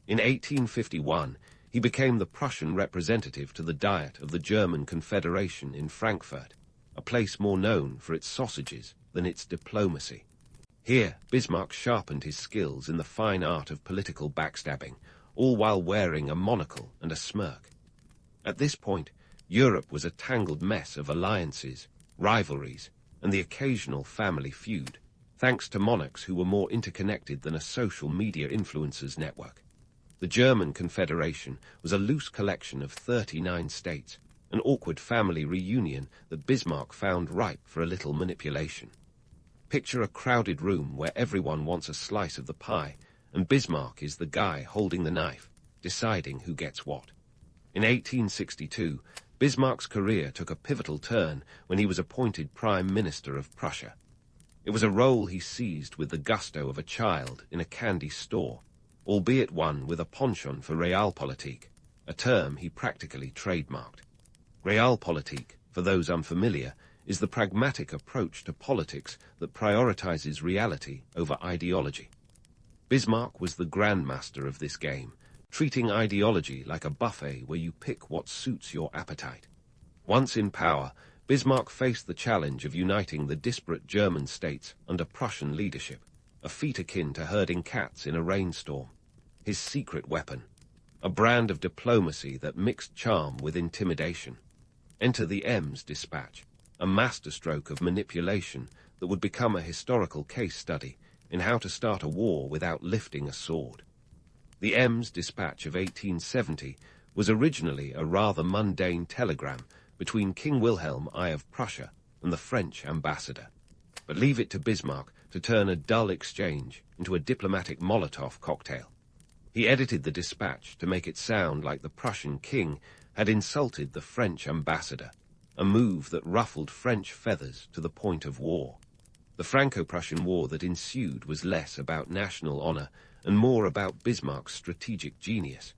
In 1851, he became the Prussian representative to the Diet of the German Confederation in Frankfurt, a place more known for its sausages than its diplomacy. Here, Bismarck sharpened his skills in the fine art of political backstabbing, all while wearing a monocle and a smirk. At this point, Europe was a tangled mess of alliances, rivalries, and the occasional family feud, thanks to monarchs who were more interconnected than a social media influencers network. The German Confederation was a loose collection of 39 states, an awkward family reunion that Bismarck found ripe for a little manipulation. Picture a crowded room where everyone wants a slice of the pie, and Bismarck is the guy holding the knife, deciding who gets what. In 1862, Bismarck's career took a pivotal turn when he was appointed Prime Minister of Prussia. It was a role he seized with the gusto of a child in a candy store, albeit one with a penchant for realpolitik, a term he practically trademarked. Realpolitik, for those unfamiliar, is the pragmatic approach to politics that prioritizes reality over ideology. Bismarck was the grandmaster of this game, treating ideology like a buffet where you pick what suits your appetite. Once in power, Bismarck faced the challenge of uniting the disparate German states under Prussian leadership, a feat akin to herding cats in a rainstorm. His secret weapon, a brand of diplomacy that mixed charm with intimidation. Enter the Ems dispatch, a masterstroke of manipulation that would become a historical case study in how to start a war without lifting a sword. The Ems dispatch of 1870 was originally a rather mundane telegram between King Wilhelm I of Prussia and the French ambassador. But leave it to Bismarck to turn a dull exchange into a diplomatic Molotov cocktail. He edited the dispatch to make it sound like the Prussian king had insulted the French ambassador, a move that ruffled French feathers to the point of war. The Franco-Prussian War that ensued was less about national honor and more about Bismarck's strategic genius.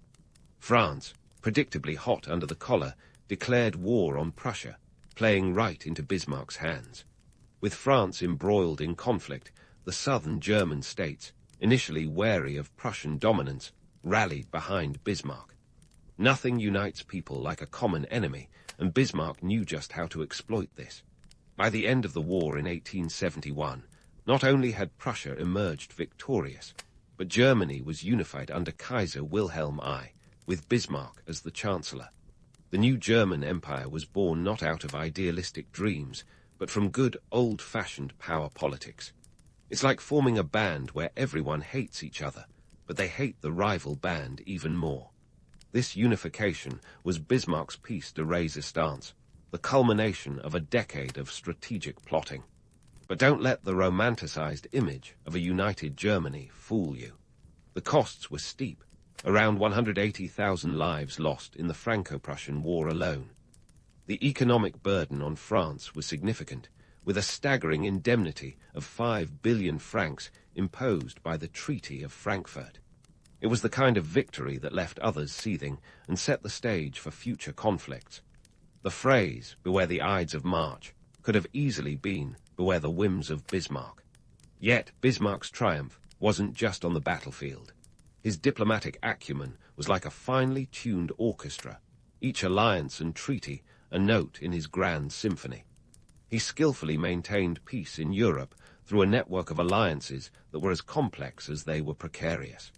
France, predictably hot under the collar, declared war on Prussia, playing right into Bismarck's hands. With France embroiled in conflict, the southern German states, initially wary of Prussian dominance, rallied behind Bismarck. Nothing unites people like a common enemy, and Bismarck knew just how to exploit this. By the end of the war in 1871, not only had Prussia emerged victorious, but Germany was unified under Kaiser Wilhelm I, with Bismarck as the Chancellor. The new German Empire was born not out of idealistic dreams, but from good old-fashioned power politics. It's like forming a band where everyone hates each other, but they hate the rival band even more. This unification was Bismarck's piece de resistance, the culmination of a decade of strategic plotting. But don't let the romanticized image of a united Germany fool you. The costs were steep, around 180,000 lives lost in the Franco-Prussian War alone. The economic burden on France was significant, with a staggering indemnity of 5 billion francs imposed by the Treaty of Frankfurt. It was the kind of victory that left others seething and set the stage for future conflicts. The phrase, "Beware the Ides of March," could have easily been, "Beware the whims of Bismarck." Yet Bismarck's triumph wasn't just on the battlefield. His diplomatic acumen was like a finely tuned orchestra, each alliance and treaty a note in his grand symphony. He skillfully maintained peace in Europe through a network of alliances that were as complex as they were precarious.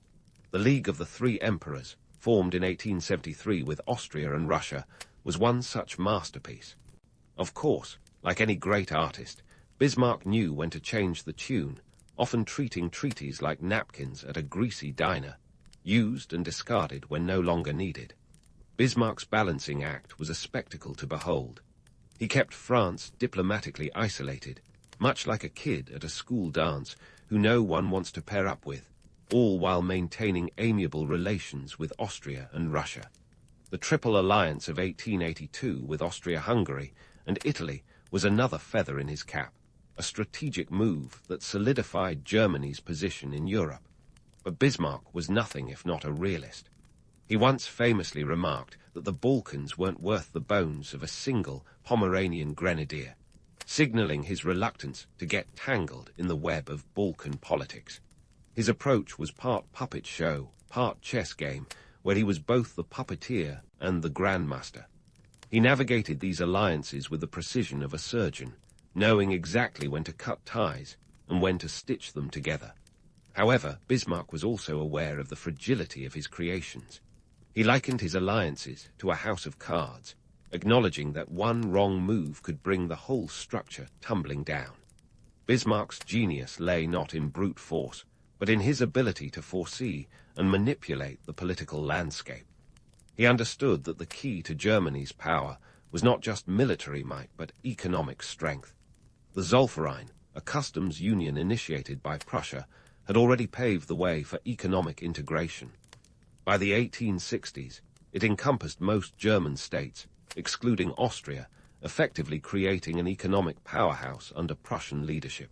The League of the Three Emperors, formed in 1873 with Austria and Russia, was one such masterpiece. Of course, like any great artist, Bismarck knew when to change the tune, often treating treaties like napkins at a greasy diner, used and discarded when no longer needed. Bismarck's balancing act was a spectacle to behold. He kept France diplomatically isolated, much like a kid at a school dance who no one wants to pair up with, all while maintaining amiable relations with Austria and Russia. The Triple Alliance of 1882 with Austria-Hungary and Italy was another feather in his cap, a strategic move that solidified Germany's position in Europe. But Bismarck was nothing if not a realist. He once famously remarked that the Balkans weren't worth the bones of a single Pomeranian grenadier, signaling his reluctance to get tangled in the web of Balkan politics. His approach was part puppet show, part chess game, where he was both the puppeteer and the grandmaster. He navigated these alliances with the precision of a surgeon, knowing exactly when to cut ties and when to stitch them together. However, Bismarck was also aware of the fragility of his creations. He likened his alliances to a house of cards, acknowledging that one wrong move could bring the whole structure tumbling down. Bismarck's genius lay not in brute force, but in his ability to foresee and manipulate the political landscape. He understood that the key to Germany's power was not just military might, but economic strength. The Zollverein, a customs union initiated by Prussia, had already paved the way for economic integration. By the 1860s, it encompassed most German states, excluding Austria, effectively creating an economic powerhouse under Prussian leadership.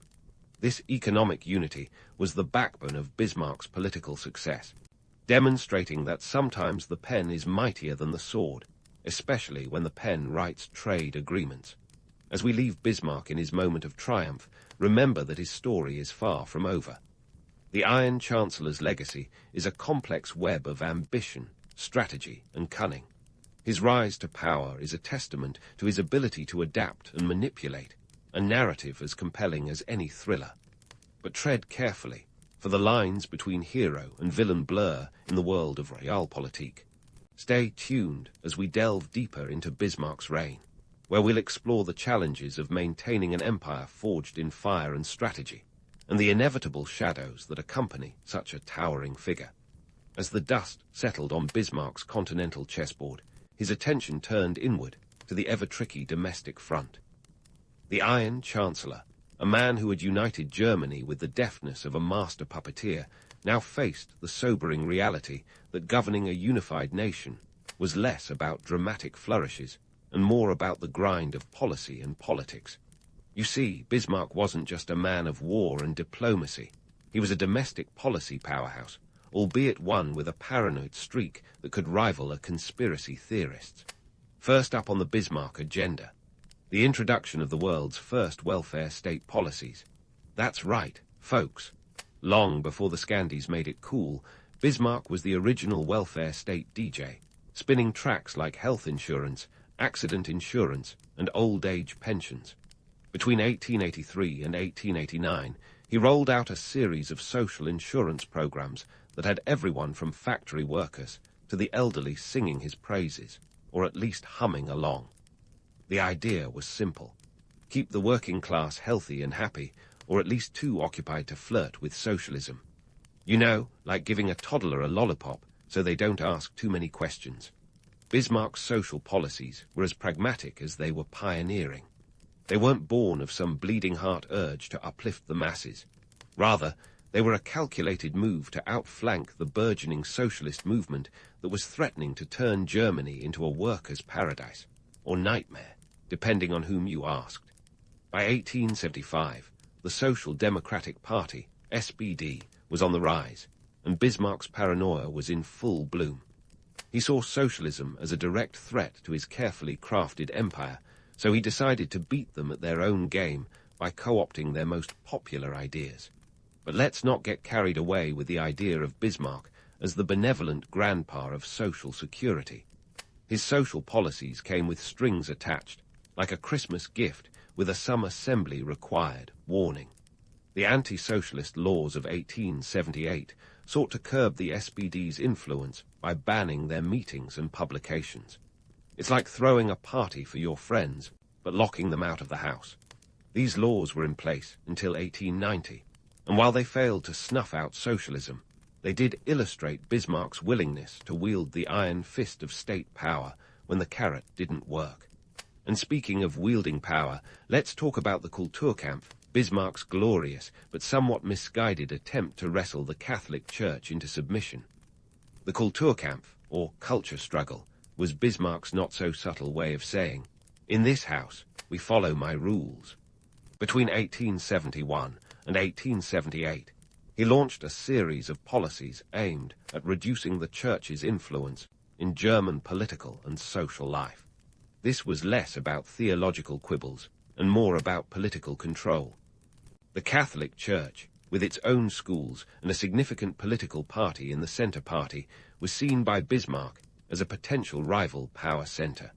This economic unity was the backbone of Bismarck's political success, demonstrating that sometimes the pen is mightier than the sword, especially when the pen writes trade agreements. As we leave Bismarck in his moment of triumph, remember that his story is far from over. The Iron Chancellor's legacy is a complex web of ambition, strategy, and cunning. His rise to power is a testament to his ability to adapt and manipulate, a narrative as compelling as any thriller. But tread carefully, for the lines between hero and villain blur in the world of realpolitik. Stay tuned as we delve deeper into Bismarck's reign, where we'll explore the challenges of maintaining an empire forged in fire and strategy, and the inevitable shadows that accompany such a towering figure. As the dust settled on Bismarck's continental chessboard, his attention turned inward to the ever-tricky domestic front. The Iron Chancellor, a man who had united Germany with the deftness of a master puppeteer, now faced the sobering reality that governing a unified nation was less about dramatic flourishes and more about the grind of policy and politics. You see, Bismarck wasn't just a man of war and diplomacy. He was a domestic policy powerhouse, albeit one with a paranoid streak that could rival a conspiracy theorist's. First up on the Bismarck agenda, the introduction of the world's first welfare state policies. That's right, folks. Long before the Scandies made it cool, Bismarck was the original welfare state DJ, spinning tracks like health insurance, accident insurance, and old age pensions. Between 1883 and 1889, he rolled out a series of social insurance programs that had everyone from factory workers to the elderly singing his praises, or at least humming along. The idea was simple. Keep the working class healthy and happy, or at least too occupied to flirt with socialism. You know, like giving a toddler a lollipop so they don't ask too many questions. Bismarck's social policies were as pragmatic as they were pioneering. They weren't born of some bleeding heart urge to uplift the masses. Rather, they were a calculated move to outflank the burgeoning socialist movement that was threatening to turn Germany into a workers' paradise, or nightmare, depending on whom you asked. By 1875, the Social Democratic Party, SPD was on the rise, and Bismarck's paranoia was in full bloom. He saw socialism as a direct threat to his carefully crafted empire, so he decided to beat them at their own game by co-opting their most popular ideas. But let's not get carried away with the idea of Bismarck as the benevolent grandpa of social security. His social policies came with strings attached, like a Christmas gift with a some assembly required warning. The anti-socialist laws of 1878 sought to curb the SPD's influence by banning their meetings and publications. It's like throwing a party for your friends, but locking them out of the house. These laws were in place until 1890, and while they failed to snuff out socialism, they did illustrate Bismarck's willingness to wield the iron fist of state power when the carrot didn't work. And speaking of wielding power, let's talk about the Kulturkampf, Bismarck's glorious but somewhat misguided attempt to wrestle the Catholic Church into submission. The Kulturkampf, or culture struggle, was Bismarck's not-so-subtle way of saying, "In this house, we follow my rules." Between 1871 and 1878, he launched a series of policies aimed at reducing the Church's influence in German political and social life. This was less about theological quibbles and more about political control. The Catholic Church, with its own schools and a significant political party in the Centre Party, was seen by Bismarck as a potential rival power centre.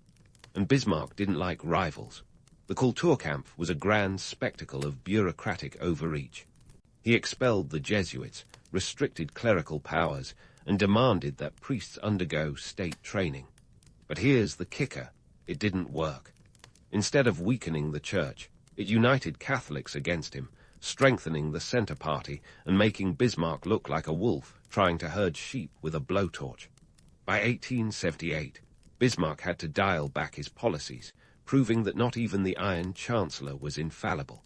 And Bismarck didn't like rivals. The Kulturkampf was a grand spectacle of bureaucratic overreach. He expelled the Jesuits, restricted clerical powers, and demanded that priests undergo state training. But here's the kicker: it didn't work. Instead of weakening the Church, it united Catholics against him, strengthening the Centre Party and making Bismarck look like a wolf trying to herd sheep with a blowtorch. By 1878, Bismarck had to dial back his policies, proving that not even the Iron Chancellor was infallible.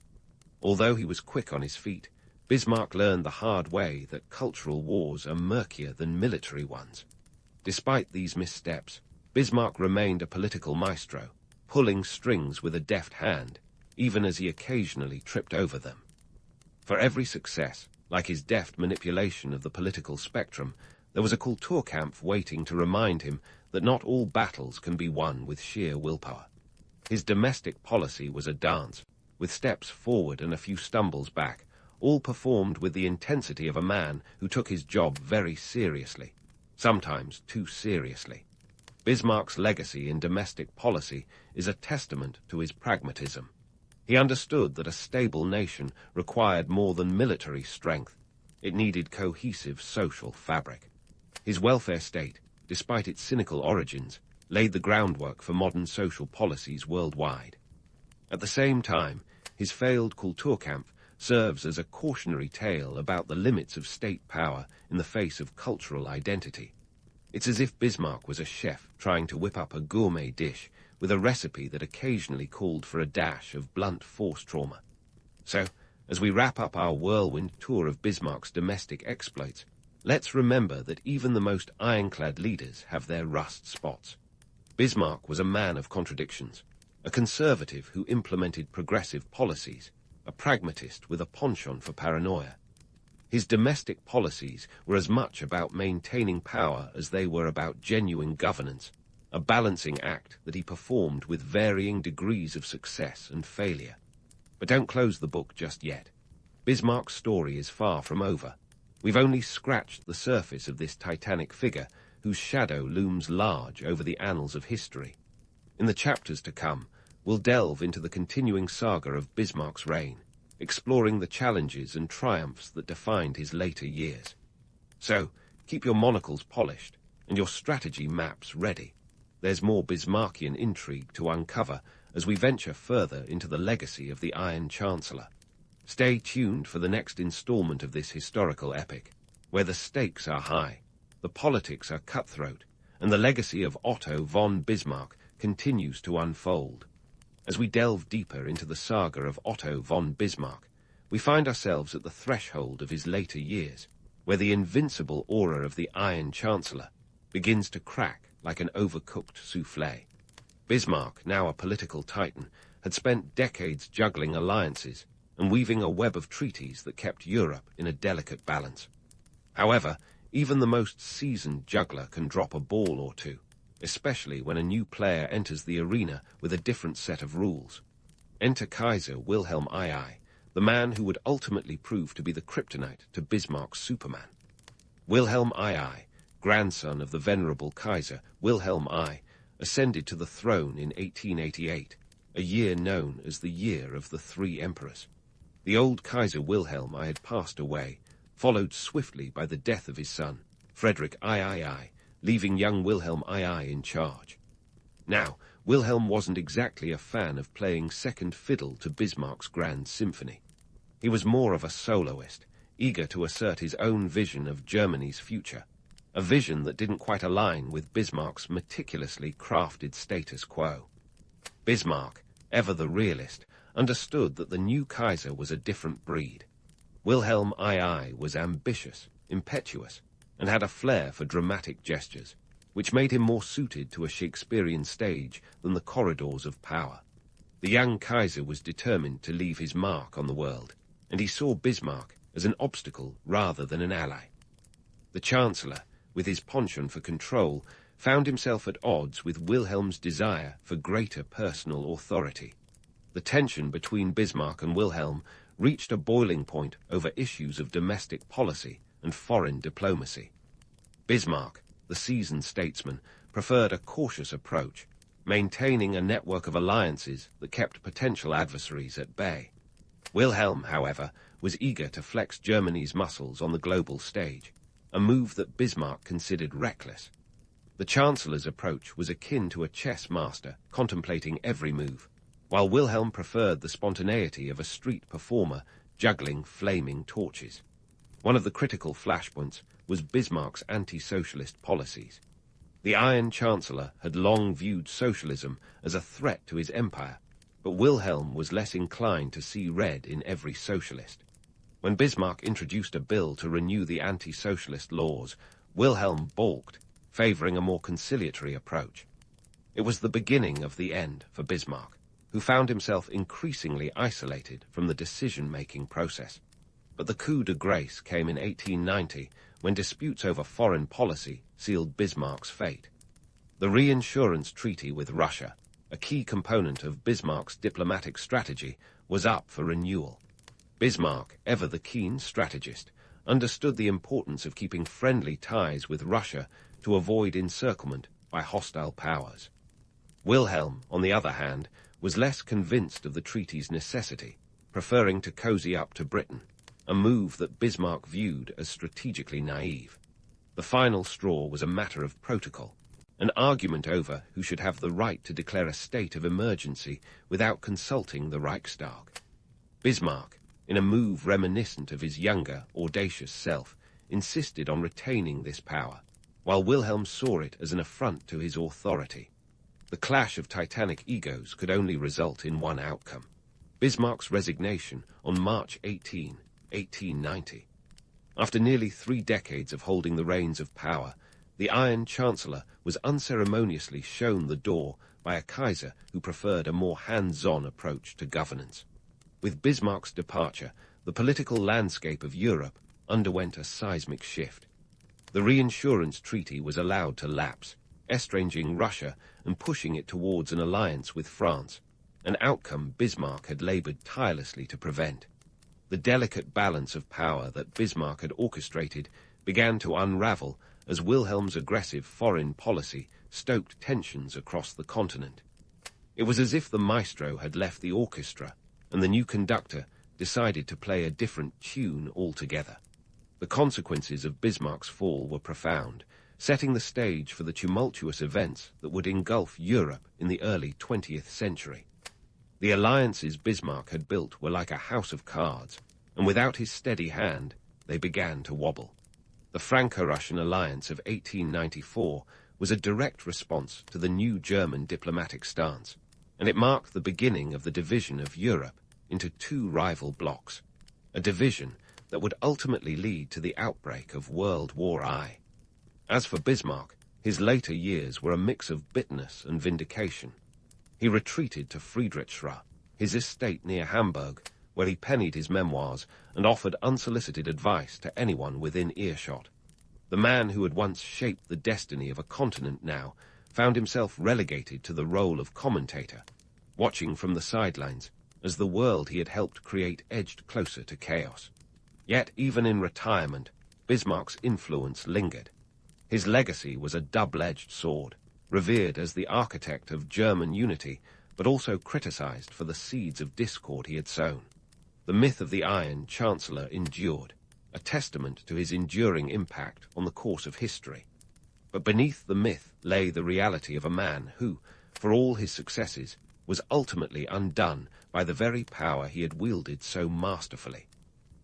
Although he was quick on his feet, Bismarck learned the hard way that cultural wars are murkier than military ones. Despite these missteps, Bismarck remained a political maestro, pulling strings with a deft hand, even as he occasionally tripped over them. For every success, like his deft manipulation of the political spectrum, there was a Kulturkampf waiting to remind him that not all battles can be won with sheer willpower. His domestic policy was a dance, with steps forward and a few stumbles back, all performed with the intensity of a man who took his job very seriously, sometimes too seriously. Bismarck's legacy in domestic policy is a testament to his pragmatism. He understood that a stable nation required more than military strength. It needed cohesive social fabric. His welfare state, despite its cynical origins, laid the groundwork for modern social policies worldwide. At the same time, his failed Kulturkampf serves as a cautionary tale about the limits of state power in the face of cultural identity. It's as if Bismarck was a chef trying to whip up a gourmet dish with a recipe that occasionally called for a dash of blunt force trauma. So, as we wrap up our whirlwind tour of Bismarck's domestic exploits, let's remember that even the most ironclad leaders have their rust spots. Bismarck was a man of contradictions, a conservative who implemented progressive policies, a pragmatist with a penchant for paranoia. His domestic policies were as much about maintaining power as they were about genuine governance, a balancing act that he performed with varying degrees of success and failure. But don't close the book just yet. Bismarck's story is far from over. We've only scratched the surface of this titanic figure whose shadow looms large over the annals of history. In the chapters to come, we'll delve into the continuing saga of Bismarck's reign, exploring the challenges and triumphs that defined his later years. So, keep your monocles polished and your strategy maps ready. There's more Bismarckian intrigue to uncover as we venture further into the legacy of the Iron Chancellor. Stay tuned for the next installment of this historical epic, where the stakes are high, the politics are cutthroat, and the legacy of Otto von Bismarck continues to unfold. As we delve deeper into the saga of Otto von Bismarck, we find ourselves at the threshold of his later years, where the invincible aura of the Iron Chancellor begins to crack like an overcooked soufflé. Bismarck, now a political titan, had spent decades juggling alliances, and weaving a web of treaties that kept Europe in a delicate balance. However, even the most seasoned juggler can drop a ball or two, especially when a new player enters the arena with a different set of rules. Enter Kaiser Wilhelm II, the man who would ultimately prove to be the kryptonite to Bismarck's Superman. Wilhelm II, grandson of the venerable Kaiser Wilhelm I, ascended to the throne in 1888, a year known as the Year of the Three Emperors. The old Kaiser Wilhelm I had passed away, followed swiftly by the death of his son, Frederick III, leaving young Wilhelm II in charge. Now, Wilhelm wasn't exactly a fan of playing second fiddle to Bismarck's grand symphony. He was more of a soloist, eager to assert his own vision of Germany's future, a vision that didn't quite align with Bismarck's meticulously crafted status quo. Bismarck, ever the realist, understood that the new Kaiser was a different breed. Wilhelm II was ambitious, impetuous, and had a flair for dramatic gestures, which made him more suited to a Shakespearean stage than the corridors of power. The young Kaiser was determined to leave his mark on the world, and he saw Bismarck as an obstacle rather than an ally. The Chancellor, with his penchant for control, found himself at odds with Wilhelm's desire for greater personal authority. The tension between Bismarck and Wilhelm reached a boiling point over issues of domestic policy and foreign diplomacy. Bismarck, the seasoned statesman, preferred a cautious approach, maintaining a network of alliances that kept potential adversaries at bay. Wilhelm, however, was eager to flex Germany's muscles on the global stage, a move that Bismarck considered reckless. The Chancellor's approach was akin to a chess master contemplating every move, while Wilhelm preferred the spontaneity of a street performer juggling flaming torches. One of the critical flashpoints was Bismarck's anti-socialist policies. The Iron Chancellor had long viewed socialism as a threat to his empire, but Wilhelm was less inclined to see red in every socialist. When Bismarck introduced a bill to renew the anti-socialist laws, Wilhelm balked, favoring a more conciliatory approach. It was the beginning of the end for Bismarck, who found himself increasingly isolated from the decision-making process. But the coup de grace came in 1890, when disputes over foreign policy sealed Bismarck's fate. The reinsurance treaty with Russia, a key component of Bismarck's diplomatic strategy, was up for renewal. Bismarck, ever the keen strategist, understood the importance of keeping friendly ties with Russia to avoid encirclement by hostile powers. Wilhelm, on the other hand, was less convinced of the treaty's necessity, preferring to cozy up to Britain, a move that Bismarck viewed as strategically naive. The final straw was a matter of protocol, an argument over who should have the right to declare a state of emergency without consulting the Reichstag. Bismarck, in a move reminiscent of his younger, audacious self, insisted on retaining this power, while Wilhelm saw it as an affront to his authority. The clash of titanic egos could only result in one outcome: Bismarck's resignation on March 18, 1890. After nearly 3 decades of holding the reins of power, the Iron Chancellor was unceremoniously shown the door by a Kaiser who preferred a more hands-on approach to governance. With Bismarck's departure, the political landscape of Europe underwent a seismic shift. The reinsurance treaty was allowed to lapse, estranging Russia and pushing it towards an alliance with France, an outcome Bismarck had labored tirelessly to prevent. The delicate balance of power that Bismarck had orchestrated began to unravel as Wilhelm's aggressive foreign policy stoked tensions across the continent. It was as if the maestro had left the orchestra and the new conductor decided to play a different tune altogether. The consequences of Bismarck's fall were profound, setting the stage for the tumultuous events that would engulf Europe in the early 20th century. The alliances Bismarck had built were like a house of cards, and without his steady hand, they began to wobble. The Franco-Russian alliance of 1894 was a direct response to the new German diplomatic stance, and it marked the beginning of the division of Europe into 2 rival blocs, a division that would ultimately lead to the outbreak of World War I. As for Bismarck, his later years were a mix of bitterness and vindication. He retreated to Friedrichsruh, his estate near Hamburg, where he pennied his memoirs and offered unsolicited advice to anyone within earshot. The man who had once shaped the destiny of a continent now found himself relegated to the role of commentator, watching from the sidelines as the world he had helped create edged closer to chaos. Yet even in retirement, Bismarck's influence lingered. His legacy was a double-edged sword, revered as the architect of German unity, but also criticized for the seeds of discord he had sown. The myth of the Iron Chancellor endured, a testament to his enduring impact on the course of history. But beneath the myth lay the reality of a man who, for all his successes, was ultimately undone by the very power he had wielded so masterfully.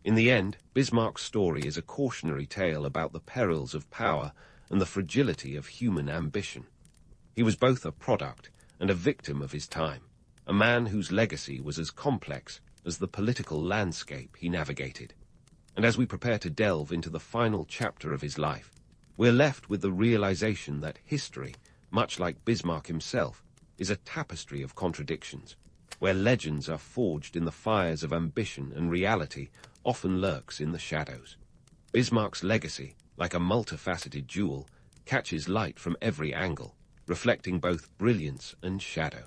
In the end, Bismarck's story is a cautionary tale about the perils of power and the fragility of human ambition. He was both a product and a victim of his time, a man whose legacy was as complex as the political landscape he navigated. And as we prepare to delve into the final chapter of his life, we're left with the realization that history, much like Bismarck himself, is a tapestry of contradictions, where legends are forged in the fires of ambition and reality often lurks in the shadows. Bismarck's legacy, like a multifaceted jewel, catches light from every angle, reflecting both brilliance and shadow.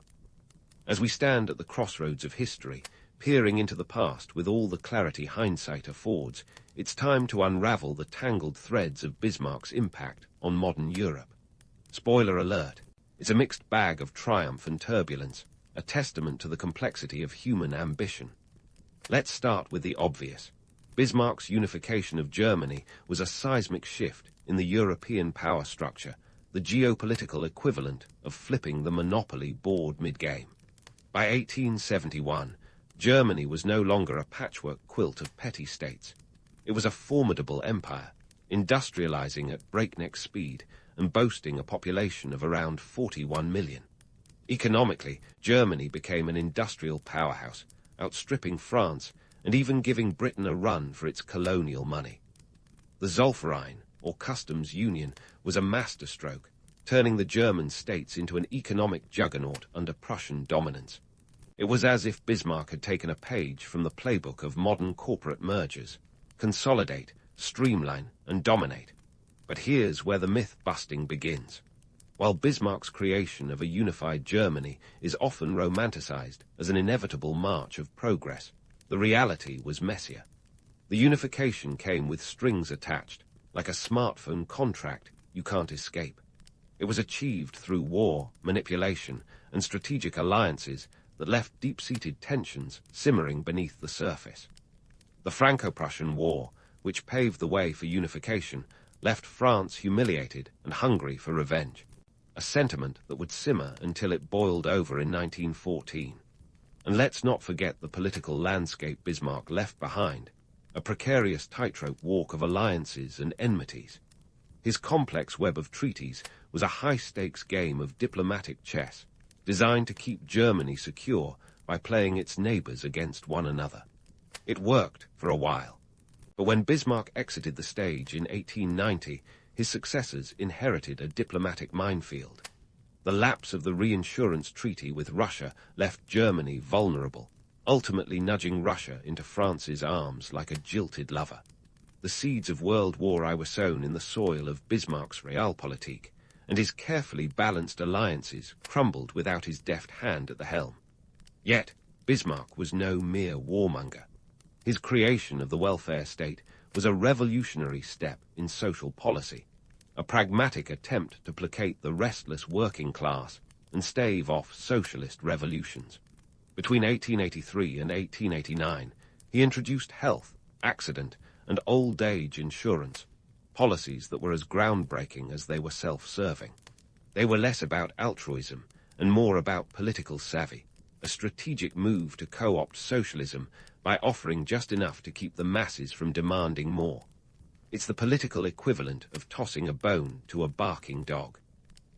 As we stand at the crossroads of history, peering into the past with all the clarity hindsight affords, it's time to unravel the tangled threads of Bismarck's impact on modern Europe. Spoiler alert, it's a mixed bag of triumph and turbulence, a testament to the complexity of human ambition. Let's start with the obvious. Bismarck's unification of Germany was a seismic shift in the European power structure, the geopolitical equivalent of flipping the monopoly board mid-game. By 1871, Germany was no longer a patchwork quilt of petty states. It was a formidable empire, industrializing at breakneck speed and boasting a population of around 41 million. Economically, Germany became an industrial powerhouse, outstripping France and even giving Britain a run for its colonial money. The Zollverein, or customs union, was a masterstroke, turning the German states into an economic juggernaut under Prussian dominance. It was as if Bismarck had taken a page from the playbook of modern corporate mergers: consolidate, streamline, and dominate. But here's where the myth-busting begins. While Bismarck's creation of a unified Germany is often romanticized as an inevitable march of progress, the reality was messier. The unification came with strings attached, like a smartphone contract you can't escape. It was achieved through war, manipulation, and strategic alliances that left deep-seated tensions simmering beneath the surface. The Franco-Prussian War, which paved the way for unification, left France humiliated and hungry for revenge, a sentiment that would simmer until it boiled over in 1914. And let's not forget the political landscape Bismarck left behind, a precarious tightrope walk of alliances and enmities. His complex web of treaties was a high-stakes game of diplomatic chess, designed to keep Germany secure by playing its neighbors against one another. It worked for a while, but when Bismarck exited the stage in 1890, his successors inherited a diplomatic minefield. The lapse of the reinsurance treaty with Russia left Germany vulnerable, ultimately nudging Russia into France's arms like a jilted lover. The seeds of World War I were sown in the soil of Bismarck's realpolitik, and his carefully balanced alliances crumbled without his deft hand at the helm. Yet, Bismarck was no mere warmonger. His creation of the welfare state was a revolutionary step in social policy, a pragmatic attempt to placate the restless working class and stave off socialist revolutions. Between 1883 and 1889, he introduced health, accident, and old age insurance, policies that were as groundbreaking as they were self-serving. They were less about altruism and more about political savvy, a strategic move to co-opt socialism by offering just enough to keep the masses from demanding more. It's the political equivalent of tossing a bone to a barking dog.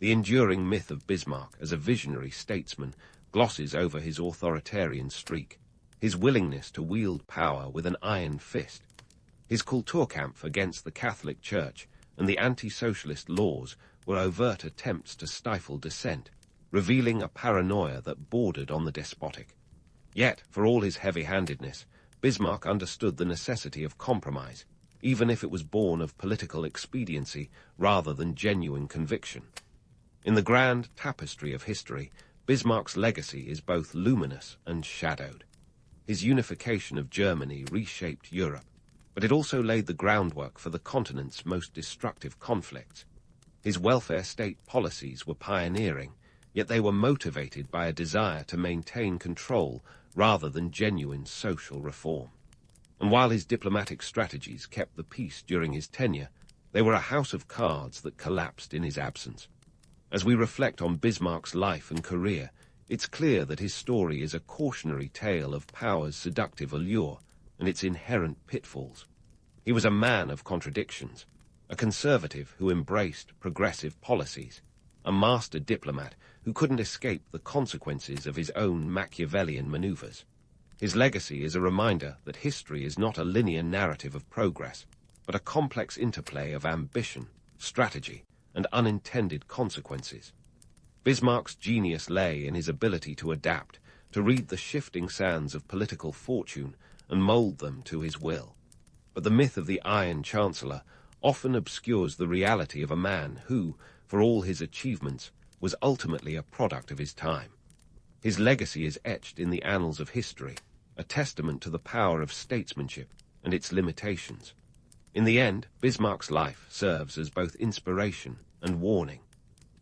The enduring myth of Bismarck as a visionary statesman glosses over his authoritarian streak, his willingness to wield power with an iron fist. His Kulturkampf against the Catholic Church and the anti-socialist laws were overt attempts to stifle dissent, revealing a paranoia that bordered on the despotic. Yet, for all his heavy-handedness, Bismarck understood the necessity of compromise, even if it was born of political expediency rather than genuine conviction. In the grand tapestry of history, Bismarck's legacy is both luminous and shadowed. His unification of Germany reshaped Europe, but it also laid the groundwork for the continent's most destructive conflicts. His welfare state policies were pioneering, yet they were motivated by a desire to maintain control rather than genuine social reform. And while his diplomatic strategies kept the peace during his tenure, they were a house of cards that collapsed in his absence. As we reflect on Bismarck's life and career, it's clear that his story is a cautionary tale of power's seductive allure and its inherent pitfalls. He was a man of contradictions, a conservative who embraced progressive policies, a master diplomat who couldn't escape the consequences of his own Machiavellian maneuvers. His legacy is a reminder that history is not a linear narrative of progress, but a complex interplay of ambition, strategy, and unintended consequences. Bismarck's genius lay in his ability to adapt, to read the shifting sands of political fortune and mold them to his will. But the myth of the Iron Chancellor often obscures the reality of a man who, for all his achievements, was ultimately a product of his time. His legacy is etched in the annals of history, a testament to the power of statesmanship and its limitations. In the end, Bismarck's life serves as both inspiration and warning.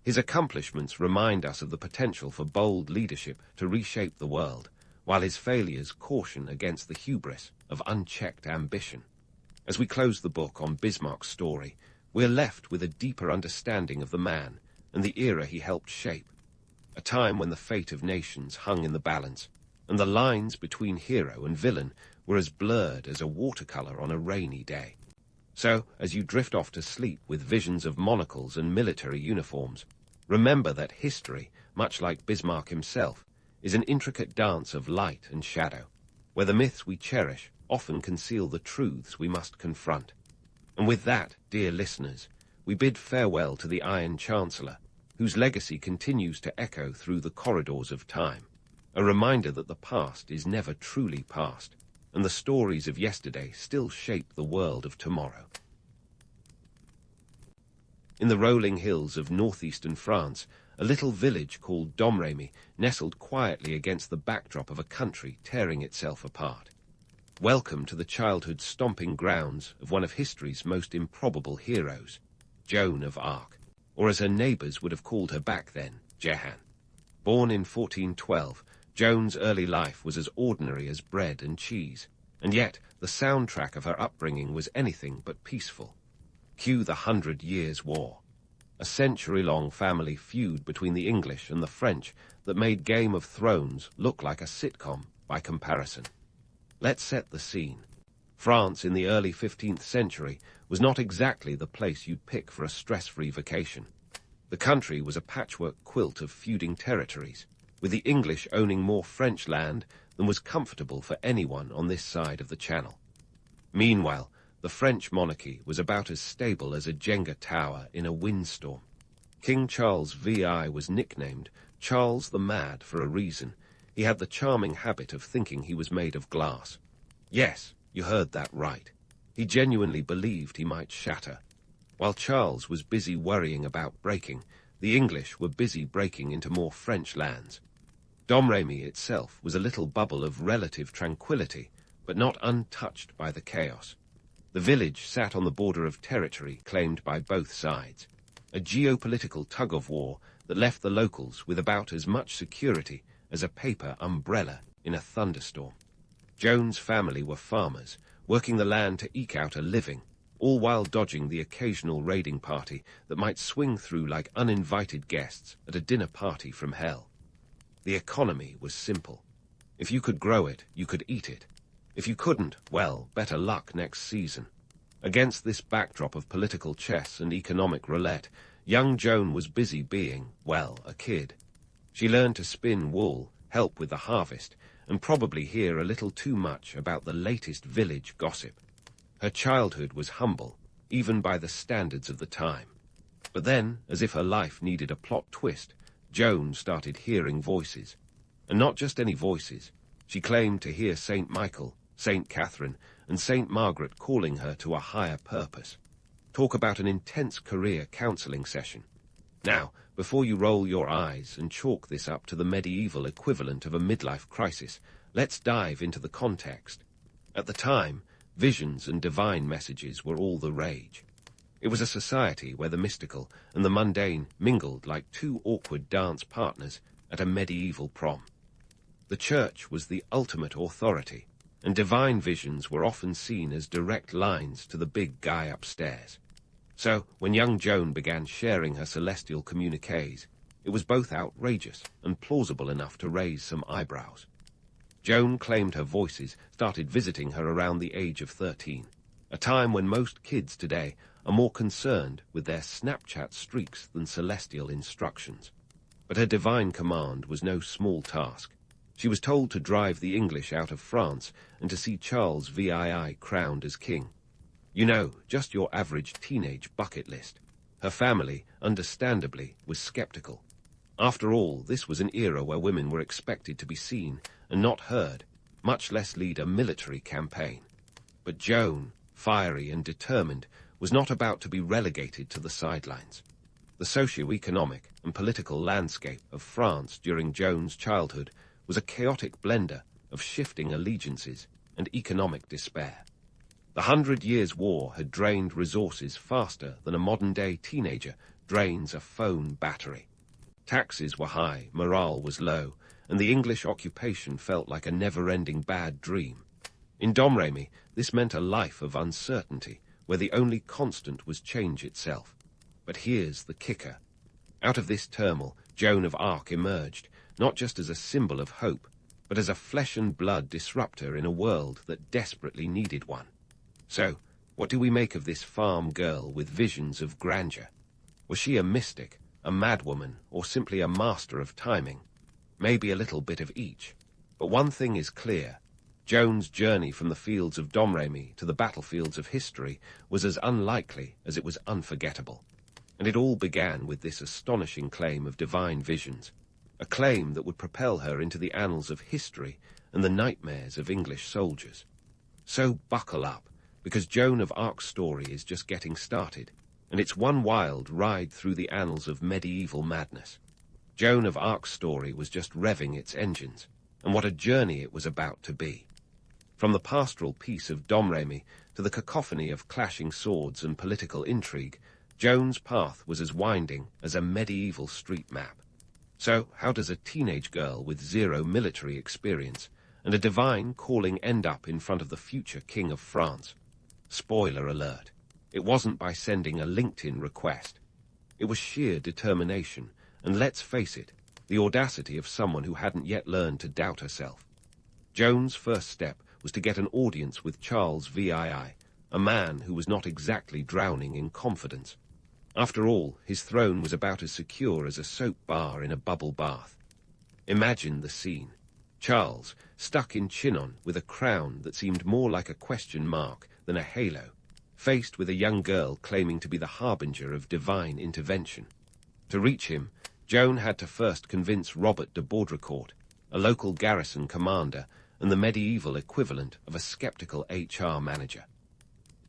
His accomplishments remind us of the potential for bold leadership to reshape the world, while his failures caution against the hubris of unchecked ambition. As we close the book on Bismarck's story, we're left with a deeper understanding of the man and the era he helped shape, a time when the fate of nations hung in the balance, and the lines between hero and villain were as blurred as a watercolor on a rainy day. So, as you drift off to sleep with visions of monocles and military uniforms, remember that history, much like Bismarck himself, is an intricate dance of light and shadow, where the myths we cherish often conceal the truths we must confront. And with that, dear listeners, we bid farewell to the Iron Chancellor, whose legacy continues to echo through the corridors of time, a reminder that the past is never truly past, and the stories of yesterday still shape the world of tomorrow. In the rolling hills of northeastern France, a little village called Domremy nestled quietly against the backdrop of a country tearing itself apart. Welcome to the childhood stomping grounds of one of history's most improbable heroes, Joan of Arc, or as her neighbours would have called her back then, Jehan. Born in 1412, Joan's early life was as ordinary as bread and cheese, and yet the soundtrack of her upbringing was anything but peaceful. Cue the 100 Years' War, a century-long family feud between the English and the French that made Game of Thrones look like a sitcom by comparison. Let's set the scene. France in the early 15th century was not exactly the place you'd pick for a stress-free vacation. The country was a patchwork quilt of feuding territories, with the English owning more French land than was comfortable for anyone on this side of the Channel. Meanwhile, the French monarchy was about as stable as a Jenga tower in a windstorm. King Charles VI was nicknamed Charles the Mad for a reason. He had the charming habit of thinking he was made of glass. Yes, you heard that right. He genuinely believed he might shatter. While Charles was busy worrying about breaking, the English were busy breaking into more French lands. Domremy itself was a little bubble of relative tranquility, but not untouched by the chaos. The village sat on the border of territory claimed by both sides, a geopolitical tug-of-war that left the locals with about as much security as a paper umbrella in a thunderstorm. Joan's family were farmers, working the land to eke out a living, all while dodging the occasional raiding party that might swing through like uninvited guests at a dinner party from hell. The economy was simple. If you could grow it, you could eat it. If you couldn't, well, better luck next season. Against this backdrop of political chess and economic roulette, young Joan was busy being, well, a kid. She learned to spin wool, help with the harvest, and probably hear a little too much about the latest village gossip. Her childhood was humble, even by the standards of the time. But then, as if her life needed a plot twist, Joan started hearing voices. And not just any voices. She claimed to hear Saint Michael Saint Catherine and Saint Margaret calling her to a higher purpose. Talk about an intense career counseling session. Now, before you roll your eyes and chalk this up to the medieval equivalent of a midlife crisis, let's dive into the context. At the time, visions and divine messages were all the rage. It was a society where the mystical and the mundane mingled like two awkward dance partners at a medieval prom. The church was the ultimate authority, and divine visions were often seen as direct lines to the big guy upstairs. So, when young Joan began sharing her celestial communiques, it was both outrageous and plausible enough to raise some eyebrows. Joan claimed her voices started visiting her around the age of 13, a time when most kids today are more concerned with their Snapchat streaks than celestial instructions. But her divine command was no small task. She was told to drive the English out of France and to see Charles VII crowned as king. You know, just your average teenage bucket list. Her family, understandably, was skeptical. After all, this was an era where women were expected to be seen and not heard, much less lead a military campaign. But Joan, fiery and determined, was not about to be relegated to the sidelines. The socio-economic and political landscape of France during Joan's childhood was a chaotic blender of shifting allegiances and economic despair. The 100 Years' War had drained resources faster than a modern-day teenager drains a phone battery. Taxes were high, morale was low, and the English occupation felt like a never-ending bad dream. In Domremy, this meant a life of uncertainty, where the only constant was change itself. But here's the kicker. Out of this turmoil, Joan of Arc emerged, not just as a symbol of hope, but as a flesh-and-blood disruptor in a world that desperately needed one. So, what do we make of this farm girl with visions of grandeur? Was she a mystic, a madwoman, or simply a master of timing? Maybe a little bit of each. But one thing is clear. Joan's journey from the fields of Domremy to the battlefields of history was as unlikely as it was unforgettable. And it all began with this astonishing claim of divine visions, a claim that would propel her into the annals of history and the nightmares of English soldiers. So buckle up, because Joan of Arc's story is just getting started, and it's one wild ride through the annals of medieval madness. Joan of Arc's story was just revving its engines, and what a journey it was about to be. From the pastoral peace of Domremy to the cacophony of clashing swords and political intrigue, Joan's path was as winding as a medieval street map. So, how does a teenage girl with zero military experience and a divine calling end up in front of the future King of France? Spoiler alert. It wasn't by sending a LinkedIn request. It was sheer determination, and let's face it, the audacity of someone who hadn't yet learned to doubt herself. Joan's first step was to get an audience with Charles VII, a man who was not exactly drowning in confidence. After all, his throne was about as secure as a soap bar in a bubble bath. Imagine the scene. Charles, stuck in Chinon with a crown that seemed more like a question mark than a halo, faced with a young girl claiming to be the harbinger of divine intervention. To reach him, Joan had to first convince Robert de Baudricourt, a local garrison commander and the medieval equivalent of a skeptical HR manager.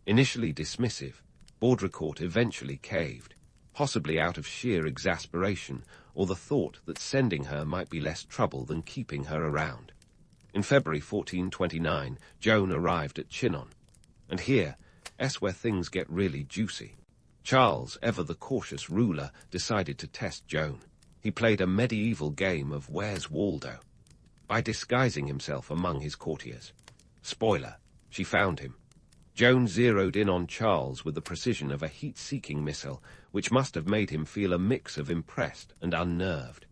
Initially dismissive, Baudricourt eventually caved, possibly out of sheer exasperation or the thought that sending her might be less trouble than keeping her around. In February 1429, Joan arrived at Chinon. And here's where things get really juicy. Charles, ever the cautious ruler, decided to test Joan. He played a medieval game of Where's Waldo by disguising himself among his courtiers. Spoiler, she found him. Joan zeroed in on Charles with the precision of a heat-seeking missile, which must have made him feel a mix of impressed and unnerved.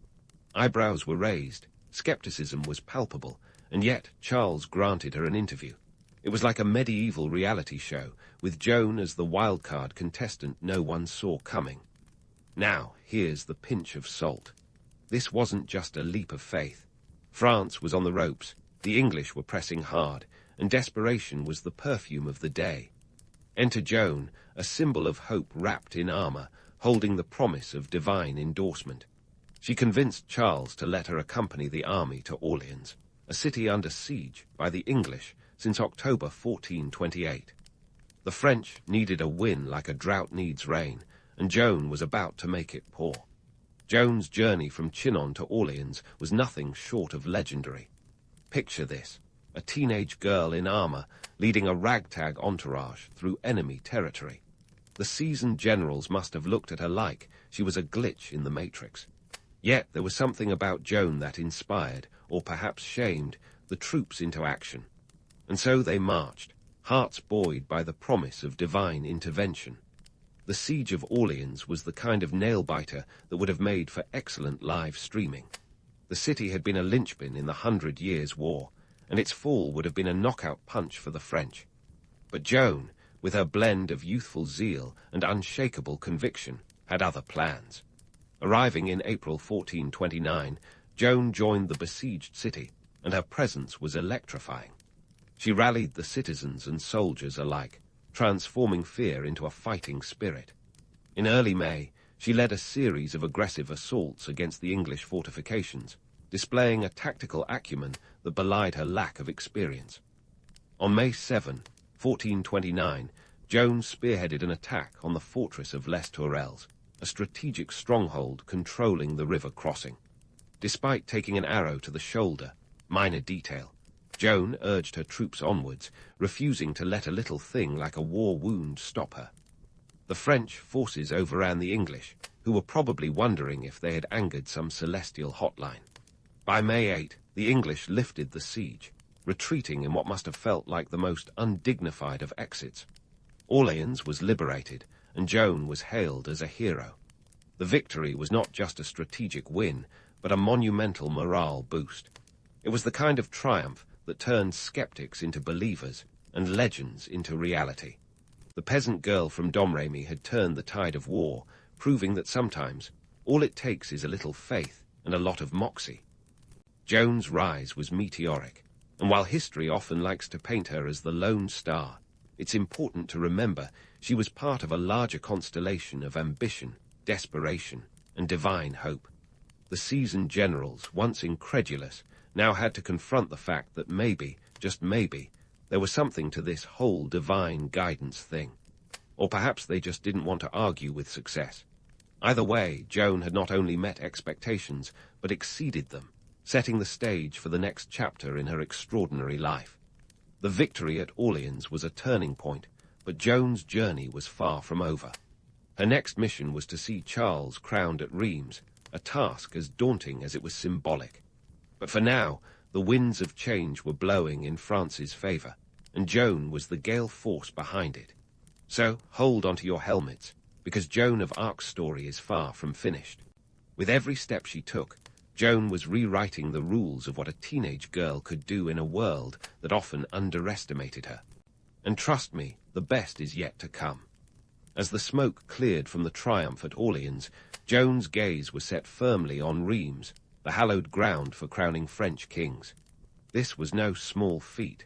Eyebrows were raised, skepticism was palpable, and yet Charles granted her an interview. It was like a medieval reality show, with Joan as the wildcard contestant no one saw coming. Now, here's the pinch of salt. This wasn't just a leap of faith. France was on the ropes, the English were pressing hard, and desperation was the perfume of the day. Enter Joan, a symbol of hope wrapped in armor, holding the promise of divine endorsement. She convinced Charles to let her accompany the army to Orleans, a city under siege by the English, since October 1428. The French needed a win like a drought needs rain, and Joan was about to make it pour. Joan's journey from Chinon to Orleans was nothing short of legendary. Picture this, a teenage girl in armor leading a ragtag entourage through enemy territory. The seasoned generals must have looked at her like she was a glitch in the Matrix. Yet there was something about Joan that inspired, or perhaps shamed, the troops into action. And so they marched, hearts buoyed by the promise of divine intervention. The siege of Orleans was the kind of nail-biter that would have made for excellent live streaming. The city had been a linchpin in the 100 Years' War, and its fall would have been a knockout punch for the French. But Joan, with her blend of youthful zeal and unshakable conviction, had other plans. Arriving in April 1429, Joan joined the besieged city, and her presence was electrifying. She rallied the citizens and soldiers alike, transforming fear into a fighting spirit. In early May, she led a series of aggressive assaults against the English fortifications, displaying a tactical acumen that belied her lack of experience. On May 7, 1429, Joan spearheaded an attack on the fortress of Les Tourelles, a strategic stronghold controlling the river crossing. Despite taking an arrow to the shoulder, minor detail, Joan urged her troops onwards, refusing to let a little thing like a war wound stop her. The French forces overran the English, who were probably wondering if they had angered some celestial hotline. By May 8, the English lifted the siege, retreating in what must have felt like the most undignified of exits. Orleans was liberated, and Joan was hailed as a hero. The victory was not just a strategic win, but a monumental morale boost. It was the kind of triumph that turned skeptics into believers and legends into reality. The peasant girl from Domremy had turned the tide of war, proving that sometimes all it takes is a little faith and a lot of moxie. Joan's rise was meteoric, and while history often likes to paint her as the lone star, it's important to remember she was part of a larger constellation of ambition, desperation, and divine hope. The seasoned generals, once incredulous, now had to confront the fact that maybe, just maybe, there was something to this whole divine guidance thing. Or perhaps they just didn't want to argue with success. Either way, Joan had not only met expectations, but exceeded them, setting the stage for the next chapter in her extraordinary life. The victory at Orleans was a turning point, but Joan's journey was far from over. Her next mission was to see Charles crowned at Rheims, a task as daunting as it was symbolic. But for now, the winds of change were blowing in France's favor, and Joan was the gale force behind it. So hold onto your helmets, because Joan of Arc's story is far from finished. With every step she took, Joan was rewriting the rules of what a teenage girl could do in a world that often underestimated her. And trust me, the best is yet to come. As the smoke cleared from the triumph at Orleans, Joan's gaze was set firmly on Rheims, the hallowed ground for crowning French kings. This was no small feat.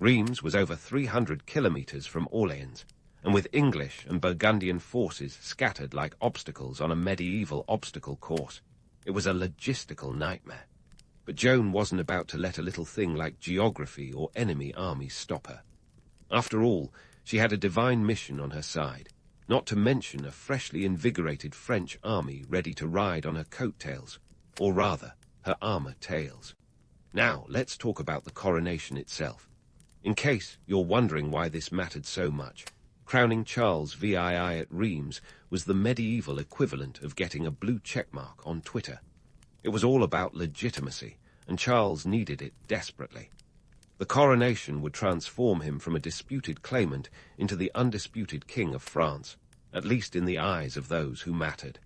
Rheims was over 300 kilometers from Orleans, and with English and Burgundian forces scattered like obstacles on a medieval obstacle course, it was a logistical nightmare. But Joan wasn't about to let a little thing like geography or enemy armies stop her. After all, she had a divine mission on her side, not to mention a freshly invigorated French army ready to ride on her coattails, or rather, her armor tails. Now, let's talk about the coronation itself. In case you're wondering why this mattered so much, crowning Charles VII at Rheims was the medieval equivalent of getting a blue checkmark on Twitter. It was all about legitimacy, and Charles needed it desperately. The coronation would transform him from a disputed claimant into the undisputed king of France, at least in the eyes of those who mattered.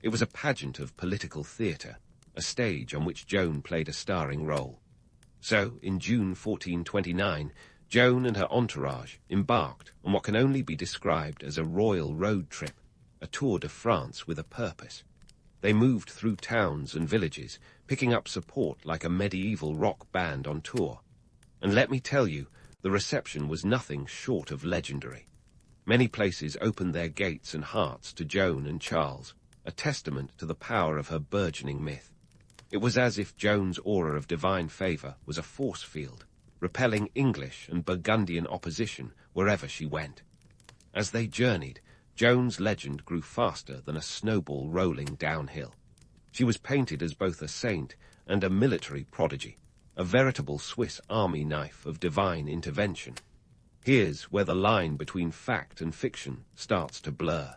It was a pageant of political theatre, a stage on which Joan played a starring role. So, in June 1429, Joan and her entourage embarked on what can only be described as a royal road trip, a tour de France with a purpose. They moved through towns and villages, picking up support like a medieval rock band on tour. And let me tell you, the reception was nothing short of legendary. Many places opened their gates and hearts to Joan and Charles, a testament to the power of her burgeoning myth. It was as if Joan's aura of divine favor was a force field, repelling English and Burgundian opposition wherever she went. As they journeyed, Joan's legend grew faster than a snowball rolling downhill. She was painted as both a saint and a military prodigy, a veritable Swiss army knife of divine intervention. Here's where the line between fact and fiction starts to blur.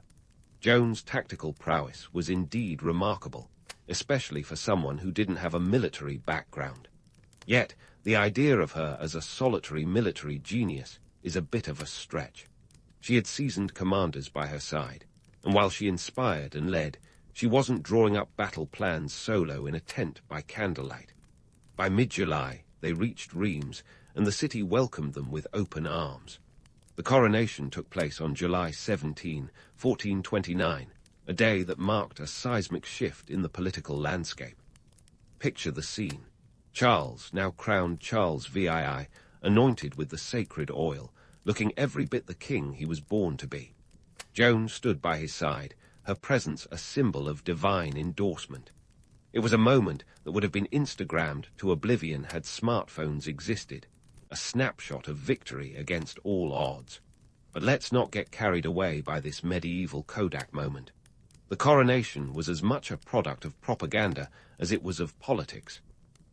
Joan's tactical prowess was indeed remarkable, especially for someone who didn't have a military background. Yet, the idea of her as a solitary military genius is a bit of a stretch. She had seasoned commanders by her side, and while she inspired and led, she wasn't drawing up battle plans solo in a tent by candlelight. By mid-July, they reached Reims, and the city welcomed them with open arms. The coronation took place on July 17, 1429, a day that marked a seismic shift in the political landscape. Picture the scene. Charles, now crowned Charles VII, anointed with the sacred oil, looking every bit the king he was born to be. Joan stood by his side, her presence a symbol of divine endorsement. It was a moment that would have been Instagrammed to oblivion had smartphones existed, a snapshot of victory against all odds. But let's not get carried away by this medieval Kodak moment. The coronation was as much a product of propaganda as it was of politics.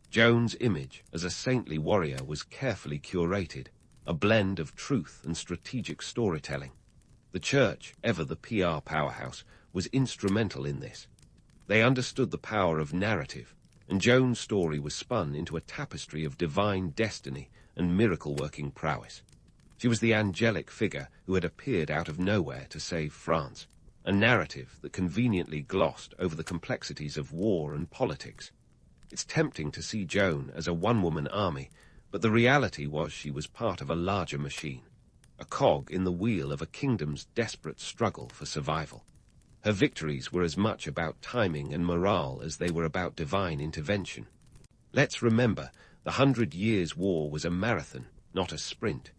Joan's image as a saintly warrior was carefully curated, a blend of truth and strategic storytelling. The church, ever the PR powerhouse, was instrumental in this. They understood the power of narrative, and Joan's story was spun into a tapestry of divine destiny and miracle-working prowess. She was the angelic figure who had appeared out of nowhere to save France, a narrative that conveniently glossed over the complexities of war and politics. It's tempting to see Joan as a one-woman army, but the reality was she was part of a larger machine, a cog in the wheel of a kingdom's desperate struggle for survival. Her victories were as much about timing and morale as they were about divine intervention. Let's remember, the 100 Years' War was a marathon, not a sprint.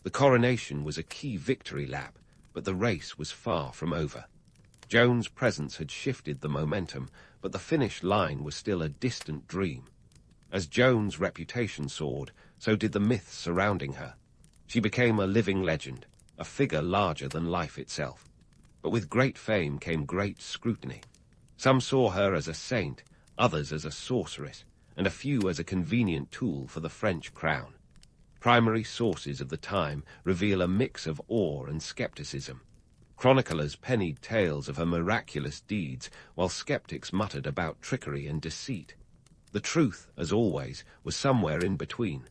The coronation was a key victory lap, but the race was far from over. Joan's presence had shifted the momentum, but the finish line was still a distant dream. As Joan's reputation soared, so did the myths surrounding her. She became a living legend, a figure larger than life itself. But with great fame came great scrutiny. Some saw her as a saint, others as a sorceress, and a few as a convenient tool for the French crown. Primary sources of the time reveal a mix of awe and skepticism. Chroniclers pennied tales of her miraculous deeds, while skeptics muttered about trickery and deceit. The truth, as always, was somewhere in between.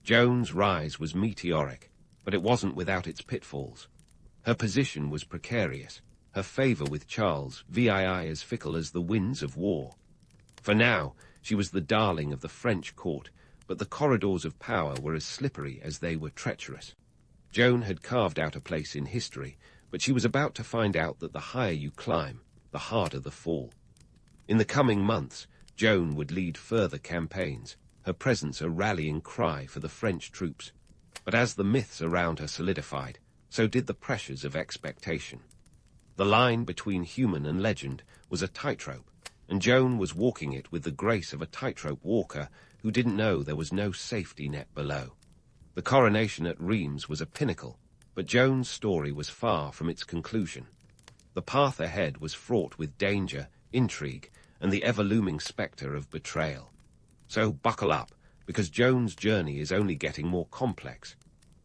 Joan's rise was meteoric, but it wasn't without its pitfalls. Her position was precarious, her favor with Charles VII as fickle as the winds of war. For now, she was the darling of the French court, but the corridors of power were as slippery as they were treacherous. Joan had carved out a place in history, but she was about to find out that the higher you climb, the harder the fall. In the coming months, Joan would lead further campaigns, her presence a rallying cry for the French troops. But as the myths around her solidified, so did the pressures of expectation. The line between human and legend was a tightrope, and Joan was walking it with the grace of a tightrope walker who didn't know there was no safety net below. The coronation at Reims was a pinnacle, but Joan's story was far from its conclusion. The path ahead was fraught with danger, intrigue, and the ever-looming spectre of betrayal. So buckle up, because Joan's journey is only getting more complex.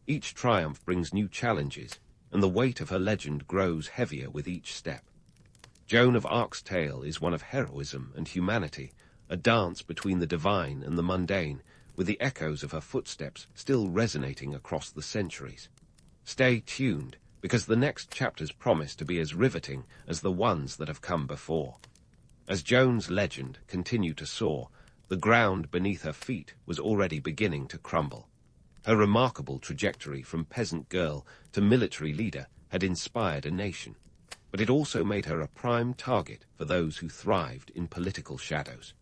Each triumph brings new challenges, and the weight of her legend grows heavier with each step. Joan of Arc's tale is one of heroism and humanity, a dance between the divine and the mundane, with the echoes of her footsteps still resonating across the centuries. Stay tuned, because the next chapters promise to be as riveting as the ones that have come before. As Joan's legend continued to soar, the ground beneath her feet was already beginning to crumble. Her remarkable trajectory from peasant girl to military leader had inspired a nation, but it also made her a prime target for those who thrived in political shadows.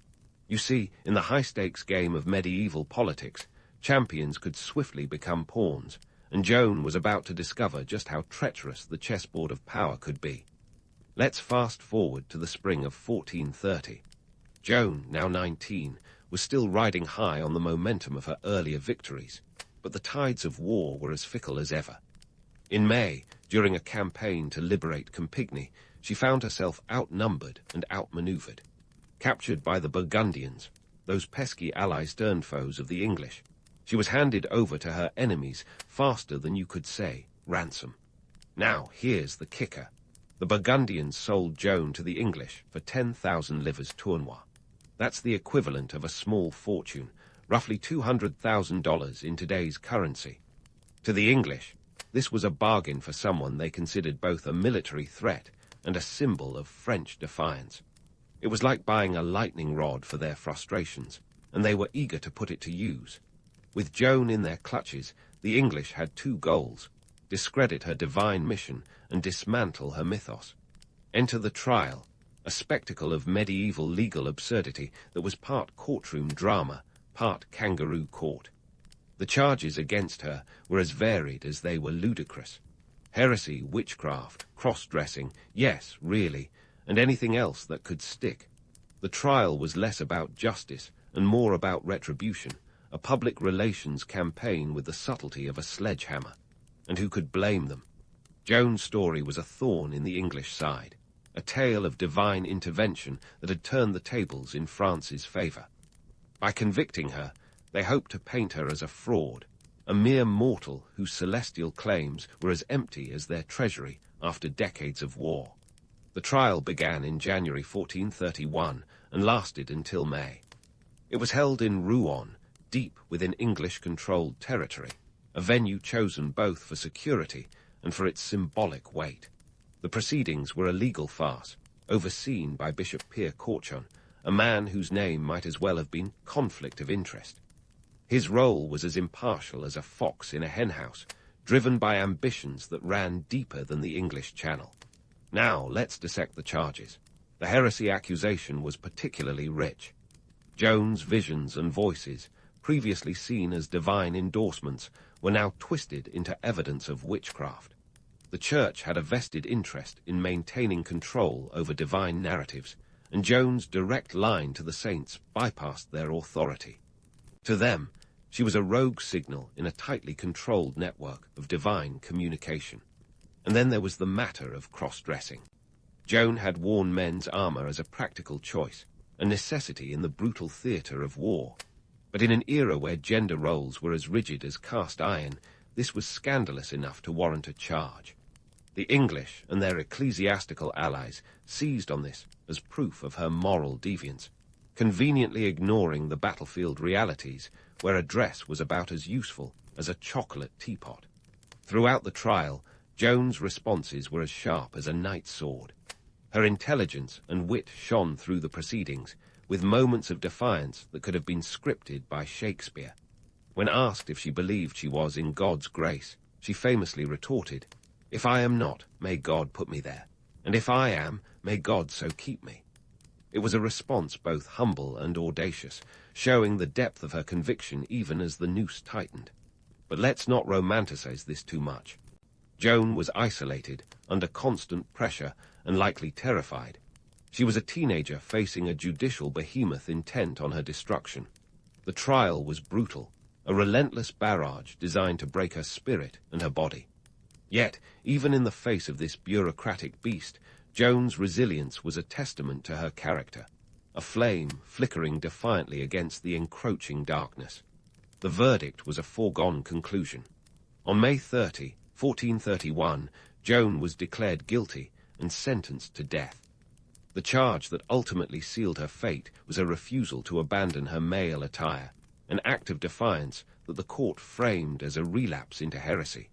You see, in the high-stakes game of medieval politics, champions could swiftly become pawns, and Joan was about to discover just how treacherous the chessboard of power could be. Let's fast forward to the spring of 1430. Joan, now 19, was still riding high on the momentum of her earlier victories, but the tides of war were as fickle as ever. In May, during a campaign to liberate Compiègne, she found herself outnumbered and outmaneuvered. Captured by the Burgundians, those pesky ally-stern foes of the English, she was handed over to her enemies faster than you could say ransom. Now, here's the kicker. The Burgundians sold Joan to the English for 10,000 livres tournois. That's the equivalent of a small fortune, roughly $200,000 in today's currency. To the English, this was a bargain for someone they considered both a military threat and a symbol of French defiance. It was like buying a lightning rod for their frustrations, and they were eager to put it to use. With Joan in their clutches, the English had two goals: discredit her divine mission and dismantle her mythos. Enter the trial, a spectacle of medieval legal absurdity that was part courtroom drama, part kangaroo court. The charges against her were as varied as they were ludicrous. Heresy, witchcraft, cross-dressing, yes, really, and anything else that could stick. The trial was less about justice and more about retribution, a public relations campaign with the subtlety of a sledgehammer. And who could blame them? Joan's story was a thorn in the English side, a tale of divine intervention that had turned the tables in France's favour. By convicting her, they hoped to paint her as a fraud, a mere mortal whose celestial claims were as empty as their treasury after decades of war. The trial began in January 1431 and lasted until May. It was held in Rouen, deep within English-controlled territory, a venue chosen both for security and for its symbolic weight. The proceedings were a legal farce, overseen by Bishop Pierre Corchon, a man whose name might as well have been conflict of interest. His role was as impartial as a fox in a henhouse, driven by ambitions that ran deeper than the English Channel. Now, let's dissect the charges. The heresy accusation was particularly rich. Joan's visions and voices, previously seen as divine endorsements, were now twisted into evidence of witchcraft. The Church had a vested interest in maintaining control over divine narratives, and Joan's direct line to the saints bypassed their authority. To them, she was a rogue signal in a tightly controlled network of divine communication. And then there was the matter of cross-dressing. Joan had worn men's armor as a practical choice, a necessity in the brutal theater of war. But in an era where gender roles were as rigid as cast iron, this was scandalous enough to warrant a charge. The English and their ecclesiastical allies seized on this as proof of her moral deviance, conveniently ignoring the battlefield realities where a dress was about as useful as a chocolate teapot. Throughout the trial, Joan's responses were as sharp as a knight's sword. Her intelligence and wit shone through the proceedings, with moments of defiance that could have been scripted by Shakespeare. When asked if she believed she was in God's grace, she famously retorted, "If I am not, may God put me there, and if I am, may God so keep me." It was a response both humble and audacious, showing the depth of her conviction even as the noose tightened. But let's not romanticize this too much. Joan was isolated, under constant pressure, and likely terrified. She was a teenager facing a judicial behemoth intent on her destruction. The trial was brutal, a relentless barrage designed to break her spirit and her body. Yet, even in the face of this bureaucratic beast, Joan's resilience was a testament to her character, a flame flickering defiantly against the encroaching darkness. The verdict was a foregone conclusion. On May 30, 1431, Joan was declared guilty and sentenced to death. The charge that ultimately sealed her fate was a refusal to abandon her male attire, an act of defiance that the court framed as a relapse into heresy.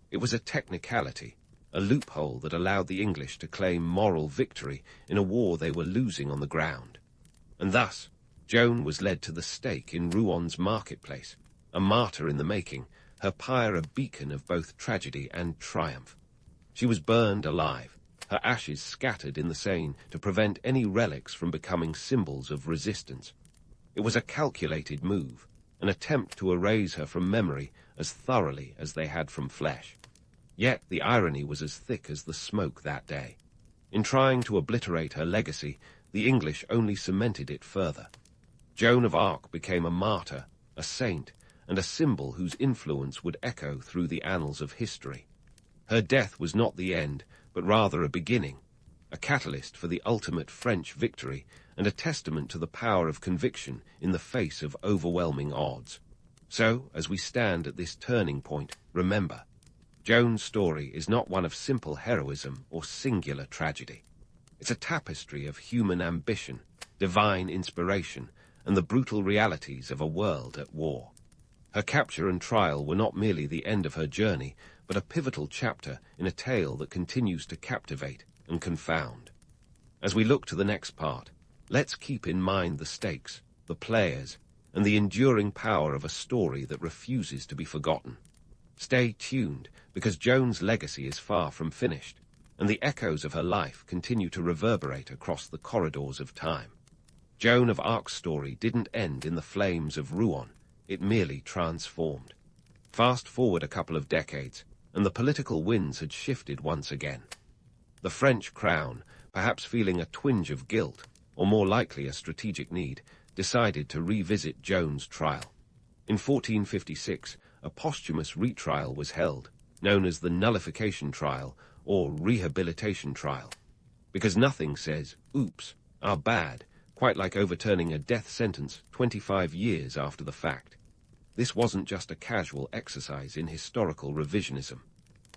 It was a technicality, a loophole that allowed the English to claim moral victory in a war they were losing on the ground. And thus, Joan was led to the stake in Rouen's marketplace, a martyr in the making, her pyre a beacon of both tragedy and triumph. She was burned alive, her ashes scattered in the Seine to prevent any relics from becoming symbols of resistance. It was a calculated move, an attempt to erase her from memory as thoroughly as they had from flesh. Yet the irony was as thick as the smoke that day. In trying to obliterate her legacy, the English only cemented it further. Joan of Arc became a martyr, a saint, and a symbol whose influence would echo through the annals of history. Her death was not the end, but rather a beginning, a catalyst for the ultimate French victory and a testament to the power of conviction in the face of overwhelming odds. So, as we stand at this turning point, remember, Joan's story is not one of simple heroism or singular tragedy. It's a tapestry of human ambition, divine inspiration, and the brutal realities of a world at war. Her capture and trial were not merely the end of her journey, but a pivotal chapter in a tale that continues to captivate and confound. As we look to the next part, let's keep in mind the stakes, the players, and the enduring power of a story that refuses to be forgotten. Stay tuned, because Joan's legacy is far from finished, and the echoes of her life continue to reverberate across the corridors of time. Joan of Arc's story didn't end in the flames of Rouen, it merely transformed. Fast forward a couple of decades, and the political winds had shifted once again. The French crown, perhaps feeling a twinge of guilt, or more likely a strategic need, decided to revisit Joan's trial. In 1456, a posthumous retrial was held, known as the nullification trial or rehabilitation trial, because nothing says, oops, are bad, quite like overturning a death sentence 25 years after the fact. This wasn't just a casual exercise in historical revisionism.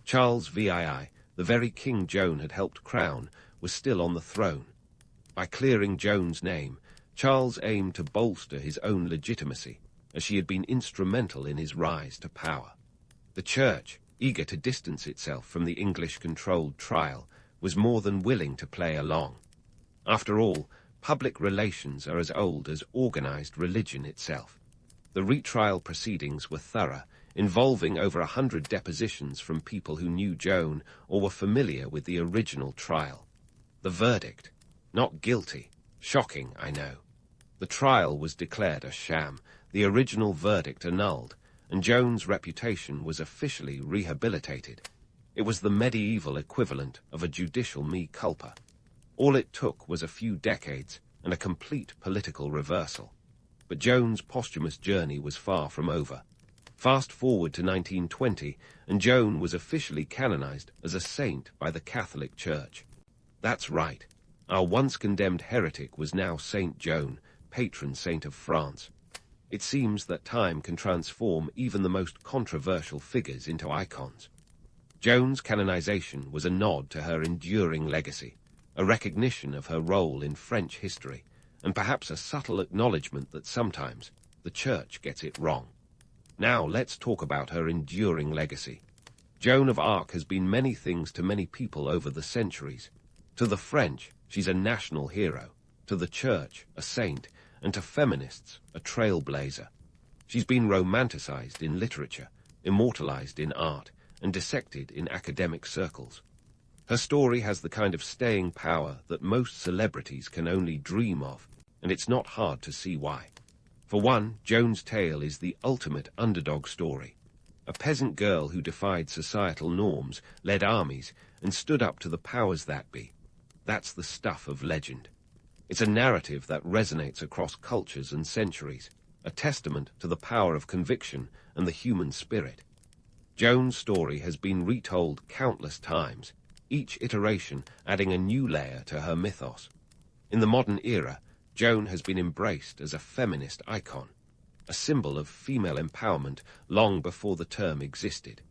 Charles VII, the very king Joan had helped crown, was still on the throne. By clearing Joan's name, Charles aimed to bolster his own legitimacy, as she had been instrumental in his rise to power. The Church, eager to distance itself from the English-controlled trial, was more than willing to play along. After all, public relations are as old as organized religion itself. The retrial proceedings were thorough, involving over 100 depositions from people who knew Joan or were familiar with the original trial. The verdict: not guilty. Shocking, I know. The trial was declared a sham, the original verdict annulled, and Joan's reputation was officially rehabilitated. It was the medieval equivalent of a judicial mea culpa. All it took was a few decades and a complete political reversal. But Joan's posthumous journey was far from over. Fast forward to 1920, and Joan was officially canonized as a saint by the Catholic Church. That's right. Our once-condemned heretic was now Saint Joan, patron saint of France. It seems that time can transform even the most controversial figures into icons. Joan's canonization was a nod to her enduring legacy, a recognition of her role in French history, and perhaps a subtle acknowledgement that sometimes the Church gets it wrong. Now let's talk about her enduring legacy. Joan of Arc has been many things to many people over the centuries. To the French, she's a national hero. To the Church, a saint. And to feminists, a trailblazer. She's been romanticized in literature, immortalized in art, and dissected in academic circles. Her story has the kind of staying power that most celebrities can only dream of, and it's not hard to see why. For one, Joan's tale is the ultimate underdog story. A peasant girl who defied societal norms, led armies, and stood up to the powers that be. That's the stuff of legend. It's a narrative that resonates across cultures and centuries, a testament to the power of conviction and the human spirit. Joan's story has been retold countless times, each iteration adding a new layer to her mythos. In the modern era, Joan has been embraced as a feminist icon, a symbol of female empowerment long before the term existed.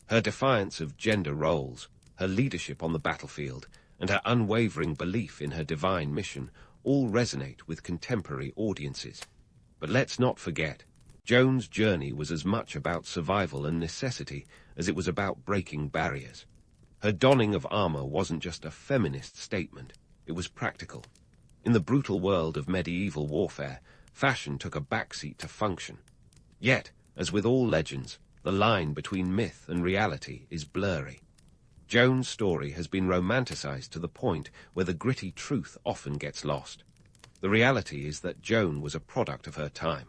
Her defiance of gender roles, her leadership on the battlefield, and her unwavering belief in her divine mission all resonate with contemporary audiences. But let's not forget, Joan's journey was as much about survival and necessity as it was about breaking barriers. Her donning of armor wasn't just a feminist statement, it was practical. In the brutal world of medieval warfare, fashion took a backseat to function. Yet, as with all legends, the line between myth and reality is blurry. Joan's story has been romanticized to the point where the gritty truth often gets lost. The reality is that Joan was a product of her time,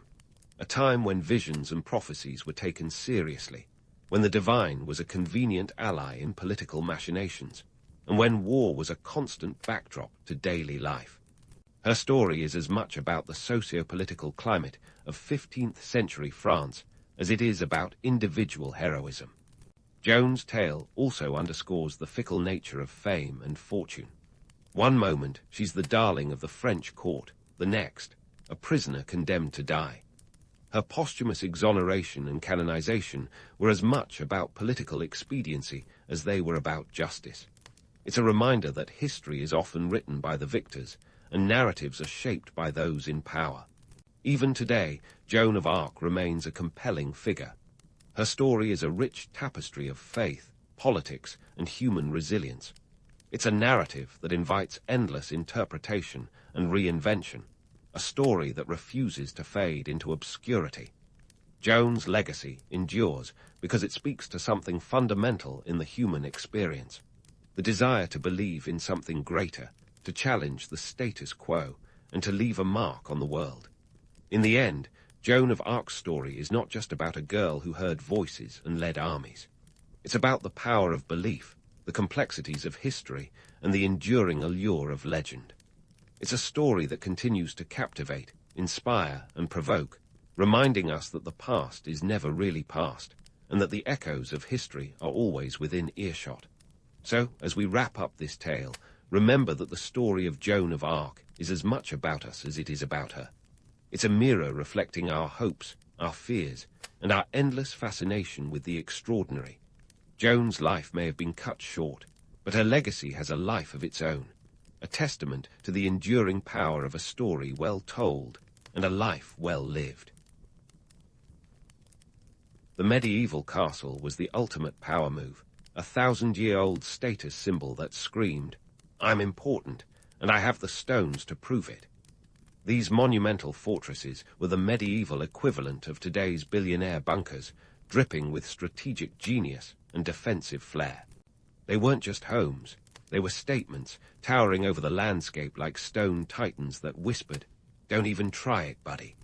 a time when visions and prophecies were taken seriously, when the divine was a convenient ally in political machinations, and when war was a constant backdrop to daily life. Her story is as much about the socio-political climate of 15th century France as it is about individual heroism. Joan's tale also underscores the fickle nature of fame and fortune. One moment, she's the darling of the French court, the next, a prisoner condemned to die. Her posthumous exoneration and canonization were as much about political expediency as they were about justice. It's a reminder that history is often written by the victors, and narratives are shaped by those in power. Even today, Joan of Arc remains a compelling figure. Her story is a rich tapestry of faith, politics, and human resilience. It's a narrative that invites endless interpretation and reinvention, a story that refuses to fade into obscurity. Joan's legacy endures because it speaks to something fundamental in the human experience, the desire to believe in something greater, to challenge the status quo, and to leave a mark on the world. In the end, Joan of Arc's story is not just about a girl who heard voices and led armies. It's about the power of belief, the complexities of history, and the enduring allure of legend. It's a story that continues to captivate, inspire, and provoke, reminding us that the past is never really past, and that the echoes of history are always within earshot. So, as we wrap up this tale, remember that the story of Joan of Arc is as much about us as it is about her. It's a mirror reflecting our hopes, our fears, and our endless fascination with the extraordinary. Joan's life may have been cut short, but her legacy has a life of its own, a testament to the enduring power of a story well told and a life well lived. The medieval castle was the ultimate power move, a 1,000-year-old status symbol that screamed, "I'm important, and I have the stones to prove it." These monumental fortresses were the medieval equivalent of today's billionaire bunkers, dripping with strategic genius and defensive flair. They weren't just homes, they were statements, towering over the landscape like stone titans that whispered, "Don't even try it, buddy."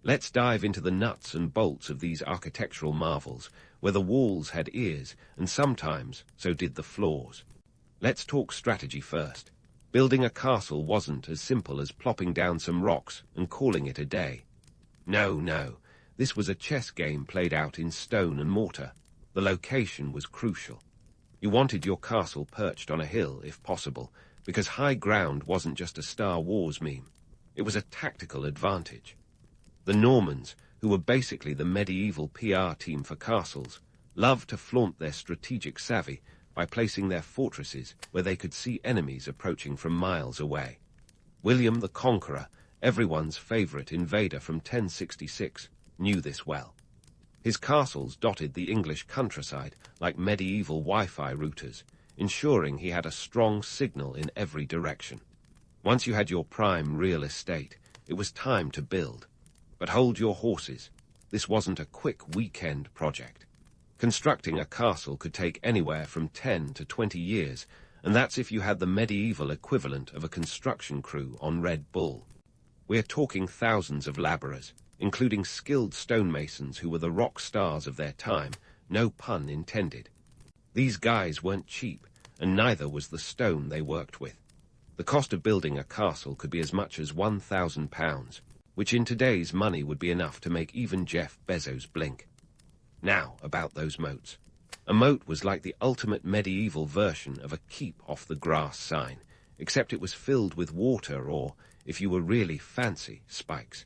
Let's dive into the nuts and bolts of these architectural marvels, where the walls had ears, and sometimes so did the floors. Let's talk strategy first. Building a castle wasn't as simple as plopping down some rocks and calling it a day. No, this was a chess game played out in stone and mortar. The location was crucial. You wanted your castle perched on a hill, if possible, because high ground wasn't just a Star Wars meme. It was a tactical advantage. The Normans, who were basically the medieval PR team for castles, loved to flaunt their strategic savvy by placing their fortresses where they could see enemies approaching from miles away. William the Conqueror, everyone's favorite invader from 1066, knew this well. His castles dotted the English countryside like medieval Wi-Fi routers, ensuring he had a strong signal in every direction. Once you had your prime real estate, it was time to build. But hold your horses. This wasn't a quick weekend project. Constructing a castle could take anywhere from 10 to 20 years, and that's if you had the medieval equivalent of a construction crew on Red Bull. We're talking thousands of labourers, including skilled stonemasons who were the rock stars of their time, no pun intended. These guys weren't cheap, and neither was the stone they worked with. The cost of building a castle could be as much as £1,000, which in today's money would be enough to make even Jeff Bezos blink. Now, about those moats. A moat was like the ultimate medieval version of a keep off the grass sign, except it was filled with water or, if you were really fancy, spikes.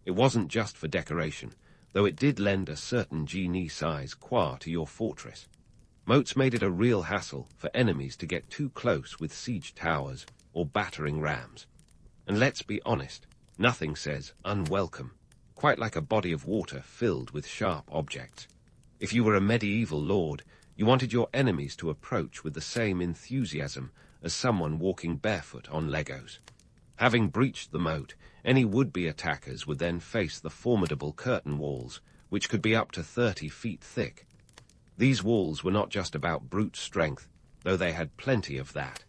It wasn't just for decoration, though it did lend a certain genie-size qua to your fortress. Moats made it a real hassle for enemies to get too close with siege towers or battering rams. And let's be honest, nothing says unwelcome, quite like a body of water filled with sharp objects. If you were a medieval lord, you wanted your enemies to approach with the same enthusiasm as someone walking barefoot on Legos. Having breached the moat, any would-be attackers would then face the formidable curtain walls, which could be up to 30 feet thick. These walls were not just about brute strength, though they had plenty of that.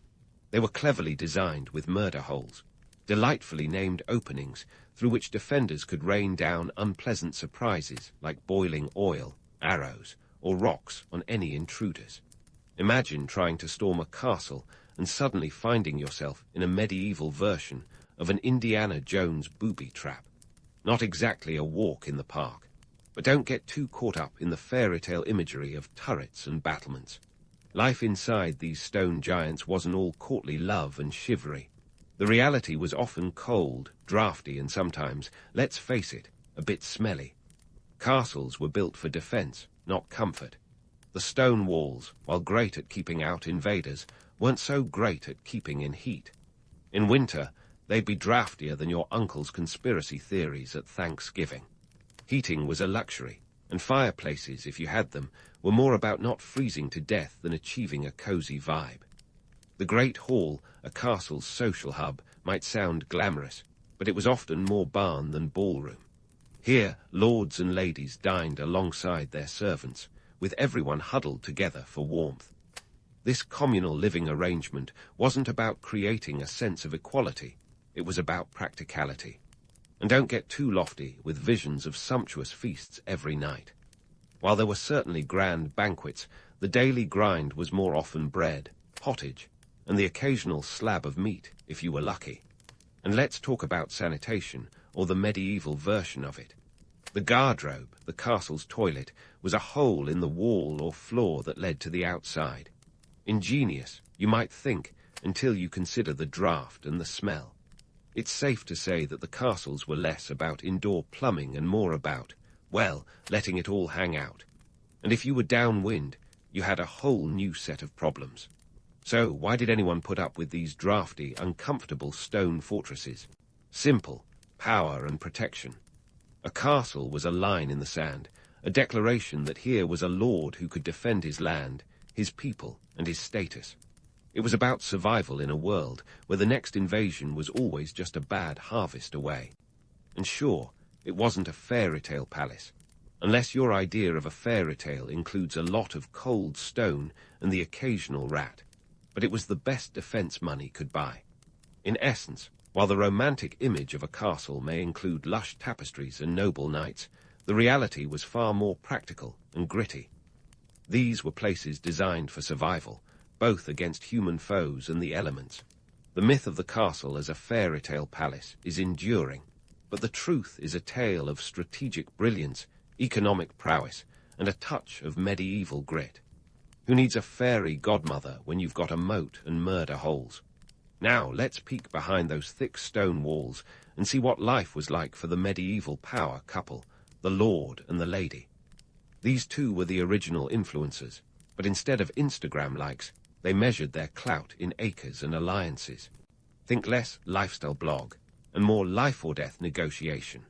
They were cleverly designed with murder holes, delightfully named openings through which defenders could rain down unpleasant surprises like boiling oil, arrows, or rocks on any intruders. Imagine trying to storm a castle and suddenly finding yourself in a medieval version of an Indiana Jones booby trap. Not exactly a walk in the park, but don't get too caught up in the fairy tale imagery of turrets and battlements. Life inside these stone giants wasn't all courtly love and chivalry. The reality was often cold, drafty, and sometimes, let's face it, a bit smelly. Castles were built for defense, not comfort. The stone walls, while great at keeping out invaders, weren't so great at keeping in heat. In winter, they'd be draftier than your uncle's conspiracy theories at Thanksgiving. Heating was a luxury, and fireplaces, if you had them, were more about not freezing to death than achieving a cozy vibe. The Great Hall, a castle's social hub, might sound glamorous, but it was often more barn than ballroom. Here, lords and ladies dined alongside their servants, with everyone huddled together for warmth. This communal living arrangement wasn't about creating a sense of equality, it was about practicality. And don't get too lofty with visions of sumptuous feasts every night. While there were certainly grand banquets, the daily grind was more often bread, pottage, and the occasional slab of meat, if you were lucky. And let's talk about sanitation, or the medieval version of it. The garderobe, the castle's toilet, was a hole in the wall or floor that led to the outside. Ingenious, you might think, until you consider the draught and the smell. It's safe to say that the castles were less about indoor plumbing and more about, well, letting it all hang out. And if you were downwind, you had a whole new set of problems. So why did anyone put up with these drafty, uncomfortable stone fortresses? Simple: power and protection. A castle was a line in the sand, a declaration that here was a lord who could defend his land, his people, and his status. It was about survival in a world where the next invasion was always just a bad harvest away. And sure, it wasn't a fairy tale palace, unless your idea of a fairy tale includes a lot of cold stone and the occasional rat. But it was the best defense money could buy. In essence, while the romantic image of a castle may include lush tapestries and noble knights, the reality was far more practical and gritty. These were places designed for survival, both against human foes and the elements. The myth of the castle as a fairy tale palace is enduring, but the truth is a tale of strategic brilliance, economic prowess, and a touch of medieval grit. Who needs a fairy godmother when you've got a moat and murder holes? Now let's peek behind those thick stone walls and see what life was like for the medieval power couple, the lord and the lady. These two were the original influencers, but instead of Instagram likes, they measured their clout in acres and alliances. Think less lifestyle blog and more life or death negotiation.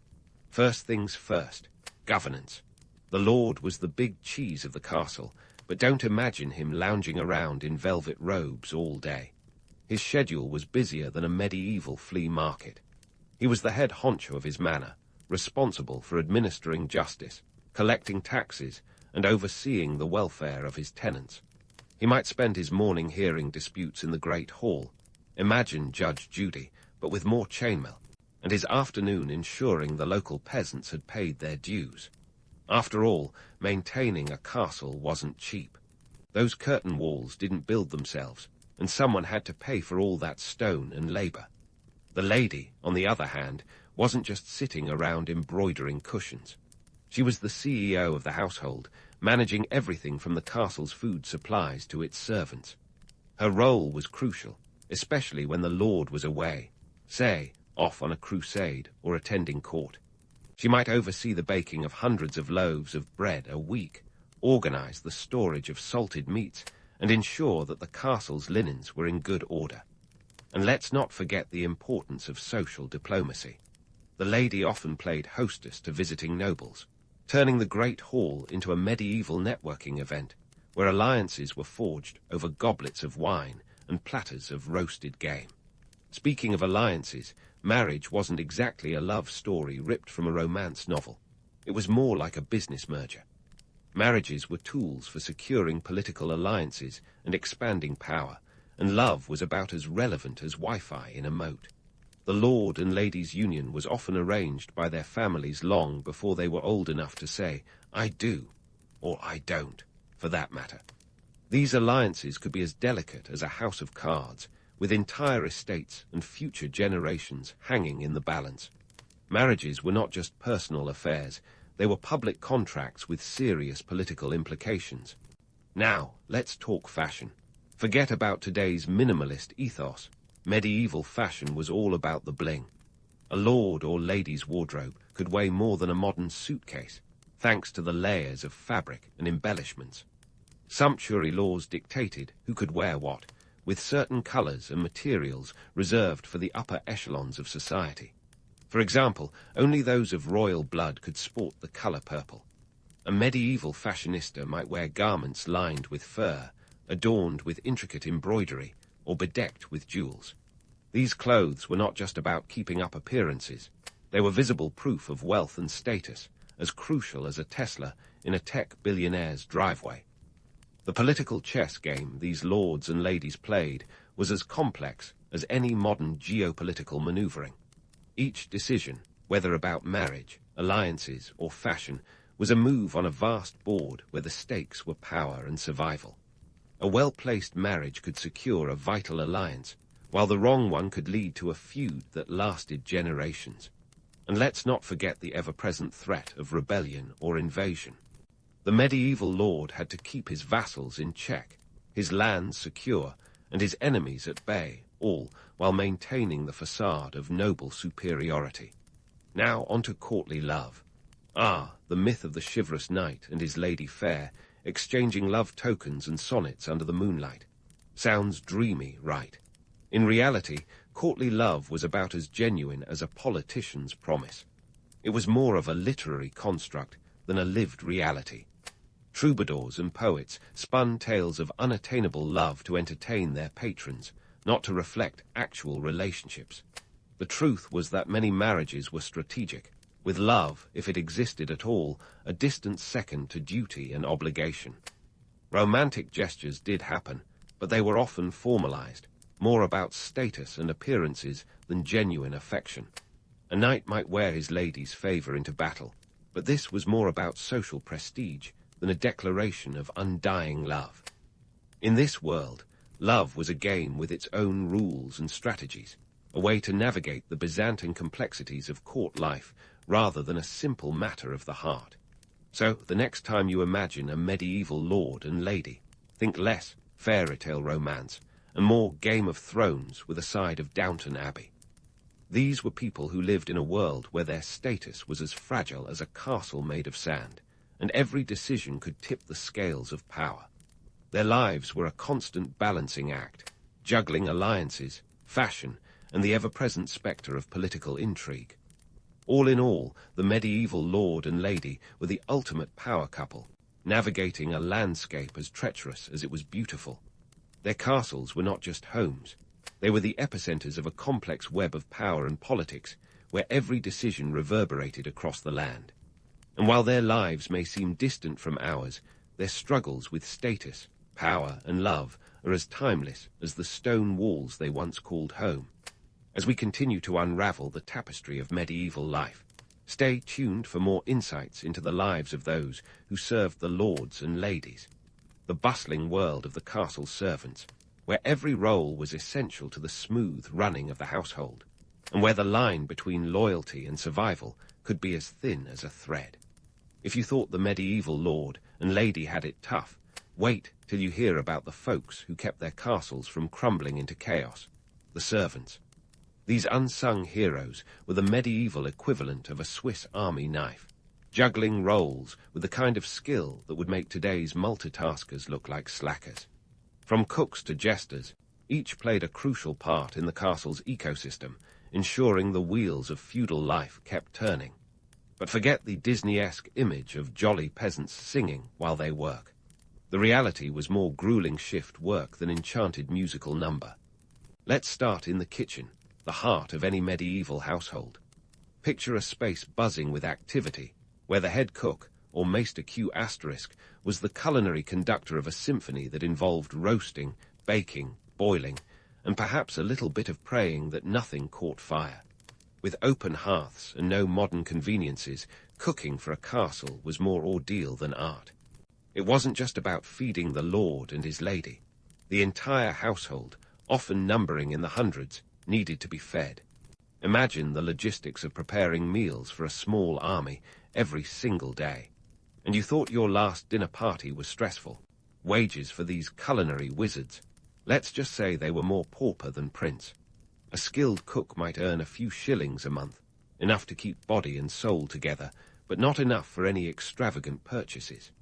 First things first, governance. The lord was the big cheese of the castle, but don't imagine him lounging around in velvet robes all day. His schedule was busier than a medieval flea market. He was the head honcho of his manor, responsible for administering justice, collecting taxes, and overseeing the welfare of his tenants. He might spend his morning hearing disputes in the Great Hall, imagine Judge Judy, but with more chainmail, and his afternoon ensuring the local peasants had paid their dues. After all, maintaining a castle wasn't cheap. Those curtain walls didn't build themselves, and someone had to pay for all that stone and labor. The lady, on the other hand, wasn't just sitting around embroidering cushions. She was the CEO of the household, managing everything from the castle's food supplies to its servants. Her role was crucial, especially when the lord was away, say, off on a crusade or attending court. She might oversee the baking of hundreds of loaves of bread a week, organize the storage of salted meats, and ensure that the castle's linens were in good order. And let's not forget the importance of social diplomacy. The lady often played hostess to visiting nobles, turning the Great Hall into a medieval networking event where alliances were forged over goblets of wine and platters of roasted game. Speaking of alliances, marriage wasn't exactly a love story ripped from a romance novel. It was more like a business merger. Marriages were tools for securing political alliances and expanding power, and love was about as relevant as Wi-Fi in a moat. The lord and lady's union was often arranged by their families long before they were old enough to say, "I do," or "I don't," for that matter. These alliances could be as delicate as a house of cards, with entire estates and future generations hanging in the balance. Marriages were not just personal affairs, they were public contracts with serious political implications. Now, let's talk fashion. Forget about today's minimalist ethos. Medieval fashion was all about the bling. A lord or lady's wardrobe could weigh more than a modern suitcase, thanks to the layers of fabric and embellishments. Sumptuary laws dictated who could wear what, with certain colors and materials reserved for the upper echelons of society. For example, only those of royal blood could sport the color purple. A medieval fashionista might wear garments lined with fur, adorned with intricate embroidery, or bedecked with jewels. These clothes were not just about keeping up appearances. They were visible proof of wealth and status, as crucial as a Tesla in a tech billionaire's driveway. The political chess game these lords and ladies played was as complex as any modern geopolitical maneuvering. Each decision, whether about marriage, alliances, or fashion, was a move on a vast board where the stakes were power and survival. A well-placed marriage could secure a vital alliance, while the wrong one could lead to a feud that lasted generations. And let's not forget the ever-present threat of rebellion or invasion. The medieval lord had to keep his vassals in check, his lands secure, and his enemies at bay, all while maintaining the facade of noble superiority. Now on to courtly love. The myth of the chivalrous knight and his lady fair, exchanging love tokens and sonnets under the moonlight. Sounds dreamy, right? In reality, courtly love was about as genuine as a politician's promise. It was more of a literary construct than a lived reality. Troubadours and poets spun tales of unattainable love to entertain their patrons, not to reflect actual relationships. The truth was that many marriages were strategic, with love, if it existed at all, a distant second to duty and obligation. Romantic gestures did happen, but they were often formalized, more about status and appearances than genuine affection. A knight might wear his lady's favor into battle, but this was more about social prestige than a declaration of undying love. In this world, love was a game with its own rules and strategies, a way to navigate the Byzantine complexities of court life rather than a simple matter of the heart. So, the next time you imagine a medieval lord and lady, think less fairy tale romance and more Game of Thrones with a side of Downton Abbey. These were people who lived in a world where their status was as fragile as a castle made of sand, and every decision could tip the scales of power. Their lives were a constant balancing act, juggling alliances, fashion, and the ever-present spectre of political intrigue. All in all, the medieval lord and lady were the ultimate power couple, navigating a landscape as treacherous as it was beautiful. Their castles were not just homes. They were the epicenters of a complex web of power and politics, where every decision reverberated across the land. And while their lives may seem distant from ours, their struggles with status, power, and love are as timeless as the stone walls they once called home. As we continue to unravel the tapestry of medieval life, stay tuned for more insights into the lives of those who served the lords and ladies, the bustling world of the castle servants, where every role was essential to the smooth running of the household, and where the line between loyalty and survival could be as thin as a thread. If you thought the medieval lord and lady had it tough, wait till you hear about the folks who kept their castles from crumbling into chaos, the servants. These unsung heroes were the medieval equivalent of a Swiss army knife, juggling roles with the kind of skill that would make today's multitaskers look like slackers. From cooks to jesters, each played a crucial part in the castle's ecosystem, ensuring the wheels of feudal life kept turning. But forget the Disney-esque image of jolly peasants singing while they work. The reality was more grueling shift work than enchanted musical number. Let's start in the kitchen, the heart of any medieval household. Picture a space buzzing with activity, where the head cook, or Maester Q**, was the culinary conductor of a symphony that involved roasting, baking, boiling, and perhaps a little bit of praying that nothing caught fire. With open hearths and no modern conveniences, cooking for a castle was more ordeal than art. It wasn't just about feeding the lord and his lady. The entire household, often numbering in the hundreds, needed to be fed. Imagine the logistics of preparing meals for a small army every single day. And you thought your last dinner party was stressful. Wages for these culinary wizards. Let's just say they were more pauper than prince. A skilled cook might earn a few shillings a month, enough to keep body and soul together, but not enough for any extravagant purchases.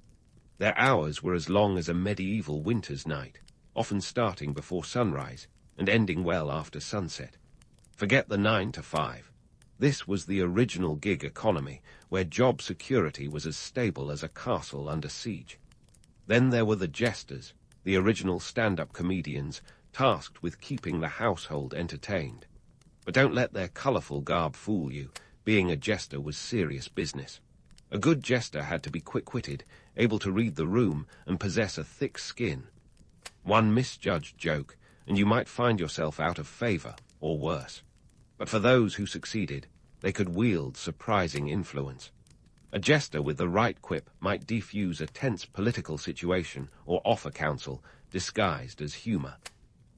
Their hours were as long as a medieval winter's night, often starting before sunrise and ending well after sunset. Forget the 9 to 5. This was the original gig economy, where job security was as stable as a castle under siege. Then there were the jesters, the original stand-up comedians, tasked with keeping the household entertained. But don't let their colourful garb fool you. Being a jester was serious business. A good jester had to be quick-witted, able to read the room, and possess a thick skin. One misjudged joke, and you might find yourself out of favour, or worse. But for those who succeeded, they could wield surprising influence. A jester with the right quip might defuse a tense political situation or offer counsel disguised as humour.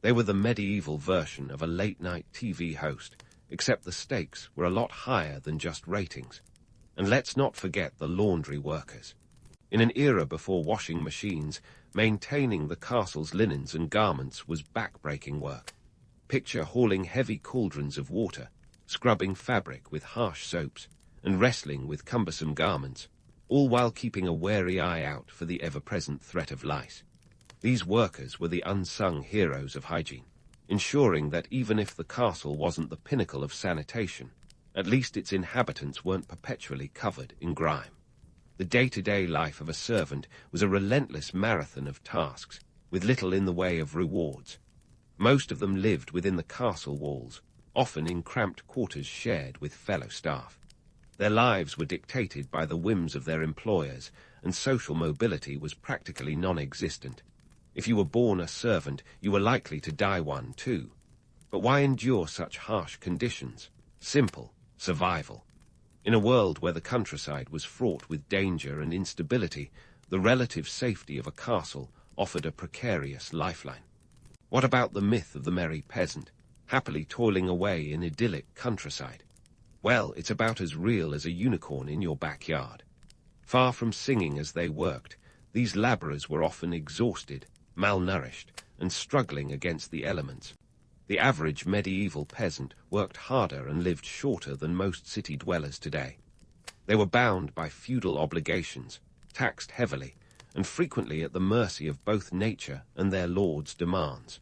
They were the medieval version of a late-night TV host, except the stakes were a lot higher than just ratings. And let's not forget the laundry workers. In an era before washing machines, maintaining the castle's linens and garments was back-breaking work. Picture hauling heavy cauldrons of water, scrubbing fabric with harsh soaps, and wrestling with cumbersome garments, all while keeping a wary eye out for the ever-present threat of lice. These workers were the unsung heroes of hygiene, ensuring that even if the castle wasn't the pinnacle of sanitation, at least its inhabitants weren't perpetually covered in grime. The day-to-day life of a servant was a relentless marathon of tasks, with little in the way of rewards. Most of them lived within the castle walls, often in cramped quarters shared with fellow staff. Their lives were dictated by the whims of their employers, and social mobility was practically non-existent. If you were born a servant, you were likely to die one too. But why endure such harsh conditions? Simple: survival. In a world where the countryside was fraught with danger and instability, the relative safety of a castle offered a precarious lifeline. What about the myth of the merry peasant, happily toiling away in idyllic countryside? Well, it's about as real as a unicorn in your backyard. Far from singing as they worked, these labourers were often exhausted, malnourished, and struggling against the elements. The average medieval peasant worked harder and lived shorter than most city dwellers today. They were bound by feudal obligations, taxed heavily, and frequently at the mercy of both nature and their lord's demands.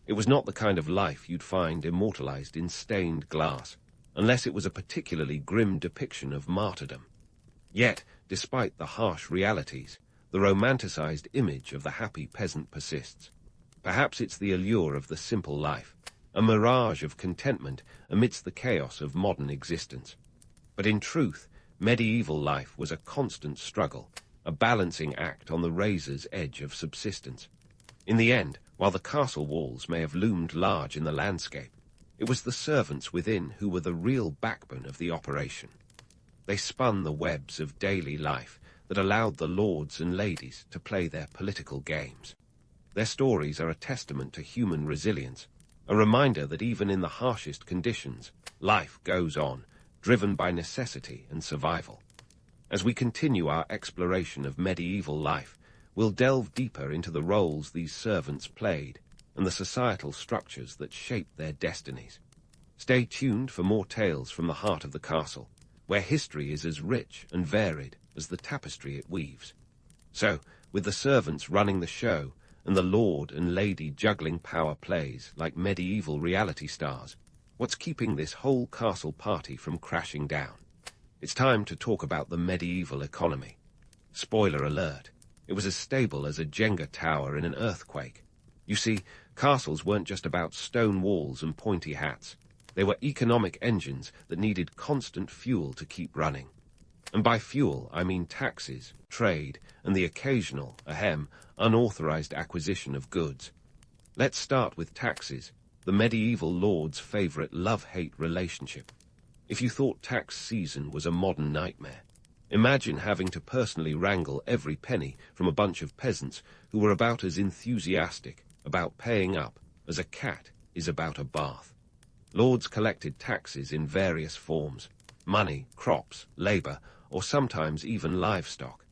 It was not the kind of life you'd find immortalized in stained glass, unless it was a particularly grim depiction of martyrdom. Yet, despite the harsh realities, the romanticized image of the happy peasant persists. Perhaps it's the allure of the simple life, a mirage of contentment amidst the chaos of modern existence. But in truth, medieval life was a constant struggle, a balancing act on the razor's edge of subsistence. In the end, while the castle walls may have loomed large in the landscape, it was the servants within who were the real backbone of the operation. They spun the webs of daily life that allowed the lords and ladies to play their political games. Their stories are a testament to human resilience, a reminder that even in the harshest conditions, life goes on, driven by necessity and survival. As we continue our exploration of medieval life, we'll delve deeper into the roles these servants played and the societal structures that shaped their destinies. Stay tuned for more tales from the heart of the castle, where history is as rich and varied as the tapestry it weaves. So, with the servants running the show and the lord and lady juggling power plays like medieval reality stars, what's keeping this whole castle party from crashing down? It's time to talk about the medieval economy. Spoiler alert, it was as stable as a Jenga tower in an earthquake. You see, castles weren't just about stone walls and pointy hats. They were economic engines that needed constant fuel to keep running. And by fuel, I mean taxes, trade, and the occasional, unauthorized acquisition of goods. Let's start with taxes, the medieval lord's favorite love-hate relationship. If you thought tax season was a modern nightmare, imagine having to personally wrangle every penny from a bunch of peasants who were about as enthusiastic about paying up as a cat is about a bath. Lords collected taxes in various forms: money, crops, labor, or sometimes even livestock.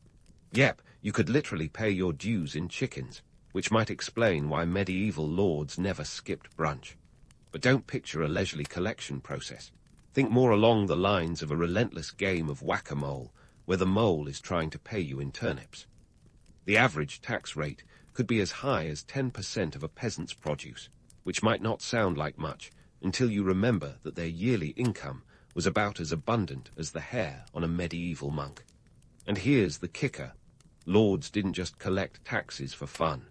Yep, you could literally pay your dues in chickens, which might explain why medieval lords never skipped brunch. But don't picture a leisurely collection process. Think more along the lines of a relentless game of whack-a-mole, where the mole is trying to pay you in turnips. The average tax rate could be as high as 10% of a peasant's produce, which might not sound like much until you remember that their yearly income was about as abundant as the hair on a medieval monk. And here's the kicker: lords didn't just collect taxes for fun.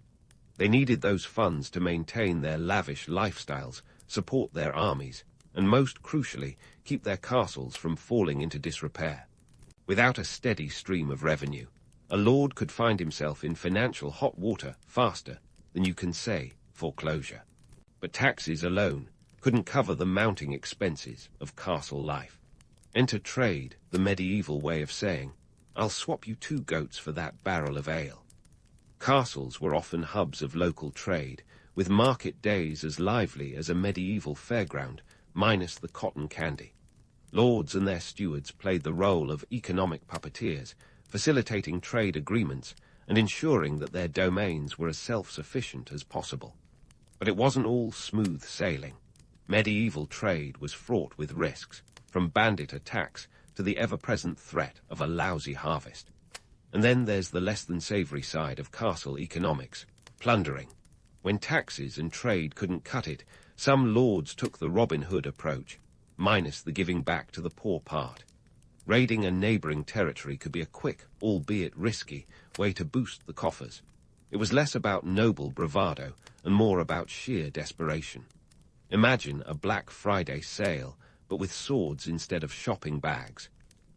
They needed those funds to maintain their lavish lifestyles, support their armies, and most crucially, keep their castles from falling into disrepair. Without a steady stream of revenue, a lord could find himself in financial hot water faster than you can say foreclosure. But taxes alone couldn't cover the mounting expenses of castle life. Enter trade, the medieval way of saying, "I'll swap you 2 goats for that barrel of ale." Castles were often hubs of local trade, with market days as lively as a medieval fairground, minus the cotton candy. Lords and their stewards played the role of economic puppeteers, facilitating trade agreements and ensuring that their domains were as self-sufficient as possible. But it wasn't all smooth sailing. Medieval trade was fraught with risks, from bandit attacks to the ever-present threat of a lousy harvest. And then there's the less-than-savory side of castle economics: plundering. When taxes and trade couldn't cut it, some lords took the Robin Hood approach, minus the giving back to the poor part. Raiding a neighboring territory could be a quick, albeit risky, way to boost the coffers. It was less about noble bravado and more about sheer desperation. Imagine a Black Friday sale, but with swords instead of shopping bags.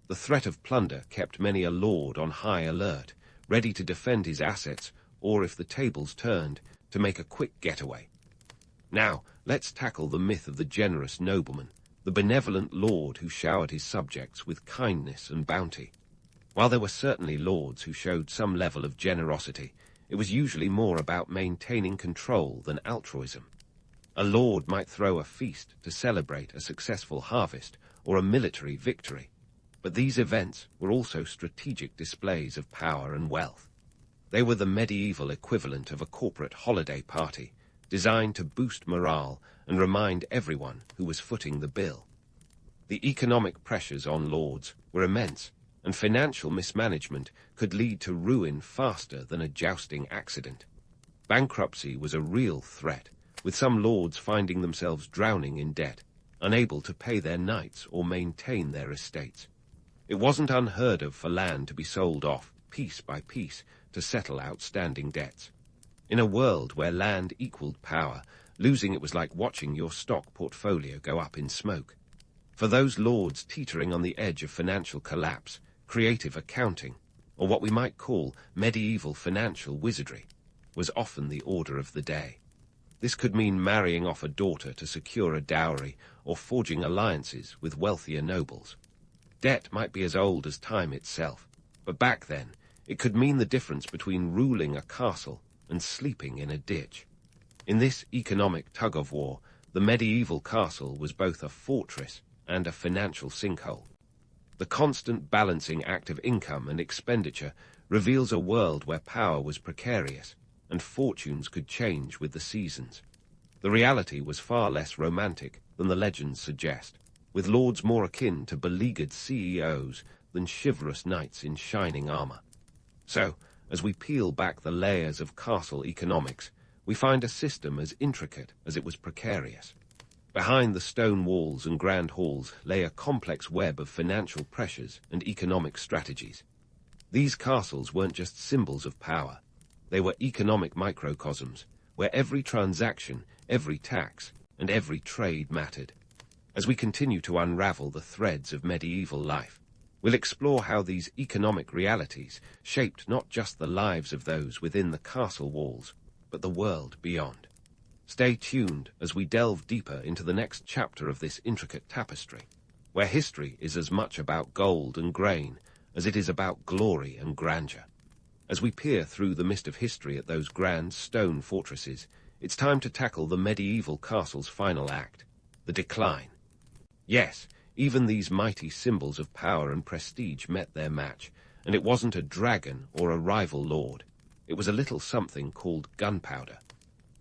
The threat of plunder kept many a lord on high alert, ready to defend his assets, or if the tables turned, to make a quick getaway. Now, let's tackle the myth of the generous nobleman, the benevolent lord who showered his subjects with kindness and bounty. While there were certainly lords who showed some level of generosity, it was usually more about maintaining control than altruism. A lord might throw a feast to celebrate a successful harvest or a military victory, but these events were also strategic displays of power and wealth. They were the medieval equivalent of a corporate holiday party, designed to boost morale and remind everyone who was footing the bill. The economic pressures on lords were immense, and financial mismanagement could lead to ruin faster than a jousting accident. Bankruptcy was a real threat, with some lords finding themselves drowning in debt, unable to pay their knights or maintain their estates. It wasn't unheard of for land to be sold off, piece by piece, to settle outstanding debts. In a world where land equaled power, losing it was like watching your stock portfolio go up in smoke. For those lords teetering on the edge of financial collapse, creative accounting, or what we might call medieval financial wizardry, was often the order of the day. This could mean marrying off a daughter to secure a dowry or forging alliances with wealthier nobles. Debt might be as old as time itself, but back then it could mean the difference between ruling a castle and sleeping in a ditch. In this economic tug-of-war, the medieval castle was both a fortress and a financial sinkhole. The constant balancing act of income and expenditure reveals a world where power was precarious and fortunes could change with the seasons. The reality was far less romantic than the legends suggest, with lords more akin to beleaguered CEOs than chivalrous knights in shining armor. So, as we peel back the layers of castle economics, we find a system as intricate as it was precarious. Behind the stone walls and grand halls lay a complex web of financial pressures and economic strategies. These castles weren't just symbols of power. They were economic microcosms, where every transaction, every tax, and every trade mattered. As we continue to unravel the threads of medieval life, we'll explore how these economic realities shaped not just the lives of those within the castle walls, but the world beyond. Stay tuned as we delve deeper into the next chapter of this intricate tapestry, where history is as much about gold and grain as it is about glory and grandeur. As we peer through the mist of history at those grand stone fortresses, it's time to tackle the medieval castle's final act, the decline. Yes, even these mighty symbols of power and prestige met their match, and it wasn't a dragon or a rival lord. It was a little something called gunpowder.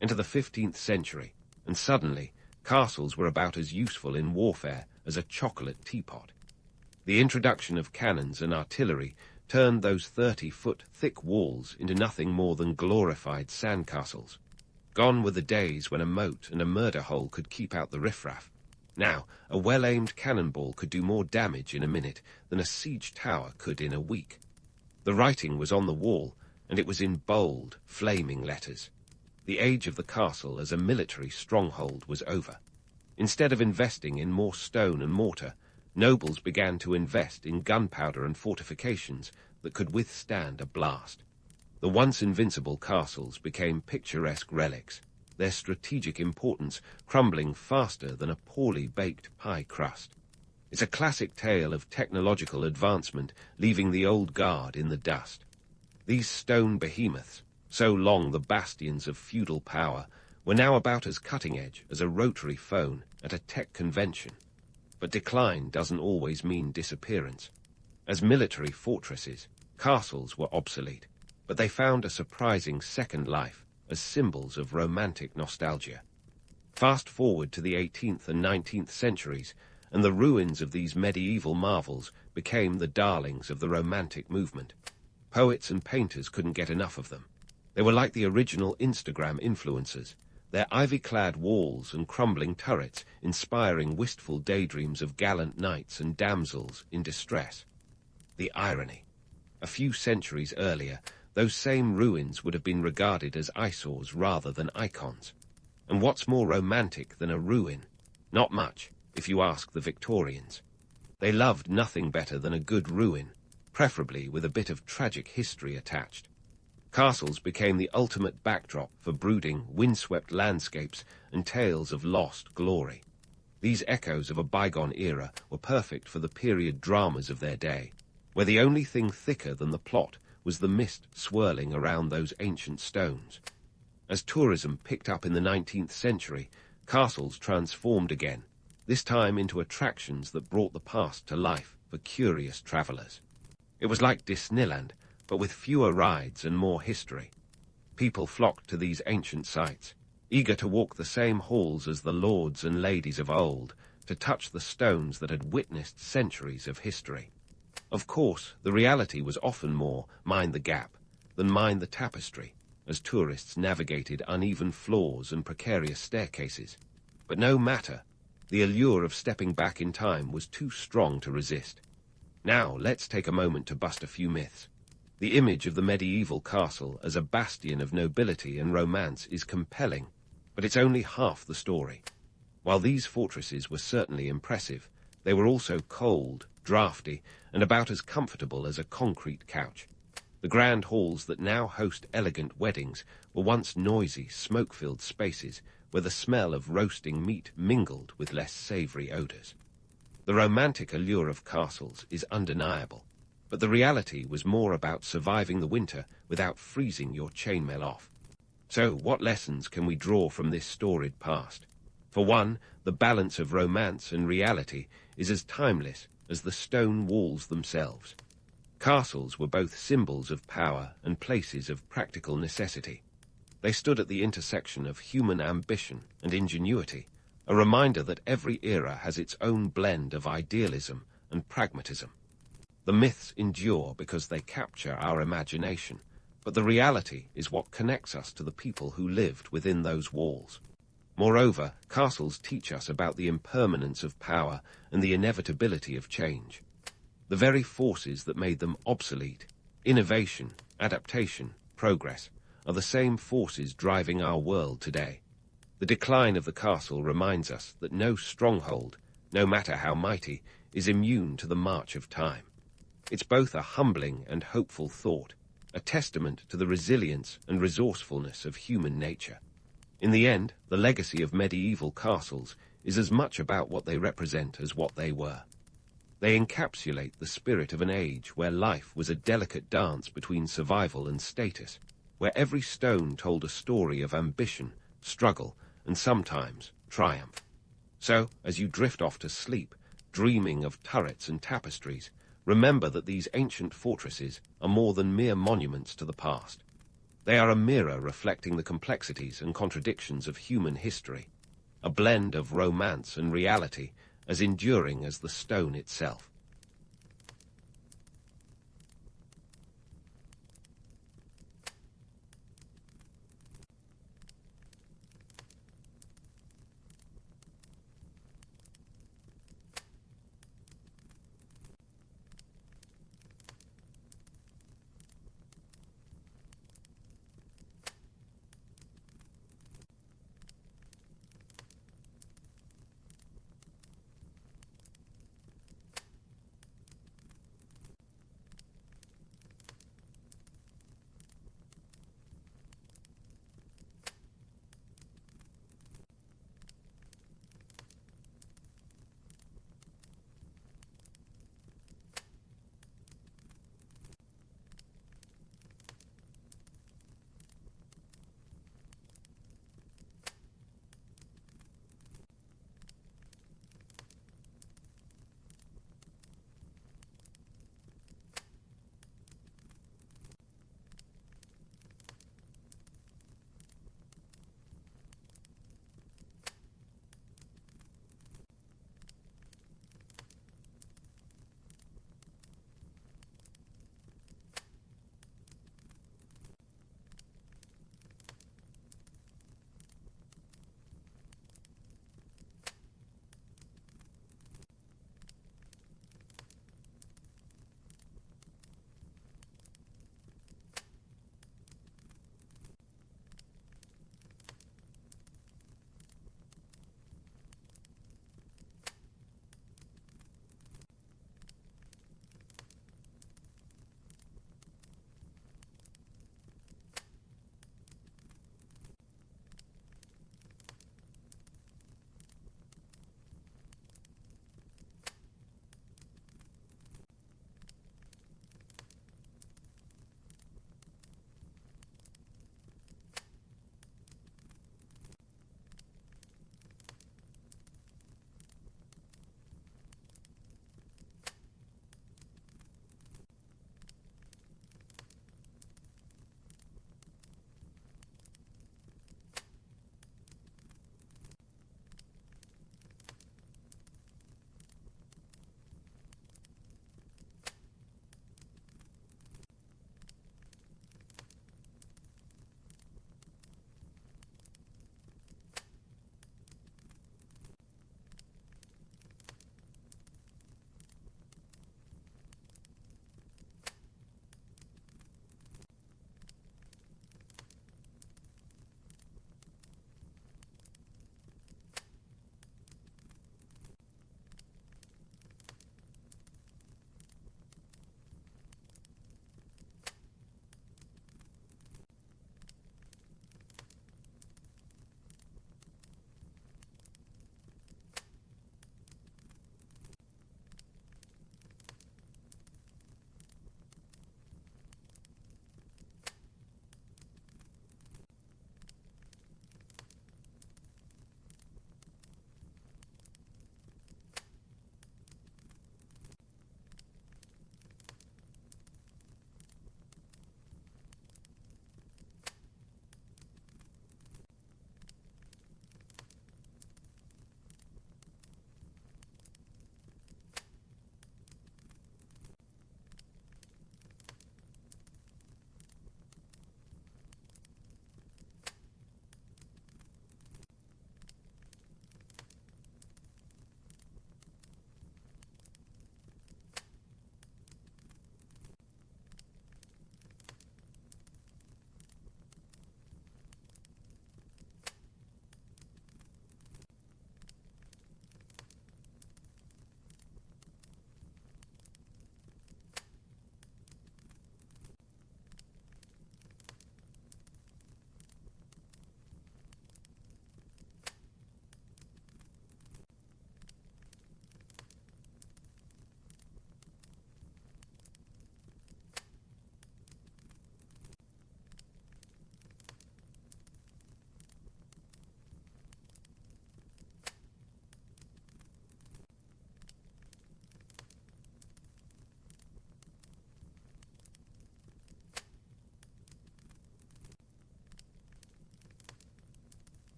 Enter the 15th century, and suddenly castles were about as useful in warfare as a chocolate teapot. The introduction of cannons and artillery turned those 30-foot thick walls into nothing more than glorified sandcastles. Gone were the days when a moat and a murder hole could keep out the riffraff. Now, a well-aimed cannonball could do more damage in a minute than a siege tower could in a week. The writing was on the wall, and it was in bold, flaming letters. The age of the castle as a military stronghold was over. Instead of investing in more stone and mortar, nobles began to invest in gunpowder and fortifications that could withstand a blast. The once invincible castles became picturesque relics, their strategic importance crumbling faster than a poorly baked pie crust. It's a classic tale of technological advancement leaving the old guard in the dust. These stone behemoths, so long the bastions of feudal power, were now about as cutting-edge as a rotary phone at a tech convention. But decline doesn't always mean disappearance. As military fortresses, castles were obsolete, but they found a surprising second life as symbols of romantic nostalgia. Fast forward to the 18th and 19th centuries, and the ruins of these medieval marvels became the darlings of the Romantic movement. Poets and painters couldn't get enough of them. They were like the original Instagram influencers, their ivy-clad walls and crumbling turrets inspiring wistful daydreams of gallant knights and damsels in distress. The irony. A few centuries earlier, those same ruins would have been regarded as eyesores rather than icons. And what's more romantic than a ruin? Not much, if you ask the Victorians. They loved nothing better than a good ruin, preferably with a bit of tragic history attached. Castles became the ultimate backdrop for brooding, windswept landscapes and tales of lost glory. These echoes of a bygone era were perfect for the period dramas of their day, where the only thing thicker than the plot was the mist swirling around those ancient stones. As tourism picked up in the 19th century, castles transformed again, this time into attractions that brought the past to life for curious travelers. It was like Disneyland, but with fewer rides and more history. People flocked to these ancient sites, eager to walk the same halls as the lords and ladies of old, to touch the stones that had witnessed centuries of history. Of course, the reality was often more mind the gap than mind the tapestry, as tourists navigated uneven floors and precarious staircases. But no matter, the allure of stepping back in time was too strong to resist. Now, let's take a moment to bust a few myths. The image of the medieval castle as a bastion of nobility and romance is compelling, but it's only half the story. While these fortresses were certainly impressive, they were also cold, drafty, and about as comfortable as a concrete couch. The grand halls that now host elegant weddings were once noisy, smoke-filled spaces where the smell of roasting meat mingled with less savory odors. The romantic allure of castles is undeniable, but the reality was more about surviving the winter without freezing your chainmail off. So, what lessons can we draw from this storied past? For one, the balance of romance and reality is as timeless as the stone walls themselves. Castles were both symbols of power and places of practical necessity. They stood at the intersection of human ambition and ingenuity, a reminder that every era has its own blend of idealism and pragmatism. The myths endure because they capture our imagination, but the reality is what connects us to the people who lived within those walls. Moreover, castles teach us about the impermanence of power and the inevitability of change. The very forces that made them obsolete, innovation, adaptation, progress, are the same forces driving our world today. The decline of the castle reminds us that no stronghold, no matter how mighty, is immune to the march of time. It's both a humbling and hopeful thought, a testament to the resilience and resourcefulness of human nature. In the end, the legacy of medieval castles is as much about what they represent as what they were. They encapsulate the spirit of an age where life was a delicate dance between survival and status, where every stone told a story of ambition struggle, and sometimes triumph. So, as you drift off to sleep, dreaming of turrets and tapestries, remember that these ancient fortresses are more than mere monuments to the past. They are a mirror reflecting the complexities and contradictions of human history, a blend of romance and reality as enduring as the stone itself.